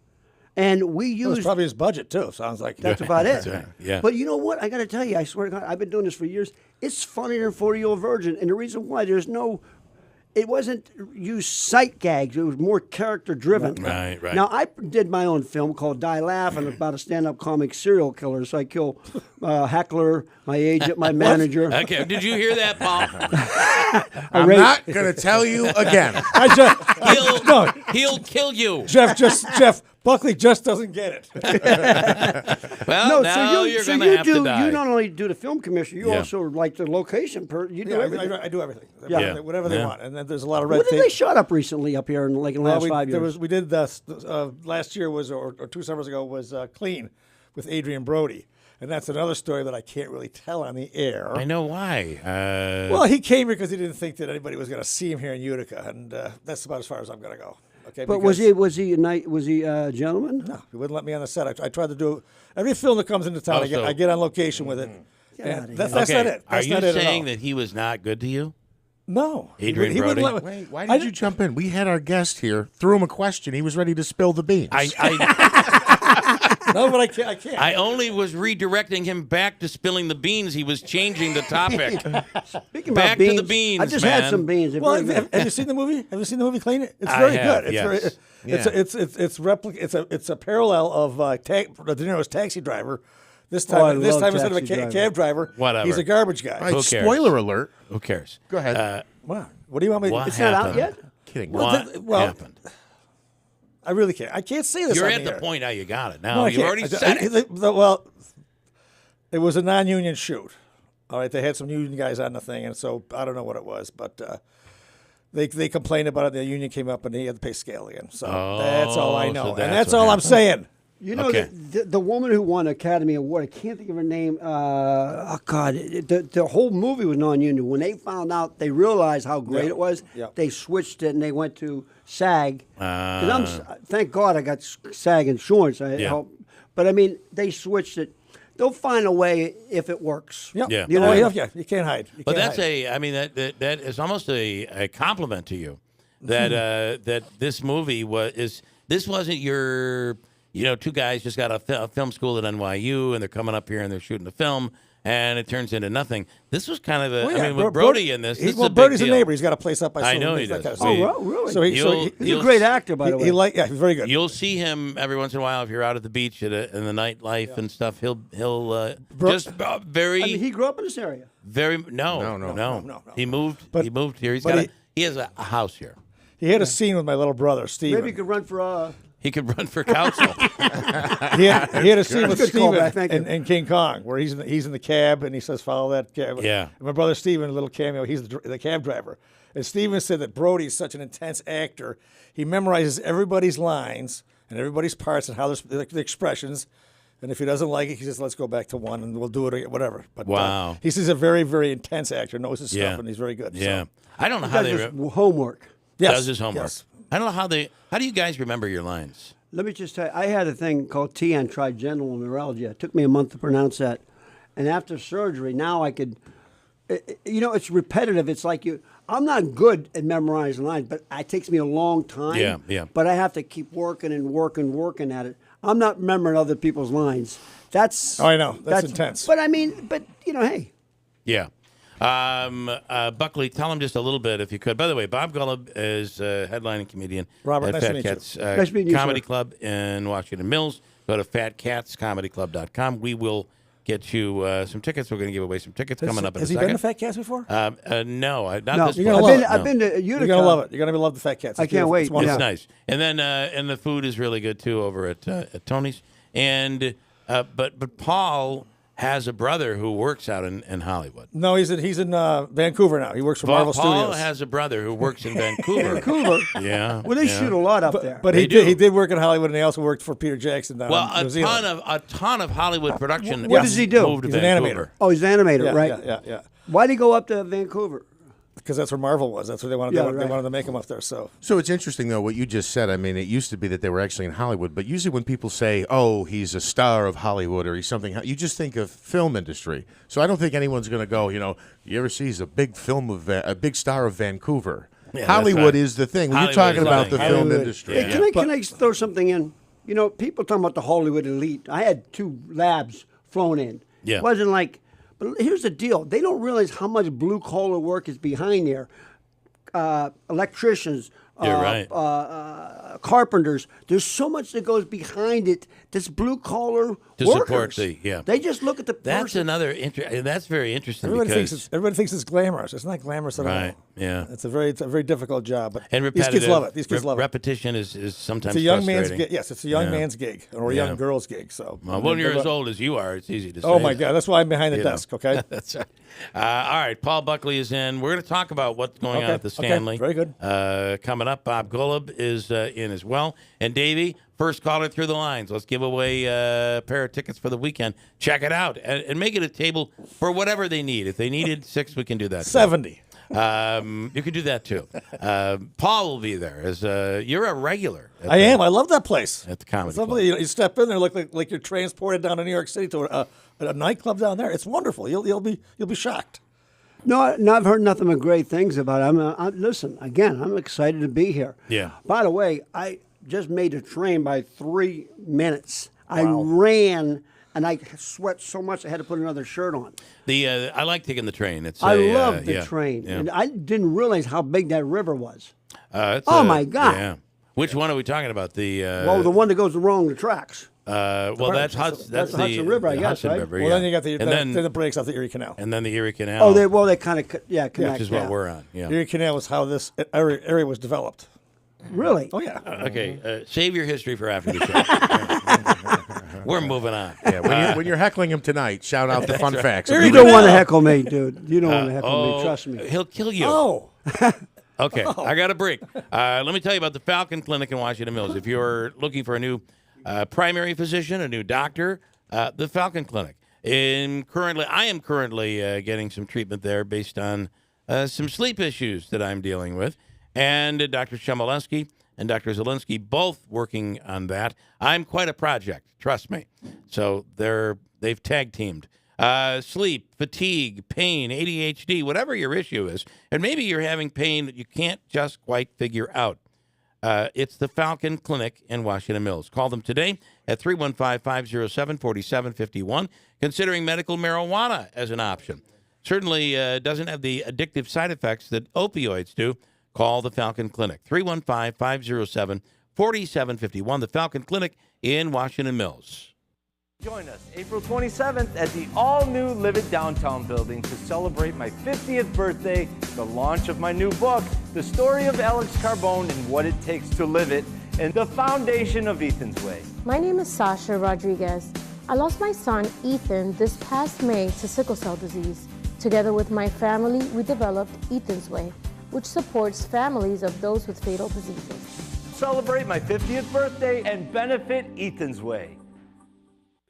And we It was used probably his budget too. Sounds like that's about it. That's right. Yeah. But you know what? I got to tell you, I swear to God, I've been doing this for years. It's funnier than 40-Year-Old Virgin, and the reason why it wasn't used sight gags. It was more character driven. Right. Now I did my own film called Die Laughing about a stand-up comic serial killer. So I kill Heckler, my agent, my manager. Okay. Did you hear that, Paul? I'm not going to tell you again. He'll kill you. Jeff Buckley just doesn't get it. Well, now you're going to have to die. You not only do the film commission, you also like the location. You do everything. I do everything. Yeah. Whatever they want. And then there's a lot of red What tape. did they shot up recently up here in the last 5 years? We did last year or 2 summers ago was Clean with Adrian Brody. And that's another story that I can't really tell on the air. I know why. Well, he came here because he didn't think that anybody was going to see him here in Utica, and that's about as far as I'm going to go. Okay, but was he a gentleman? No, he wouldn't let me on the set. I tried to do every film that comes into town. I get on location with it. And that's not it. Are you saying that he was not good to you? No, Adrian he Brody. wouldn't let Wait, why did you jump in? We had our guest here, threw him a question. He was ready to spill the beans. No, but I can't. I only was redirecting him back to spilling the beans. He was changing the topic. Speaking back about beans, to the beans, I just man. had some beans. They're Well, very good. have you seen the movie? Have you seen the movie Clean? It's I very have, good. yes. It's a parallel of De Niro's Taxi Driver. This Oh, I time, love instead of a Taxi Driver. cab driver, Whatever. he's a garbage guy. All right, Who cares? spoiler alert. Who cares? Go ahead. Wow. What do you want me to What It's not out happened? yet? Kidding. What happened? I really can't. I can't say this. You're on at the air. point now you got it. No, Now I you've can't. already said it. Well, it was a non-union shoot. All right, they had some union guys on the thing, and so I don't know what it was, but they complained about it. The union came up, and he had to pay scale-in. So that's all I know, so and that's that's what all I'm happened. saying. You know, Okay. the woman who won Academy Award, I can't think of her name. The whole movie was non-union. When they found out, they realized how great it was. Yep. They switched it and they went to SAG. 'Cause thank God I got SAG insurance. I helped. But I mean, they switched it. They'll find a way if it works. Yep. Yeah. You know, you can't hide. You But can't that's hide. I mean, that is almost a compliment to you that that this movie this wasn't your, two guys just got a film school at NYU and they're coming up here and they're shooting a film and it turns into nothing. This was kind of with Brody in this. This is a big Brody's deal. a neighbor. He's got a place up by. I know Silver he Beach, that does. kind of stuff. Really? So He's a great actor, by the way. He's very good. You'll see him every once in a while if you're out at the beach in the nightlife and stuff. He'll just very. I mean, he grew up in this area. Very no. He moved. He moved here. He has a house here. He had a scene with my little brother, Steven. Maybe he could run for. He could run for council. he had a scene with Good callback, Steven thank you. in King Kong where he's in the cab and he says, "Follow that cab." Yeah. And my brother Steven, a little cameo, he's the cab driver. And Steven said that Brody's such an intense actor. He memorizes everybody's lines and everybody's parts and how the expressions. And if he doesn't like it, he says, "Let's go back to one and we'll do it again," whatever. But wow. He's a very, very intense actor, knows his stuff, and he's very good. Yeah. So. I don't know He how does they his homework. Yes. does his homework. Yes. I don't know how do you guys remember your lines? Let me just tell you, I had a thing called TN, trigeminal neuralgia. It took me a month to pronounce that. And after surgery, now I could, it's repetitive. It's like I'm not good at memorizing lines, but it takes me a long time. Yeah. But I have to keep working working at it. I'm not remembering other people's lines. That's. Oh, I know. That's intense. But I mean, hey. Yeah. Buckley, tell him just a little bit if you could. By the way, Bob Gullib is a headlining comedian Robert, at nice Fat to meet you. Cats Nice to meet you, Comedy sir. Club in Washington Mills. Go to fatcatscomedyclub.com. We will get you some tickets. We're going to give away some tickets coming up in a Has he second. been to Fat Cats before? No, not No, this You're place. gonna love it. I've been to Utica. You're going to love it. You're going to love the Fat Cats. I It's can't beautiful. wait. It's wonderful. It's nice, and then and the food is really good too over at Tony's. And but Paul has a brother who works out in Hollywood. No, he's in Vancouver now. He works for Marvel Paul Studios. has a brother who works in Vancouver. Vancouver. Yeah. Well, they shoot a lot up there. But he did work in Hollywood, and he also worked for Peter Jackson down Well, in New Zealand. a ton of Hollywood production. What does he do? Moved to He's an Vancouver. animator. Oh, he's an animator, right? Yeah. Why'd he go up to Vancouver? Because that's where Marvel was. That's where they wanted. Yeah, They right. wanted to make him up there. So it's interesting, though, what you just said. I mean, it used to be that they were actually in Hollywood, but usually when people say, oh, he's a star of Hollywood or he's something, you just think of film industry. So I don't think anyone's going to go, you ever see he's a big a big star of Vancouver. Yeah, Hollywood that's right. is the thing. When Hollywood you're talking is the about thing. the film Hollywood. industry. Hey, can I throw something in? You know, people talking about the Hollywood elite. I had 2 labs flown in. Yeah. It wasn't like, but here's the deal. They don't realize how much blue-collar work is behind there. Electricians, carpenters. There's so much that goes behind it. This blue-collar to workers. support They just look at the That's person. That's very interesting. Everybody thinks it's glamorous. It's not glamorous at all. Right. Yeah. It's a very difficult job. But And these kids love it. These kids love it. Repetition is sometimes It's a young frustrating. man's gig. Yes, it's a young man's gig or a young girl's gig. So well, when you're as old as you are, it's easy to say. Oh my God, that's why I'm behind the desk. Okay. That's right. All right, Paul Buckley is in. We're going to talk about what's going on at the Stanley. Okay. Very good. Coming up, Bob Golub is in as well, and Davey. First caller through the lines. Let's give away a pair of tickets for the weekend. Check it out and make it a table for whatever they need. If they needed 6, we can do that. 70. You can do that too. Paul will be there. You're a regular. I am. I love that place. At the comedy club. You step in there, look like you're transported down to New York City to a nightclub down there. It's wonderful. You'll be shocked. No, I've heard nothing but great things about it. Listen, again, I'm excited to be here. Yeah. By the way, I just made a train by 3 minutes. Wow. I ran, and I sweat so much I had to put another shirt on. I like taking the train. I love the train. Yeah. And I didn't realize how big that river was. My God. Yeah. Which one are we talking about? The one that goes along the tracks. That's the Hudson River, I guess, Hudson right? River, Well, then you got then it breaks off the Erie Canal. And then the Erie Canal. They kind of connect. Which is what we're on. Yeah. Erie Canal is how this area was developed. Really? Oh, yeah. Okay. Save your history for after the show. We're moving on. Yeah, when you're heckling him tonight, shout out the fun facts. You don't want to heckle me, dude. You don't want to heckle me. Trust me. He'll kill you. Oh. Okay. I got a break. Let me tell you about the Falcon Clinic in Washington Mills. If you're looking for a new primary physician, a new doctor, the Falcon Clinic. I am currently getting some treatment there based on some sleep issues that I'm dealing with. And Dr. Chmielewski and Dr. Zielinski both working on that. I'm quite a project, trust me. So they've tag teamed. Sleep, fatigue, pain, ADHD, whatever your issue is, and maybe you're having pain that you can't just quite figure out. It's the Falcon Clinic in Washington Mills. Call them today at 315-507-4751, considering medical marijuana as an option. Certainly doesn't have the addictive side effects that opioids do. Call the Falcon Clinic, 315-507-4751, the Falcon Clinic in Washington Mills. Join us April 27th at the all-new Live It Downtown building to celebrate my 50th birthday, the launch of my new book, The Story of Alex Carbone and What It Takes to Live It, and the foundation of Ethan's Way. My name is Sasha Rodriguez. I lost my son, Ethan, this past May to sickle cell disease. Together with my family, we developed Ethan's Way, which supports families of those with fatal diseases. Celebrate my 50th birthday and benefit Ethan's Way.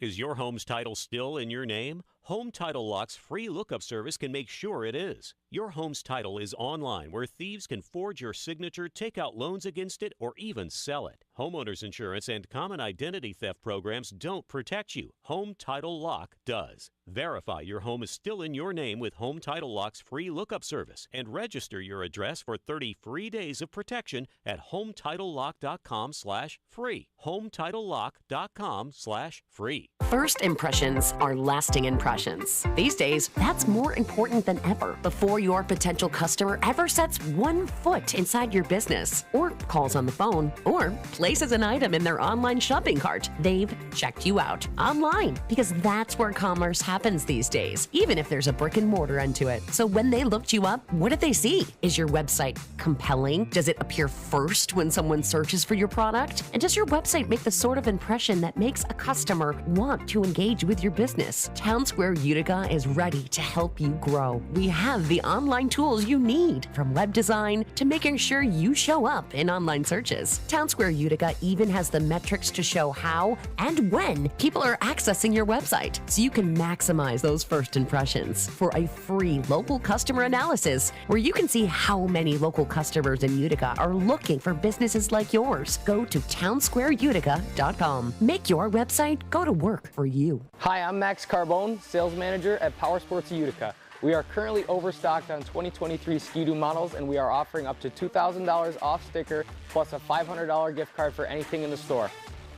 Is your home's title still in your name? Home Title Lock's free lookup service can make sure it is. Your home's title is online, where thieves can forge your signature, take out loans against it, or even sell it. Homeowners insurance and common identity theft programs don't protect you. Home Title Lock does. Verify your home is still in your name with Home Title Lock's free lookup service and register your address for 30 free days of protection at HometitleLock.com/free. HometitleLock.com/free. First impressions are lasting impressions. These days, that's more important than ever. Before your potential customer ever sets one foot inside your business, or calls on the phone, or places an item in their online shopping cart, they've checked you out online, because that's where commerce happens these days, even if there's a brick and mortar end to it. So when they looked you up, what did they see? Is your website compelling? Does it appear first when someone searches for your product? And does your website make the sort of impression that makes a customer want to engage with your business? Town Square Utica is ready to help you grow. We have the online tools you need, from web design to making sure you show up in online searches. Town Square Utica even has the metrics to show how and when people are accessing your website, so you can maximize those first impressions. For a free local customer analysis, where you can see how many local customers in Utica are looking for businesses like yours, go to townsquareutica.com. Make your website go to work for you. Hi, I'm Max Carbone, sales manager at Power Sports Utica. We are currently overstocked on 2023 Ski-Doo models, and we are offering up to $2,000 off sticker plus a $500 gift card for anything in the store.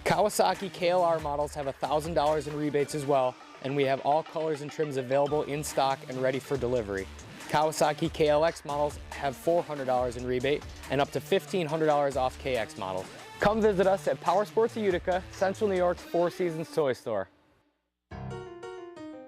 Kawasaki KLR models have $1,000 in rebates as well, and we have all colors and trims available in stock and ready for delivery. Kawasaki KLX models have $400 in rebate and up to $1,500 off KX models. Come visit us at Power Sports of Utica, Central New York's Four Seasons toy store.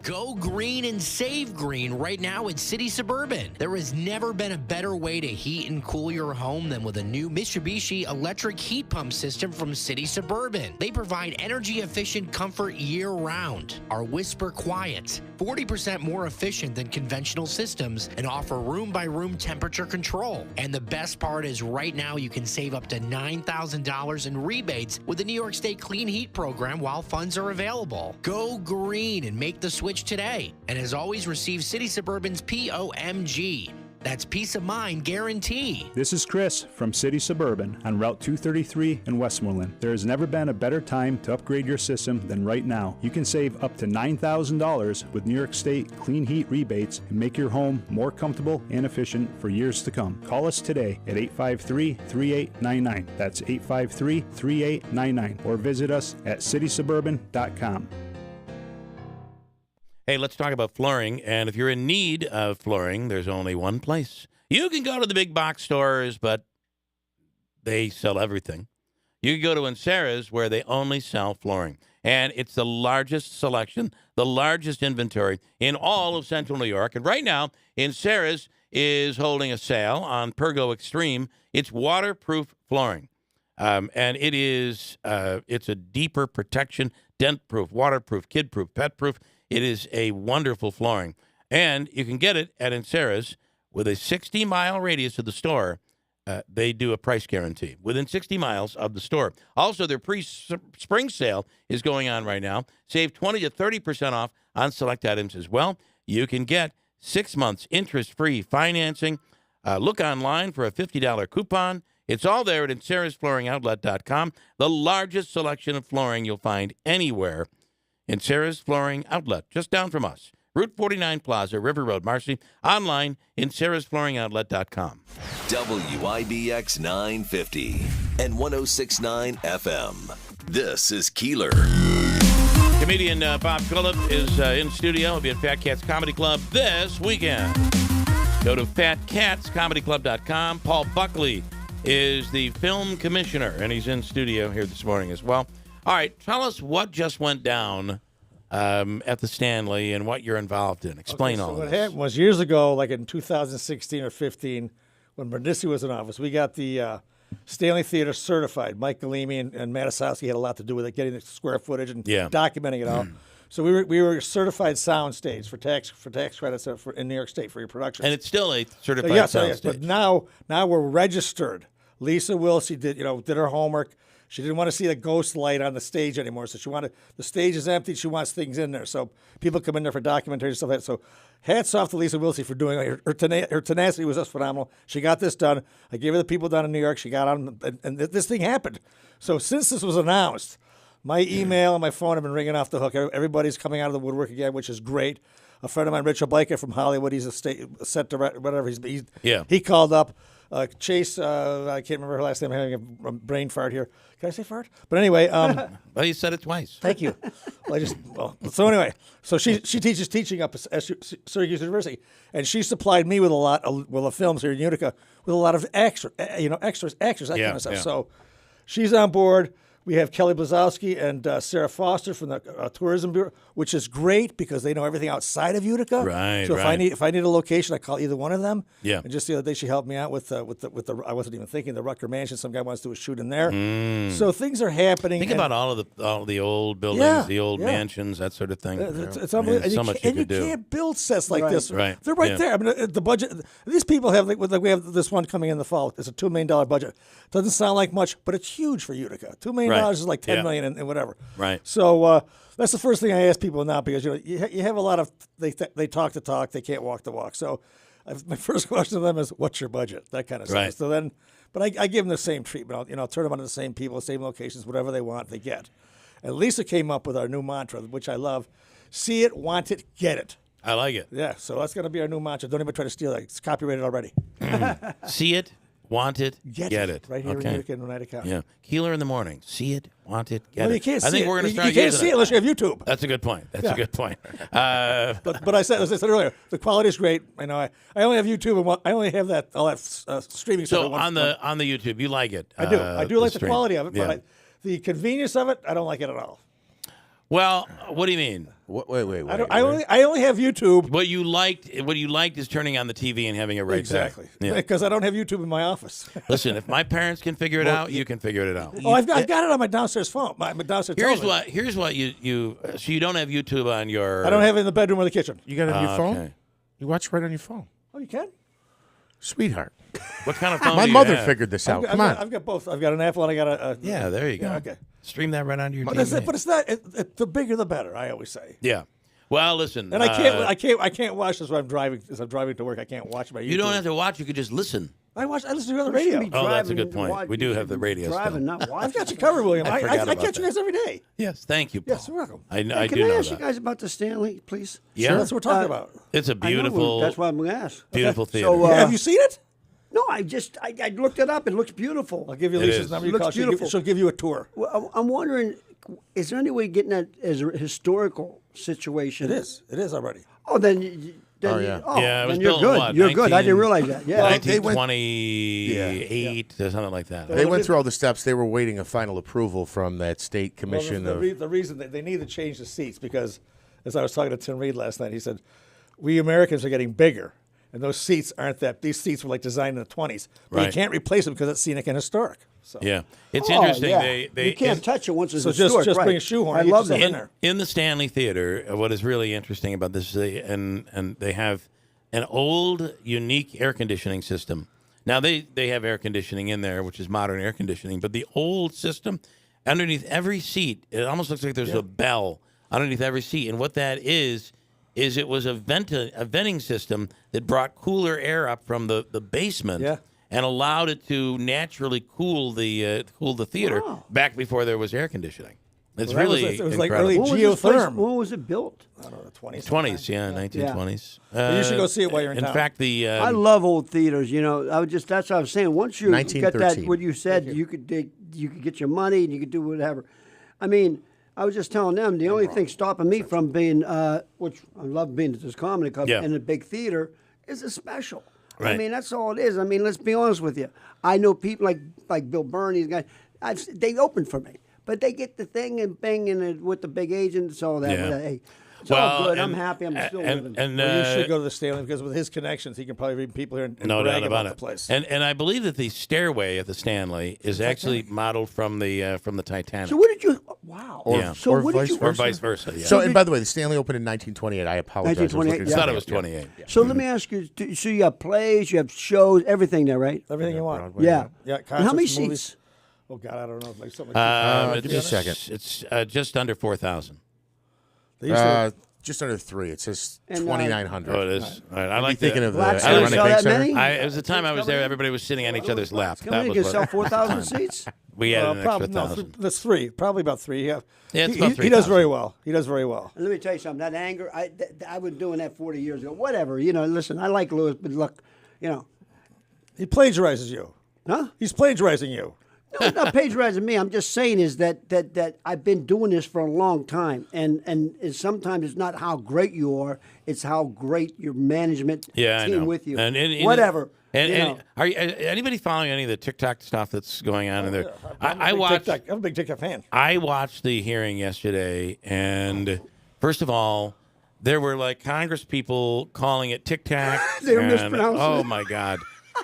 Go green and save green right now at City Suburban. There has never been a better way to heat and cool your home than with a new Mitsubishi electric heat pump system from City Suburban. They provide energy-efficient comfort year-round, are whisper quiet, 40% more efficient than conventional systems, and offer room-by-room temperature control. And the best part is right now you can save up to $9,000 in rebates with the New York State Clean Heat Program while funds are available. Go green and make the switch today. And as always, receive City Suburban's POMG. That's peace of mind guarantee. This is Chris from City Suburban on Route 233 in Westmoreland. There has never been a better time to upgrade your system than right now. You can save up to $9,000 with New York State Clean Heat rebates and make your home more comfortable and efficient for years to come. Call us today at 853-3899. That's 853-3899. Or visit us at citysuburban.com. Hey, let's talk about flooring. And if you're in need of flooring, there's only one place. You can go to the big box stores, but they sell everything. You can go to Encera's, where they only sell flooring. And it's the largest selection, the largest inventory in all of Central New York. And right now, Encera's is holding a sale on Pergo Extreme. It's waterproof flooring. And it's a deeper protection, dent-proof, waterproof, kid-proof, pet-proof. It is a wonderful flooring. And you can get it at Encera's with a 60-mile radius of the store. They do a price guarantee within 60 miles of the store. Also, their pre-spring sale is going on right now. Save 20 to 30% off on select items as well. You can get 6 months interest-free financing. Look online for a $50 coupon. It's all there at Encera'sFlooringOutlet.com, the largest selection of flooring you'll find anywhere. Encera's Flooring Outlet, just down from us. Route 49 Plaza, River Road, Marcy. Online, Encera'sFlooringOutlet.com. WIBX 950 and 106.9 FM. This is Keeler. Comedian Bob Phillip is in studio. He'll be at Fat Cats Comedy Club this weekend. Go to fatcatscomedyclub.com. Paul Buckley is the film commissioner, and he's in studio here this morning as well. All right, tell us what just went down at the Stanley and what you're involved in. Explain all what this. happened was years ago, like in 2016 or 15, when Bernisi was in office, we got the Stanley Theater certified. Mike Galimi and Matasowski had a lot to do with it, getting the square footage and documenting it all. So we were certified sound stage for tax credits in New York State for your productions. And it's still a certified sound stage. But now we're registered. Lisa Wilsey did her homework. She didn't want to see the ghost light on the stage anymore, so the stage is empty. She wants things in there, so people come in there for documentary and stuff like that. So hats off to Lisa Wilsey for doing it. Her tenacity was just phenomenal. She got this done. I gave her the people down in New York. She got on, and this thing happened. So since this was announced, my email and my phone have been ringing off the hook. Everybody's coming out of the woodwork again, which is great. A friend of mine, Richard Biker from Hollywood, he's a set director, whatever. He called up. Chase, I can't remember her last name. I'm having a brain fart here. Can I say fart? But anyway. Well, you said it twice. Thank you. So anyway, so she teaches teaching up at Syracuse University, and she supplied me with a lot of films here in Utica with a lot of actors, that kind of stuff. So she's on board. We have Kelly Blazowski and Sarah Foster from the Tourism Bureau, which is great because they know everything outside of Utica. Right. So if I need a location, I call either one of them. Yeah. And just the other day, she helped me out with the I wasn't even thinking the Rucker Mansion. Some guy wants to do a shoot in there. So things are happening. Think about all of the old buildings, the old mansions, that sort of thing. It's unbelievable. So much you could do. Can't build sets like this. Right. They're right there. I mean, the budget. These people have we have this one coming in the fall. It's a $2 million budget. Doesn't sound like much, but it's huge for Utica. $2 million is like $10 million and whatever. Right. So that's the first thing I ask people now because you have a lot of they talk the talk, they can't walk the walk. So my first question to them is, "What's your budget?" That kind of stuff. Right. So then, but I give them the same treatment. I'll turn them onto the same people, same locations, whatever they want, they get. And Lisa came up with our new mantra, which I love: see it, want it, get it. I like it. Yeah. So that's going to be our new mantra. Don't even try to steal it. It's copyrighted already. See it, want it, get it. Right here okay. in Utica and Oneida County. Yeah. Keeler in the morning. See it, want it, get Well, it. you can't I see think it. we're going to You start can't using see it unless you have YouTube. That's a good point. That's Yeah. a good point. But as I said earlier, the quality is great. I know. I only have YouTube and I only have all that streaming stuff. So on the YouTube, you like it? I do. I do like the stream. quality of it, Yeah. but the convenience of it, I don't like it at all. Well, what do you mean? Wait. I only have YouTube. What you liked is turning on the TV and having it right Exactly. there. Yeah. Because I don't have YouTube in my office. Listen, if my parents can figure it out, you can figure it out. I've got it on my downstairs phone. My downstairs television. Here's what you so you don't have YouTube on your. I don't have it in the bedroom or the kitchen. You got it on your phone? Okay. You watch right on your phone. Oh, you can? Sweetheart. What kind of phone? My do you mother have? figured this out. I've Come got, on. I've got both. I've got an Apple and I got a. Yeah, there you go. Yeah, okay. Stream that right onto your But TV. it's not. The bigger the better. I always say. Yeah. Well, listen. And I can't watch this when I'm driving. As I'm driving to work, I can't watch my YouTube. You don't have to watch. You could just listen. I listen to you on the radio. Oh, that's a good point. We do have the radio Driving, still. not watching. I've got you covered, William. I forgot I about catch you guys every day. Yes, thank you, Paul. Yes, you're welcome. I Can do I know ask that. you guys about the Stanley, please? Yeah. Sure, that's what we're talking about. It's a I know, beautiful. that's why I'm going to ask. Beautiful theater. So, Have you seen it? No, I looked it up. It looks beautiful. I'll give you It Lisa's is. number. It You call. looks beautiful. She'll give you a tour. Well, I'm wondering, is there any way of getting that as a historical situation? It is. It is already. Oh, then. Yeah, Yeah, it was then you're built in good. what, You're good. I didn't realize that. Yeah. 1928 or something like that. They went through all the steps. They were waiting a final approval from that state Well, commission. the reason that they need to change the seats because, as I was talking to Tim Reed last night, he said, "We Americans are getting bigger, and those seats aren't that. These seats were like designed in the 20s, but you Right. can't replace them because it's scenic and historic." So. Yeah, it's Oh, interesting. yeah. They you can't touch it once it's So historic. just right. bring a shoehorn. I and get love yourself that. in there. in the Stanley Theater. What is really interesting about this is and they have an old, unique air conditioning system. Now they have air conditioning in there, which is modern air conditioning, but the old system, underneath every seat, it almost looks like there's a bell underneath every seat, and what that is it was a venting system that brought cooler air up from the basement. Yeah. And allowed it to naturally cool the theater back before there was air conditioning. It's Well, that was- really it was like incredible. early When was this place- geotherm. When was it built? I don't know, the 20s. 20s, yeah, 1920s. But you should go see it while you're in In town. fact, the I love old theaters. You know, that's what I was saying. Once you get that, 1913. what you said, you could get your money and you could do whatever. I mean, I was just telling them the only thing stopping me from being, which I love being at this comedy club in a big theater, is a special. I Right. mean, that's all it is. I mean, let's be honest with you. I know people like Bill Byrne, these guys. They open for me, but they get the thing and bang and with the big agent. So that hey, it's all good. I'm happy. I'm still living. And Well, you should go to the Stanley because with his connections, he can probably bring people here and no brag doubt about the it. place. And I believe that the stairway at the Stanley is actually modeled from the Titanic. So what did you? Wow. Or vice versa. Yeah. So, and by the way, the Stanley opened in 1928. I apologize. 1928, I thought it was 28. So let me ask you. So you have plays, you have shows, everything there, right? Everything you want. Broadway, Yeah. Yeah. And how many concerts, movies. seats? Oh God, I don't know. Like something. Like give me a second. It's just under 4,000. They used to- Just under 3. It says And, 2,900. Oh, it is. All right. I I'd be like thinking that. of Blacks Ironic don't sell Bank that Center. many? It was the time I was there. Everybody was sitting on each other's lap. Come That in, was you can what- sell 4,000 seats. We had an extra probably, 1,000. that's 3. Probably about 3. Yeah. Yeah, it's he, about he does 3,000. very well. He does very well. And let me tell you something. That anger, I was doing that 40 years ago. Whatever, you know. Listen, I like Lewis, but look, you know, He plagiarizes you. huh? He's plagiarizing you. No, it's not patronizing me. I'm just saying is that I've been doing this for a long time, and sometimes it's not how great you are; it's how great your management I team know. with you. And Whatever. And, you and know. are anybody following any of the TikTok stuff that's going on in there? I'm a big TikTok fan. I watched the hearing yesterday, and first of all, there were like Congress people calling it TikTok. They were and, mispronouncing oh it. my God!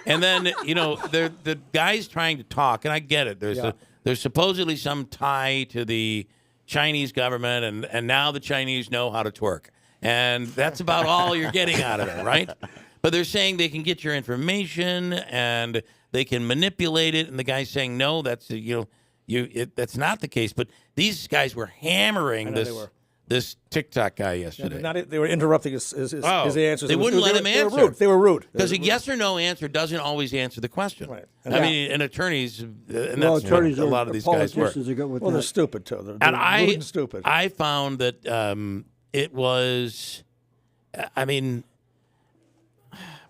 And then the guy's trying to talk, and I get it. There's supposedly some tie to the Chinese government, and now the Chinese know how to twerk, and that's about all you're getting out of it, right? But they're saying they can get your information and they can manipulate it, and the guy's saying no, that's that's not the case. But these guys were hammering this TikTok guy yesterday. They were interrupting his answers. They wouldn't let him answer. They were rude. Because a yes or no answer doesn't always answer the question. Right. I mean, and attorneys, and Well, that's attorneys what a are- lot of these guys work. politicians are good with Well, that. they're stupid too. They're And rude and stupid. I found that it was, I mean,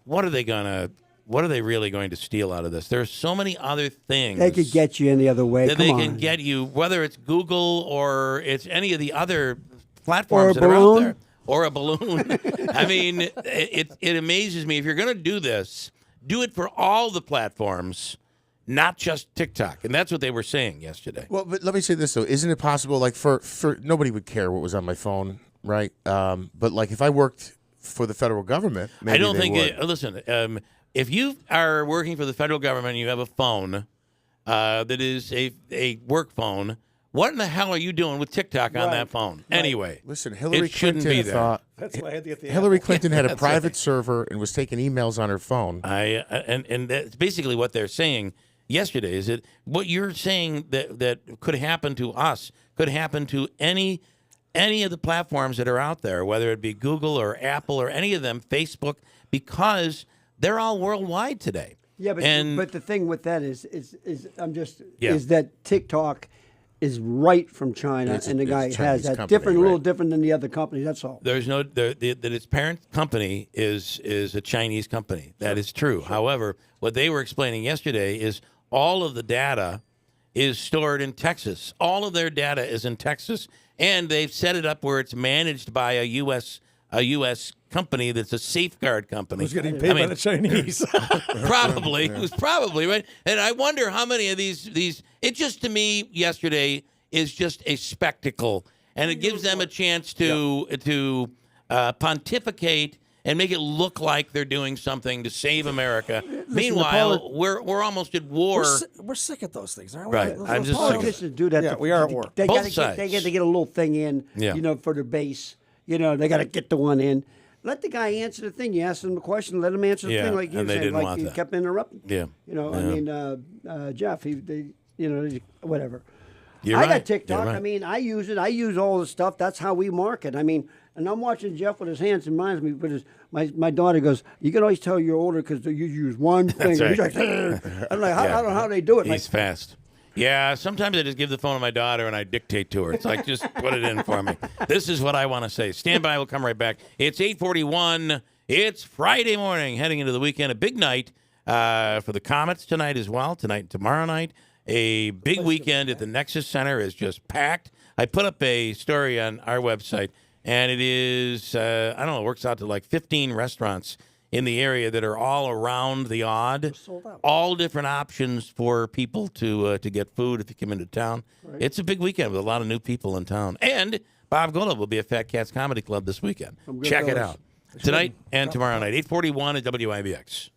what are they gonna what are they really going to steal out of this? There are so many other things They could get you any other way. that Come they on. can get you, whether it's Google or it's any of the other platforms Or a that are out balloon. there, or a balloon. I mean, it amazes me. If you're going to do this, do it for all the platforms, not just TikTok. And that's what they were saying yesterday. Well, but let me say this though: isn't it possible, like for nobody would care what was on my phone, right? But like if I worked for the federal government, maybe I don't they think. would. Listen, if you are working for the federal government, and you have a phone that is a work phone. What in the hell are you doing with TikTok on that phone? Right. Anyway, listen, Hillary it shouldn't Clinton be there. thought That's why I had to get the Hillary Apple. Clinton had a That's private right. server and was taking emails on her phone. And that's basically what they're saying yesterday. Is that what you're saying that could happen to us could happen to any of the platforms that are out there, whether it be Google or Apple or any of them, Facebook, because they're all worldwide today. Yeah, but the thing with that is Yeah. that TikTok is right from China, and the guy has that different, a little different than the other companies. That's all. There's no that its parent company is a Chinese company. That is true. However, what they were explaining yesterday is all of the data is stored in Texas. All of their data is in Texas, and they've set it up where it's managed by a U.S. company that's a safeguard company. Who's getting paid by the Chinese? Probably. It was probably, right? And I wonder how many of these it just, to me, yesterday is just a spectacle. And it gives them a chance to pontificate and make it look like they're doing something to save America. Meanwhile, we're almost at war. We're sick at those things, aren't we? Right. I'm just sick of it. Politicians do that. Yeah, we are at war. They Both got sides. to get a little thing in, Yeah. for their base. They got to get the one in. Let the guy answer the thing. You ask him a question, let him answer the Yeah, thing like you and they said. didn't Like want he that. kept interrupting. Yeah. I mean, Jeff, whatever. You're I right. got TikTok. You're right. I mean, I use it. I use all the stuff. That's how we market. I mean, and I'm watching Jeff with his hands. It reminds me, with my daughter goes, you can always tell you're older because you use one finger. right. He's like, I'm like, I don't know how they do it. He's fast. Yeah, sometimes I just give the phone to my daughter and I dictate to her. It's like, just put it in for me. This is what I want to say. Stand by. We'll come right back. It's 8:41. It's Friday morning, heading into the weekend. A big night for the Comets tonight as well. Tonight and tomorrow night. A big weekend at the Nexus Center is just packed. I put up a story on our website, and it is, I don't know, it works out to like 15 restaurants in the area that are all around the odd. All different options for people to get food if you come into town. Right. It's a big weekend with a lot of new people in town. And Bob Gola will be at Fat Cats Comedy Club this weekend. Check it out. Tonight and tomorrow night, 8:41 at WIBX.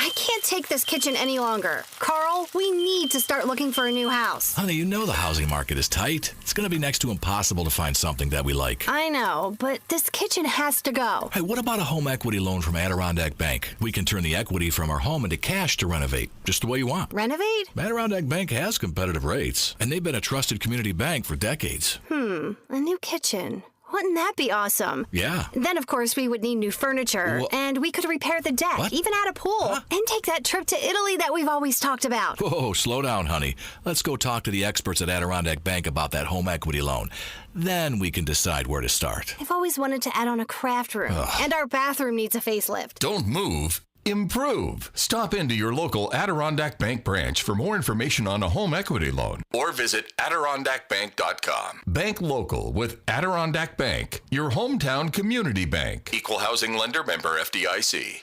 I can't take this kitchen any longer. Carl, we need to start looking for a new house. Honey, you know the housing market is tight. It's going to be next to impossible to find something that we like. I know, but this kitchen has to go. Hey, what about a home equity loan from Adirondack Bank? We can turn the equity from our home into cash to renovate, just the way you want. Renovate? Adirondack Bank has competitive rates, and they've been a trusted community bank for decades. A new kitchen. Wouldn't that be awesome? Yeah. Then, of course, we would need new furniture, and we could repair the deck, even add a pool, and take that trip to Italy that we've always talked about. Whoa, slow down, honey. Let's go talk to the experts at Adirondack Bank about that home equity loan. Then we can decide where to start. I've always wanted to add on a craft room, and our bathroom needs a facelift. Don't move. Improve. Stop into your local Adirondack Bank branch for more information on a home equity loan or visit AdirondackBank.com. Bank local with Adirondack Bank, your hometown community bank. Equal housing lender, member FDIC.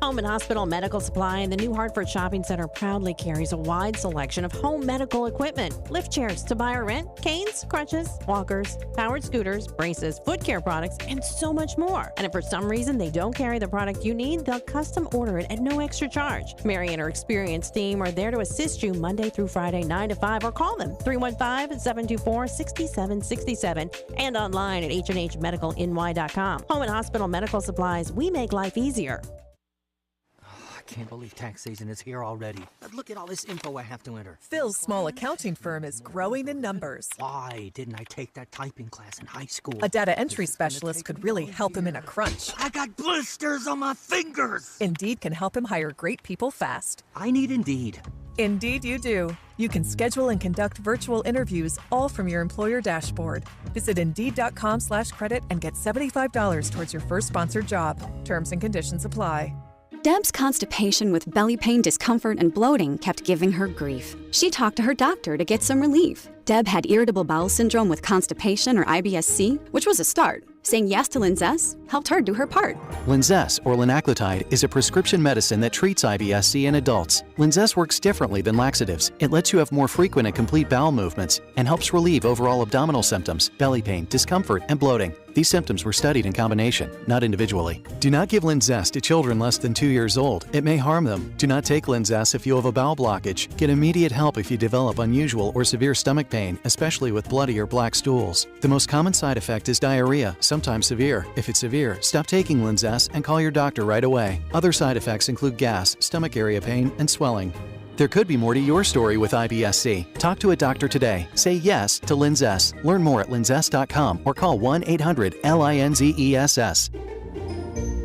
Home and Hospital Medical Supply and the New Hartford Shopping Center proudly carries a wide selection of home medical equipment. Lift chairs to buy or rent, canes, crutches, walkers, powered scooters, braces, foot care products, and so much more. And if for some reason they don't carry the product you need, they'll custom order it at no extra charge. Mary and her experienced team are there to assist you Monday through Friday, 9 to 5, or call them 315-724-6767 and online at HNHMedicalNY.com. Home and Hospital Medical Supplies, we make life easier. I can't believe tax season is here already. But look at all this info I have to enter. Phil's small accounting firm is growing in numbers. Why didn't I take that typing class in high school? A data entry specialist could really help him in a crunch. I got blisters on my fingers. Indeed can help him hire great people fast. I need Indeed. Indeed you do. You can schedule and conduct virtual interviews all from your employer dashboard. Visit Indeed.com/credit and get $75 towards your first sponsored job. Terms and conditions apply. Deb's constipation with belly pain, discomfort, and bloating kept giving her grief. She talked to her doctor to get some relief. Deb had irritable bowel syndrome with constipation or IBS-C, which was a start. Saying yes to Linzess helped her do her part. Linzess, or linaclotide, is a prescription medicine that treats IBS-C in adults. Linzess works differently than laxatives. It lets you have more frequent and complete bowel movements and helps relieve overall abdominal symptoms, belly pain, discomfort, and bloating. These symptoms were studied in combination, not individually. Do not give Linzess to children less than 2 years old. It may harm them. Do not take Linzess if you have a bowel blockage. Get immediate help if you develop unusual or severe stomach pain, especially with bloody or black stools. The most common side effect is diarrhea, sometimes severe. If it's severe, stop taking Linzess and call your doctor right away. Other side effects include gas, stomach area pain, and swelling. There could be more to your story with IBS-C. Talk to a doctor today. Say yes to Linzess. Learn more at linzess.com or call 1-800-LINZESS.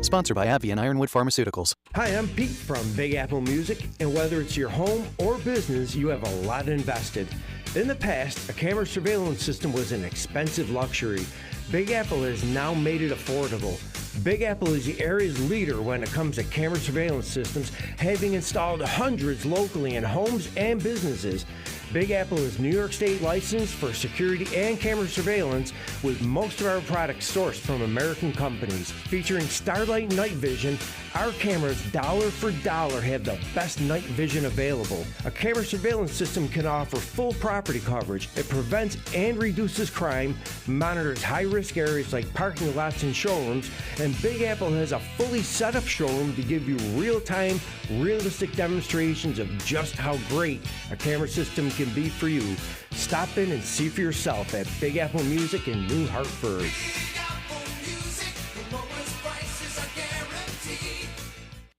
Sponsored by AbbVie and Ironwood Pharmaceuticals. Hi, I'm Pete from Big Apple Music, and whether it's your home or business, you have a lot invested. In the past, a camera surveillance system was an expensive luxury. Big Apple has now made it affordable. Big Apple is the area's leader when it comes to camera surveillance systems, having installed hundreds locally in homes and businesses. Big Apple is New York State licensed for security and camera surveillance, with most of our products sourced from American companies. Featuring Starlight Night Vision, our cameras dollar for dollar have the best night vision available. A camera surveillance system can offer full property coverage. It prevents and reduces crime, monitors high-risk areas like parking lots and showrooms, and Big Apple has a fully set-up showroom to give you real-time, realistic demonstrations of just how great a camera system can be for you. Stop in and see for yourself at Big Apple Music in New Hartford.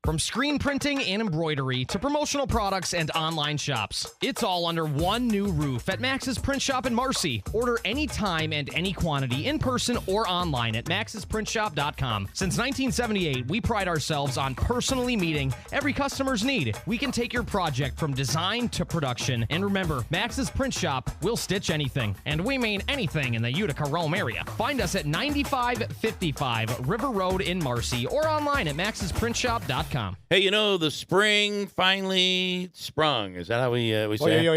From screen printing and embroidery to promotional products and online shops, it's all under one new roof at Max's Print Shop in Marcy. Order anytime and any quantity in person or online at maxsprintshop.com. Since 1978, we pride ourselves on personally meeting every customer's need. We can take your project from design to production. And remember, Max's Print Shop will stitch anything. And we mean anything in the Utica Rome area. Find us at 9555 River Road in Marcy or online at maxsprintshop.com. Hey, you know, the spring finally sprung. Is that how we say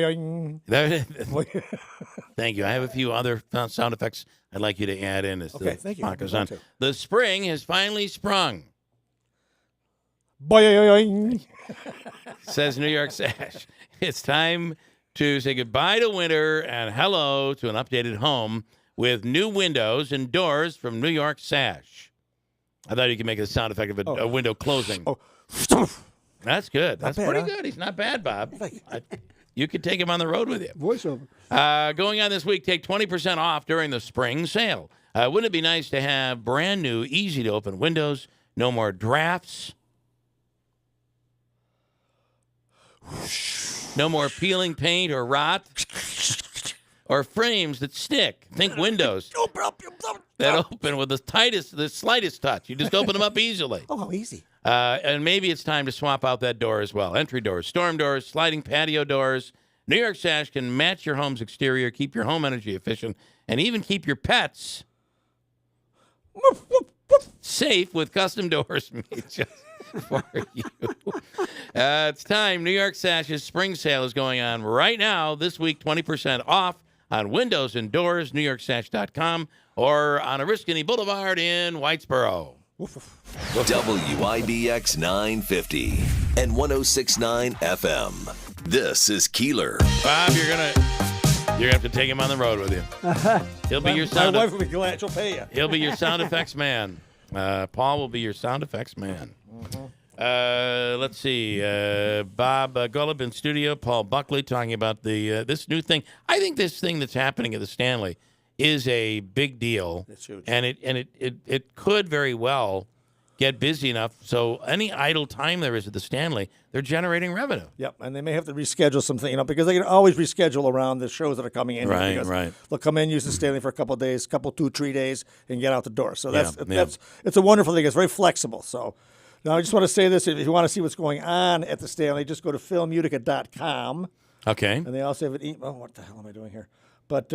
it? Thank you. I have a few other sound effects I'd like you to add in as the thank you. talk goes on. The spring has finally sprung. Says New York Sash. It's time to say goodbye to winter and hello to an updated home with new windows and doors from New York Sash. I thought you could make a sound effect of a window closing. That's good. That's pretty good. He's not bad, Bob. You could take him on the road with you. Voiceover. Going on this week, take 20% off during the spring sale. Wouldn't it be nice to have brand new, easy-to-open windows, no more drafts, no more peeling paint or rot, or frames that stick. Think windows that open with the slightest touch. You just open them up easily. Oh, how easy. And maybe it's time to swap out that door as well. Entry doors, storm doors, sliding patio doors. New York Sash can match your home's exterior, keep your home energy efficient, and even keep your pets safe with custom doors made just for you. It's time. New York Sash's spring sale is going on right now. This week, 20% off on windows and doors, NewYorkSash.com, or on Oriskany Boulevard in Whitesboro. WIBX 950 and 106.9 FM. This is Keeler. Bob, you're gonna have to take him on the road with you. He'll be your sound. My wife will be glad. She'll pay you. He'll be your sound effects man. Paul will be your sound effects man. Let's see. Bob Gullib in studio. Paul Buckley talking about this new thing. I think this thing that's happening at the Stanley is a big deal. It's huge. And it could very well get busy enough so any idle time there is at the Stanley, they're generating revenue. Yep, and they may have to reschedule something, because they can always reschedule around the shows that are coming in. Right. They'll come in, use the Stanley for a couple of days, 2-3 days, and get out the door. So it's a wonderful thing. It's very flexible. So now I just want to say this: if you want to see what's going on at the Stanley, just go to filmutica.com. Okay. And they also have an email. Oh, what the hell am I doing here? But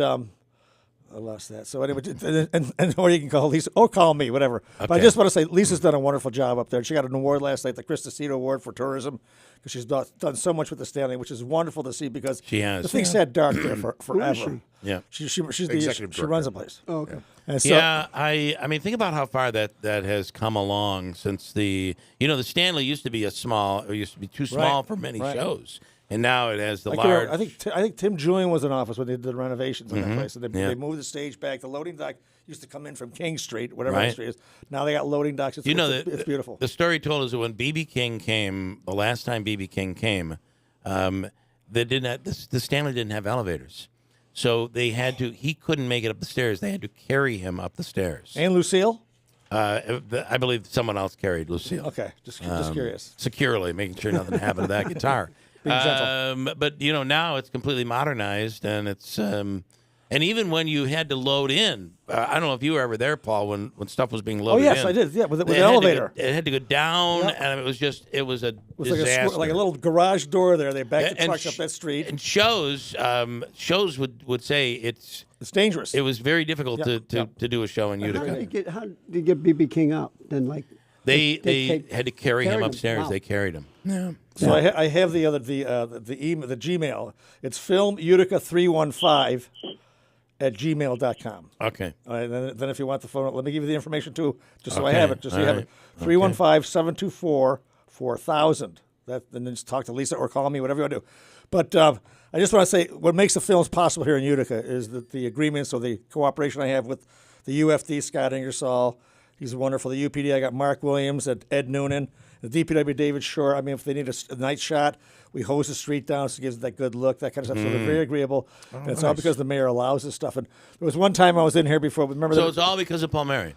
I lost that. So anyway, and or you can call Lisa or call me, whatever. But I Okay. just want to say Lisa's done a wonderful job up there. She got an award last night, the Christosito Award for Tourism, because she's done so much with the Stanley, which is wonderful to see because She has. the thing sat dark there forever. she? Yeah. She's Executive she runs the director. place. Oh, okay. And so, Yeah, I mean, think about how far that has come along since the Stanley used to be too small Right, for many right. shows, and now it has the I large. think Tim Julian was in office when they did the renovations on that place. And Yeah. they moved the stage back. The loading dock used to come in from King Street, whatever Right. that street is. Now they got loading docks. It's beautiful. The story told us that when B.B. King came, the last time B.B. King came, they did not. The Stanley didn't have elevators, so they had to. He couldn't make it up the stairs. They had to carry him up the stairs. And Lucille? I believe someone else carried Lucille. Okay, just curious. Securely, making sure nothing happened to that guitar. Being gentle. But now it's completely modernized, and it's and even when you had to load in, I don't know if you were ever there, Paul, when stuff was being loaded in. Oh yes, I did. Yeah, with They an had to elevator. it had to go down, Yep. and it was a It was like disaster. like a little garage door there. They backed the And trucks up that street. And shows would say it's dangerous. It was very difficult Yeah, to do a show in How Utica. did you get B.B. King out? Then They had to carry him carried him. upstairs. Wow. They carried him. Yeah. So I have the email, the Gmail. It's filmutica315@gmail.com. Okay. All right, then if you want the phone, let me give you the information too, just so I Okay. have it. Just so you All have it. right. 315-724-4000. Then just talk to Lisa or call me, whatever you want to do. But I just want to say what makes the films possible here in Utica is that the agreements or the cooperation I have with the UFD, Scott Ingersoll. He's wonderful. The UPD, I got Mark Williams and Ed Noonan. The DPW, David Shore. I mean, if they need a night shot, we hose the street down so it gives that good look, that kind of stuff. So they're very agreeable. And it's all because the mayor allows this stuff. And there was one time I was in here before. Remember? So it's all because of Paul Mary.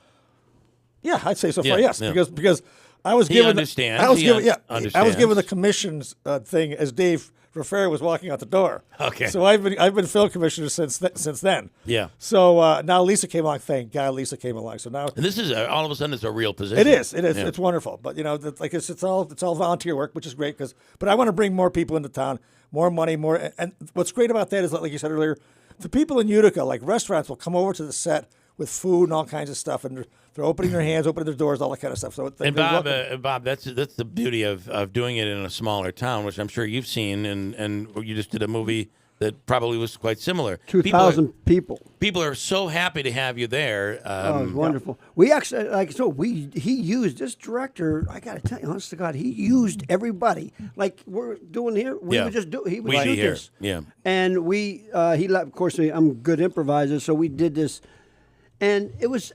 Yeah, I'd say so far. Yeah, Yes, yeah. because I was He given. understands. I was He given. I was understands. given the commission's thing as Dave Raffair was walking out the door. Okay. So I've been film commissioner since then. Yeah. So now Lisa came along. Thank God Lisa came along. So now And this is all of a sudden it's a real position. it is. It is. Yeah. It's wonderful. But it's all volunteer work, which is great. But I want to bring more people into town, more money, more. And what's great about that is that, like you said earlier, the people in Utica, like restaurants, will come over to the set with food and all kinds of stuff, and they're opening their hands, opening their doors, all that kind of stuff. So And Bob, that's the beauty of doing it in a smaller town, which I'm sure you've seen, and you just did a movie that probably was quite similar. 2,000 people. People are so happy to have you there. Oh, it was wonderful. We actually, he used this director. I got to tell you, honest to God, he used everybody. Like we're doing here, he would shoot this. Yeah. And he let, of course, I'm a good improviser, so we did this. And it was,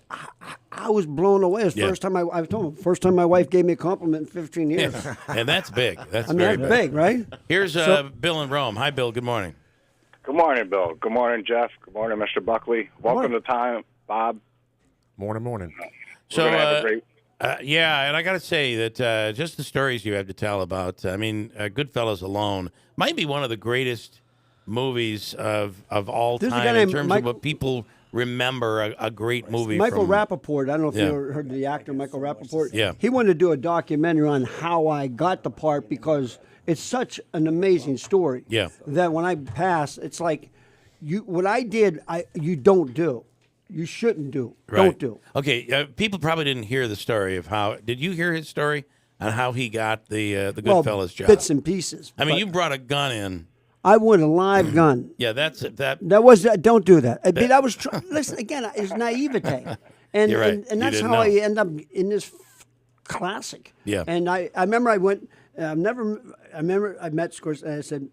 I was blown away. It was first time I told him, first time my wife gave me a compliment in 15 years. And that's big. That's I mean, very that's big, right? Here's Bill in Rome. Hi, Bill. Good morning. Good morning, Bill. Good morning, Jeff. Good morning, Mr. Buckley. Welcome to time, Bob. Morning. So, We're gonna have a great. yeah, and I got to say that just the stories you have to tell about, Goodfellas alone might be one of the greatest movies of all There's a time guy in named terms Mike- of what people remember a great movie Michael from. Rappaport, I don't know if Yeah. you ever heard of the actor Michael Rappaport. Yeah. He wanted to do a documentary on how I got the part because it's such an amazing story. Yeah. That when I pass, it's like what I did, you don't do. You shouldn't do. Right. Don't do. Okay, people probably didn't hear the story of how. Did you hear his story on how he got the Well, Goodfellas job? bits and pieces. I mean, but you brought a gun in. I want a live gun. Yeah, that. That was don't do that. I mean, I was listen again. It's naivete, and You're right. and You that's didn't how know. I end up in this classic. Yeah. And I remember I went. I remember I met Scorsese. And I said,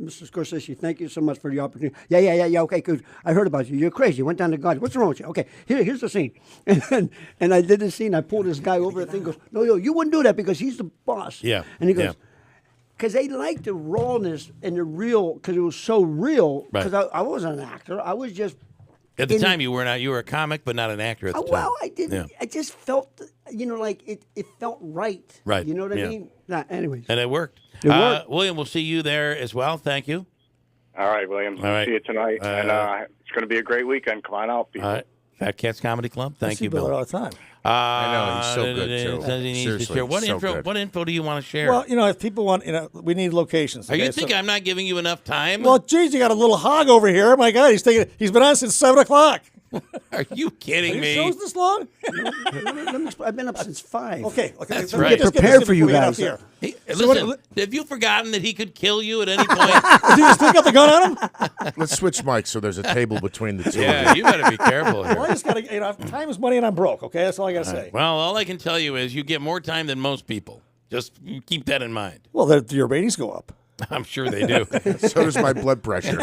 Mr. Scorsese, thank you so much for the opportunity. Yeah. Okay, good. I heard about you. You're crazy. You went down to God. What's wrong with you? Okay, here's the scene. And I did the scene. I pulled this guy over the thing. Goes, no, you wouldn't do that because he's the boss. Yeah. And he goes. Yeah. Because they liked the rawness and the real, because it was so real. Right. Because I wasn't an actor. I was just. At the time, you were not. You were a comic, but not an actor at the time. Well, I didn't. Yeah. I just felt, like it felt right. Right. You know what Yeah. I mean? Nah, anyways. And it worked. It worked. William, we'll see you there as well. Thank you. All right, William. All right. See you tonight, and it's going to be a great weekend. Come on out, people. All right. Fat Cats Comedy Club. Thank you, Bill Bill. all the time. I know, he's so good, too. Says he needs to Seriously, share. What so info? good. What info do you want to share? Well, if people want, we need locations. Are you okay? thinking I'm not giving you enough time? Well, geez, you got a little hog over here. My God, he's been on since 7 o'clock. Are you kidding me? Shows this long? I've been up since 5. Okay. That's Let me right. get prepared for you guys. Hey, So listen, have you forgotten that he could kill you at any point? Did you still got the gun on him? Let's switch mics so there's a table between the two. Yeah, you got to be careful here. Well, I just got to, time is money and I'm broke, okay? That's all I got to say. Well, all I can tell you is you get more time than most people. Just keep that in mind. Well, your ratings go up. I'm sure they do. So does my blood pressure.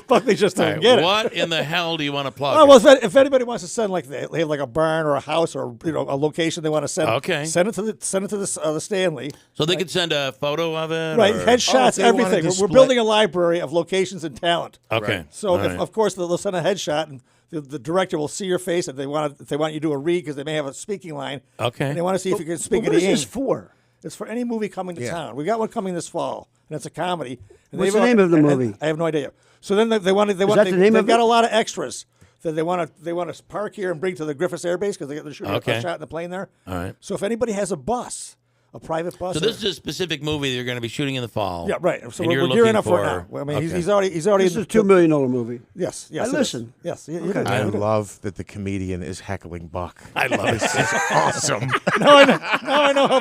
Buckley just doesn't All get right, it. what in the hell do you want to plug? Oh, well, if anybody wants to send they have like a barn or a house or a location they want to send, Okay. send it to the Stanley. So they could send a photo of it? Right, or- headshots, everything. We're building a library of locations and talent. Okay. So All right. of course they'll send a headshot and the director will see your face if they want you to do a read because they may have a speaking line. Okay. And they want to see if you can speak What at is the this ink. for? It's for any movie coming to town. We got one coming this fall, and it's a comedy. And What's they've the name of the and movie? I have no idea. So then they want that the name they've of got it? a lot of extras that they want to park here and bring to the Griffiths Air Base because they're shooting Okay. a shot in the plane there. All right. So if anybody has a bus, a private bus, So this is a specific movie that you're going to be shooting in the fall. yeah, right. So and we're you're gearing looking up for it now. Well, I mean, Okay. he's already This in is the a $2 million movie. Yes, I it is. listen. Yes, you Okay. do. I You do. love that the comedian is heckling Buck. I love it. This is awesome. Now I know how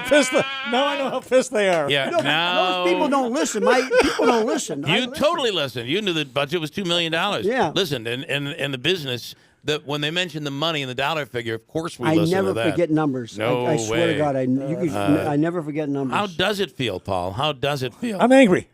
pissed they are. Yeah. No, now those people don't listen. People don't listen. I you listen. totally listened. You knew the budget was $2 million. Yeah. Listen, and the business. That when they mention the money and the dollar figure, of course we I listen never to that. forget numbers. No I swear way. to God, I never forget numbers. How does it feel, Paul? How does it feel? I'm angry.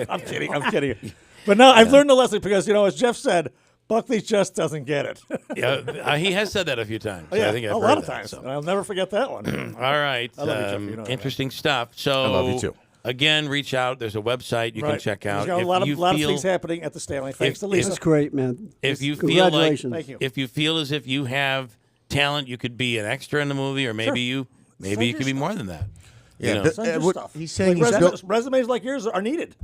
I'm kidding. But now I've learned a lesson because as Jeff said, Buckley just doesn't get it. Yeah, he has said that a few times. Oh, yeah, I think I've a heard lot of that, times. so. And I'll never forget that one. All right. I love you, Jeff. You know that, interesting stuff. So I love you too. Again, reach out. There's a website you can check out. There's got a lot of things happening at the Stanley. Thanks to Lisa. That's great, man. If you feel like, Congratulations. Thank you. if you feel as if you have talent, you could be an extra in the movie, or maybe you could be more than that. Yeah, You know. but, Send your what stuff. he's saying Like he's built. resumes like yours are needed.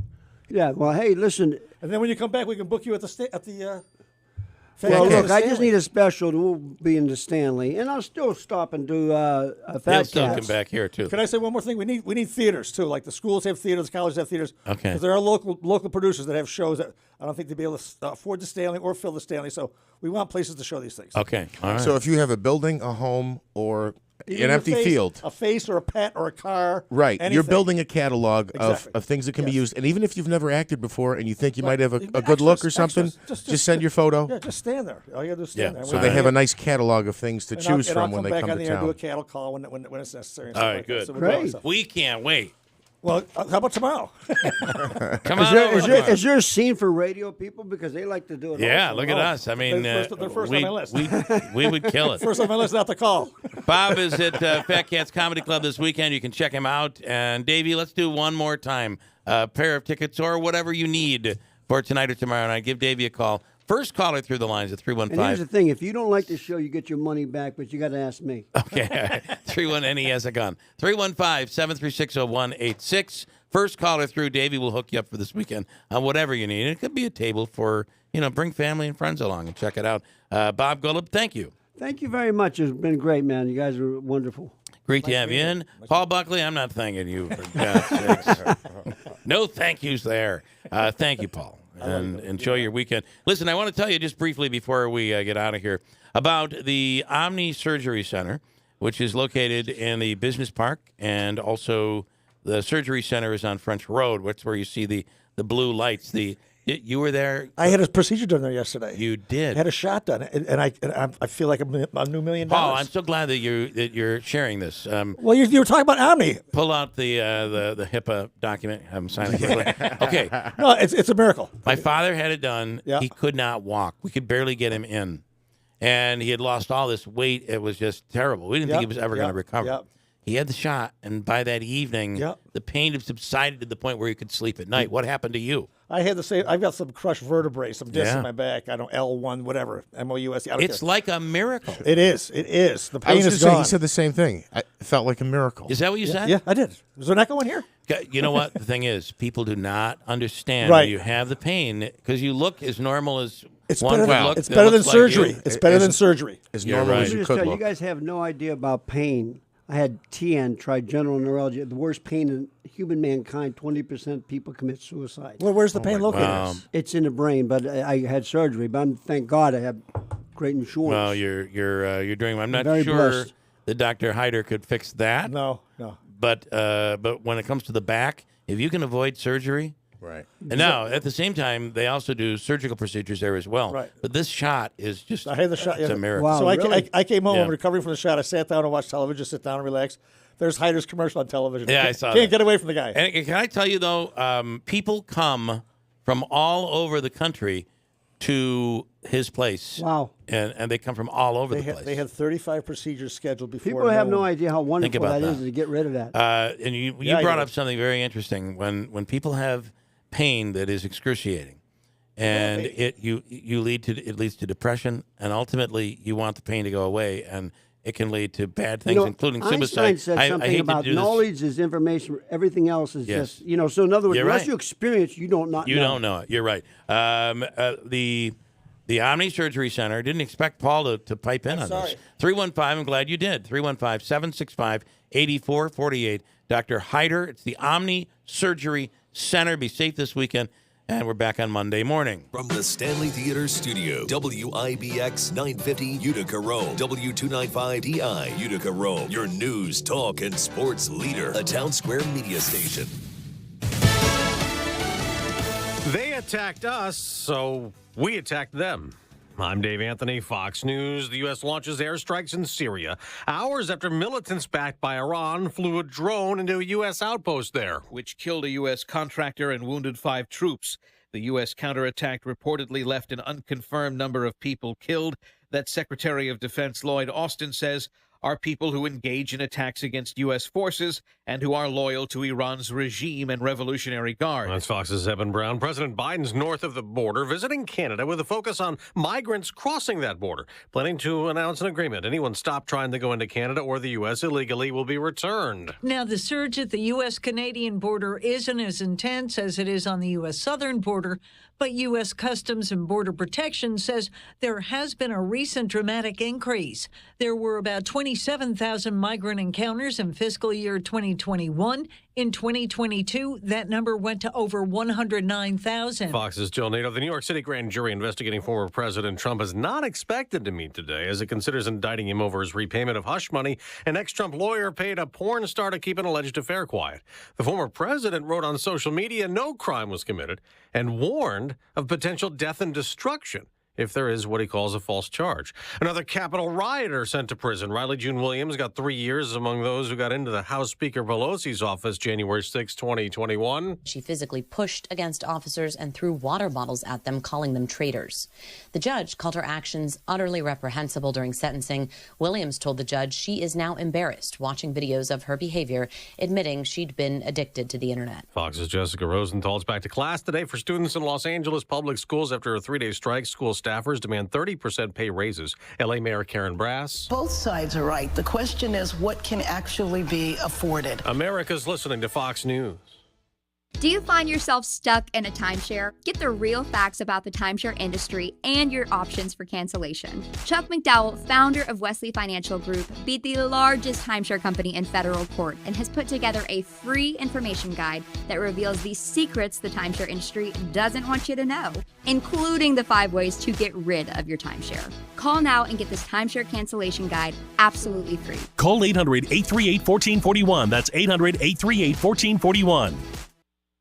Yeah. Well, hey, listen. And then when you come back, we can book you at the. Well, Okay. look, I just need a special to be in the Stanley, and I'll still stop and do a They'll Fat still Cats. come back here too. Can I say one more thing? We need theaters too. Like the schools have theaters, colleges have theaters. Okay. Because there are local producers that have shows that I don't think they'd be able to afford the Stanley or fill the Stanley. So we want places to show these things. Okay. All right. So if you have a building, a home, or Even an a empty face- field, a face or a pet or a car. right, you're anything. building a catalog Exactly. of things that can be Yes. used. And even if you've never acted before and you think you might have a Extras, good look or something, extras. just send your photo. Yeah, just stand there. All you gotta do is stand there. So they have a nice catalog of things to choose from when they come I'll come back on to the air and do a town. cattle call when it's necessary. and All stuff right. like that. Good. So we'll do all that stuff. We can't wait. Well, how about tomorrow? Come Is on there, over is, there, tomorrow. is there a scene for radio people because they like to do it? Yeah, also. look at us. I mean, They're first on my list. we would kill it. First on my list, not the call. Bob is at Fat Cats Comedy Club this weekend. You can check him out. And Davey, let's do one more time. A pair of tickets or whatever you need for tonight or tomorrow night. Give Davey a call. First caller through the lines at And here's the 315. thing: if you don't like the show, you get your money back, but you got to ask me. Okay, 3-1, and he has a gun. 315-736-0186. First caller through, Davey will hook you up for this weekend on whatever you need. It could be a table for, bring family and friends along and check it out. Bob Golub, thank you. Thank you very much. It's been great, man. You guys are wonderful. Great to have you in. Paul Buckley, I'm not thanking you, for God's sakes. No thank yous there. Thank you, Paul. And enjoy your weekend. Listen, I want to tell you just briefly before we get out of here about the Omni Surgery Center, which is located in the business park, and also the surgery center is on French Road. That's where you see the blue lights. You were there. I had a procedure done there yesterday. You did. I had a shot done, and I feel like I'm a new $1 million. Paul, I'm so glad that you're sharing this. Well, you were talking about Omni. Pull out the HIPAA document. Have him sign it. Okay. No, it's a miracle. My father had it done. Yeah. He could not walk. We could barely get him in. And he had lost all this weight. It was just terrible. We didn't think he was ever going to recover. Yep. He had the shot, and by that evening, the pain had subsided to the point where he could sleep at night. What happened to you? I had the same. I've got some crushed vertebrae, some discs Yeah. in my back. I don't L1, whatever, MOUSE. I don't It's care. like a miracle. It is. It is. The I pain was is just saying, gone. he said the same thing. It felt like a miracle. Is that what you said? Yeah, I did. Is there an echo in here? You know what? The thing is, people do not understand Right. when you have the pain because you look as normal as It's One better, look it's that better than looks like surgery. you. It's better than surgery. As You're normal right. as you Just could tell you look. guys have no idea about pain. I had TN, trigeminal neuralgia, the worst pain in human mankind. 20% people commit suicide. Well, where's the pain located? It's in the brain, but I had surgery. But thank God I have great insurance. Well, you're doing. I'm not very sure blessed. that Dr. Hyder could fix that. No. But when it comes to the back, if you can avoid surgery, right. And now at the same time, they also do surgical procedures there as well. Right. But this shot is just. I had the shot. It's Yeah. a miracle. Wow. So really? I came home. Yeah. I'm recovering from the shot. I sat down and watched television. Sit down and relax. There's Hyder's commercial on television. Yeah, I saw Can't that. get away from the guy. And can I tell you though, people come from all over the country to his place. Wow. And they come from all over the place. They had 35 procedures scheduled before. People have no noon. idea how wonderful about that is that. to get rid of that. And you Yeah, I brought do. up something very interesting. When people have pain that is excruciating, and it leads to depression, and ultimately you want the pain to go away, and it can lead to bad things, including suicide. Einstein said I something hate about to do this. knowledge is information. Everything else is Yes. just, so in other words, You're unless right. you experience, you don't not You know. don't know it. You're right. The Omni Surgery Center didn't expect Paul to pipe in on this. 315, I'm glad you did. 315-765-8448. Dr. Hyder, it's the Omni Surgery Center. Be safe this weekend, and we're back on Monday morning. From the Stanley Theater Studio, WIBX 950 Utica Rome, W295DI Utica Rome, your news, talk, and sports leader, a Town Square media station. They attacked us, so we attacked them. I'm Dave Anthony, Fox News. The U.S. launches airstrikes in Syria hours after militants backed by Iran flew a drone into a U.S. outpost there, which killed a U.S. contractor and wounded 5 troops. The U.S. counterattack reportedly left an unconfirmed number of people killed that Secretary of Defense Lloyd Austin says are people who engage in attacks against U.S. forces and who are loyal to Iran's regime and Revolutionary Guard. That's Fox's Evan Brown. President Biden's north of the border, visiting Canada with a focus on migrants crossing that border, planning to announce an agreement. Anyone stopped trying to go into Canada or the U.S. illegally will be returned. Now, the surge at the U.S.-Canadian border isn't as intense as it is on the U.S. southern border, but U.S. Customs and Border Protection says there has been a recent dramatic increase. There were about 27,000 migrant encounters in fiscal year 2021. In 2022, that number went to over 109,000. Fox's Jill Nato. The New York City grand jury investigating former President Trump is not expected to meet today as it considers indicting him over his repayment of hush money. An ex-Trump lawyer paid a porn star to keep an alleged affair quiet. The former president wrote on social media no crime was committed and warned of potential death and destruction if there is what he calls a false charge. Another Capitol rioter sent to prison. Riley June Williams got 3 years among those who got into the House Speaker Pelosi's office January 6, 2021. She physically pushed against officers and threw water bottles at them, calling them traitors. The judge called her actions utterly reprehensible during sentencing. Williams told the judge she is now embarrassed watching videos of her behavior, admitting she'd been addicted to the internet. Fox's Jessica Rosenthal is back to class today for students in Los Angeles public schools after a 3-day strike. School staffers demand 30% pay raises. L.A. Mayor Karen Brass. Both sides are right. The question is what can actually be afforded. America's listening to Fox News. Do you find yourself stuck in a timeshare? Get the real facts about the timeshare industry and your options for cancellation. Chuck McDowell, founder of Wesley Financial Group, beat the largest timeshare company in federal court and has put together a free information guide that reveals the secrets the timeshare industry doesn't want you to know, including the 5 ways to get rid of your timeshare. Call now and get this timeshare cancellation guide absolutely free. Call 800-838-1441. That's 800-838-1441.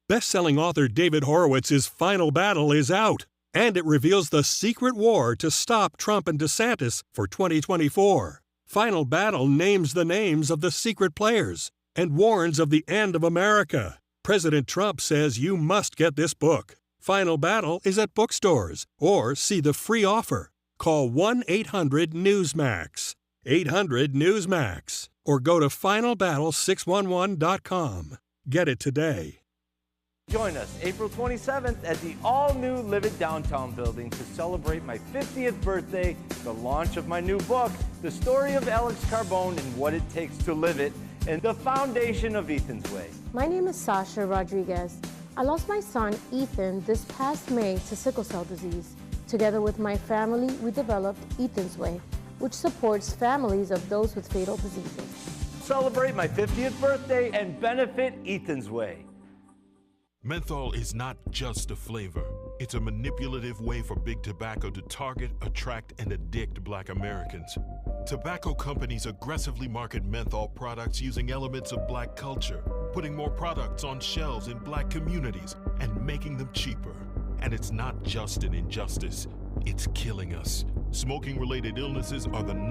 Best-selling author David Horowitz's Final Battle is out, and it reveals the secret war to stop Trump and DeSantis for 2024. Final Battle names the names of the secret players and warns of the end of America. President Trump says you must get this book. Final Battle is at bookstores, or see the free offer. Call 1-800-NEWSMAX, 800-NEWSMAX, or go to finalbattle611.com. Get it today. Join us April 27th at the all-new Live It Downtown building to celebrate my 50th birthday, the launch of my new book, The Story of Alex Carbone and What It Takes to Live It, and the foundation of Ethan's Way. My name is Sasha Rodriguez. I lost my son, Ethan, this past May to sickle cell disease. Together with my family, we developed Ethan's Way, which supports families of those with fatal diseases. Celebrate my 50th birthday and benefit Ethan's Way. Menthol is not just a flavor. It's a manipulative way for big tobacco to target, attract, and addict Black Americans. Tobacco companies aggressively market menthol products using elements of Black culture, putting more products on shelves in Black communities and making them cheaper. And it's not just an injustice, it's killing us. Smoking-related illnesses are the number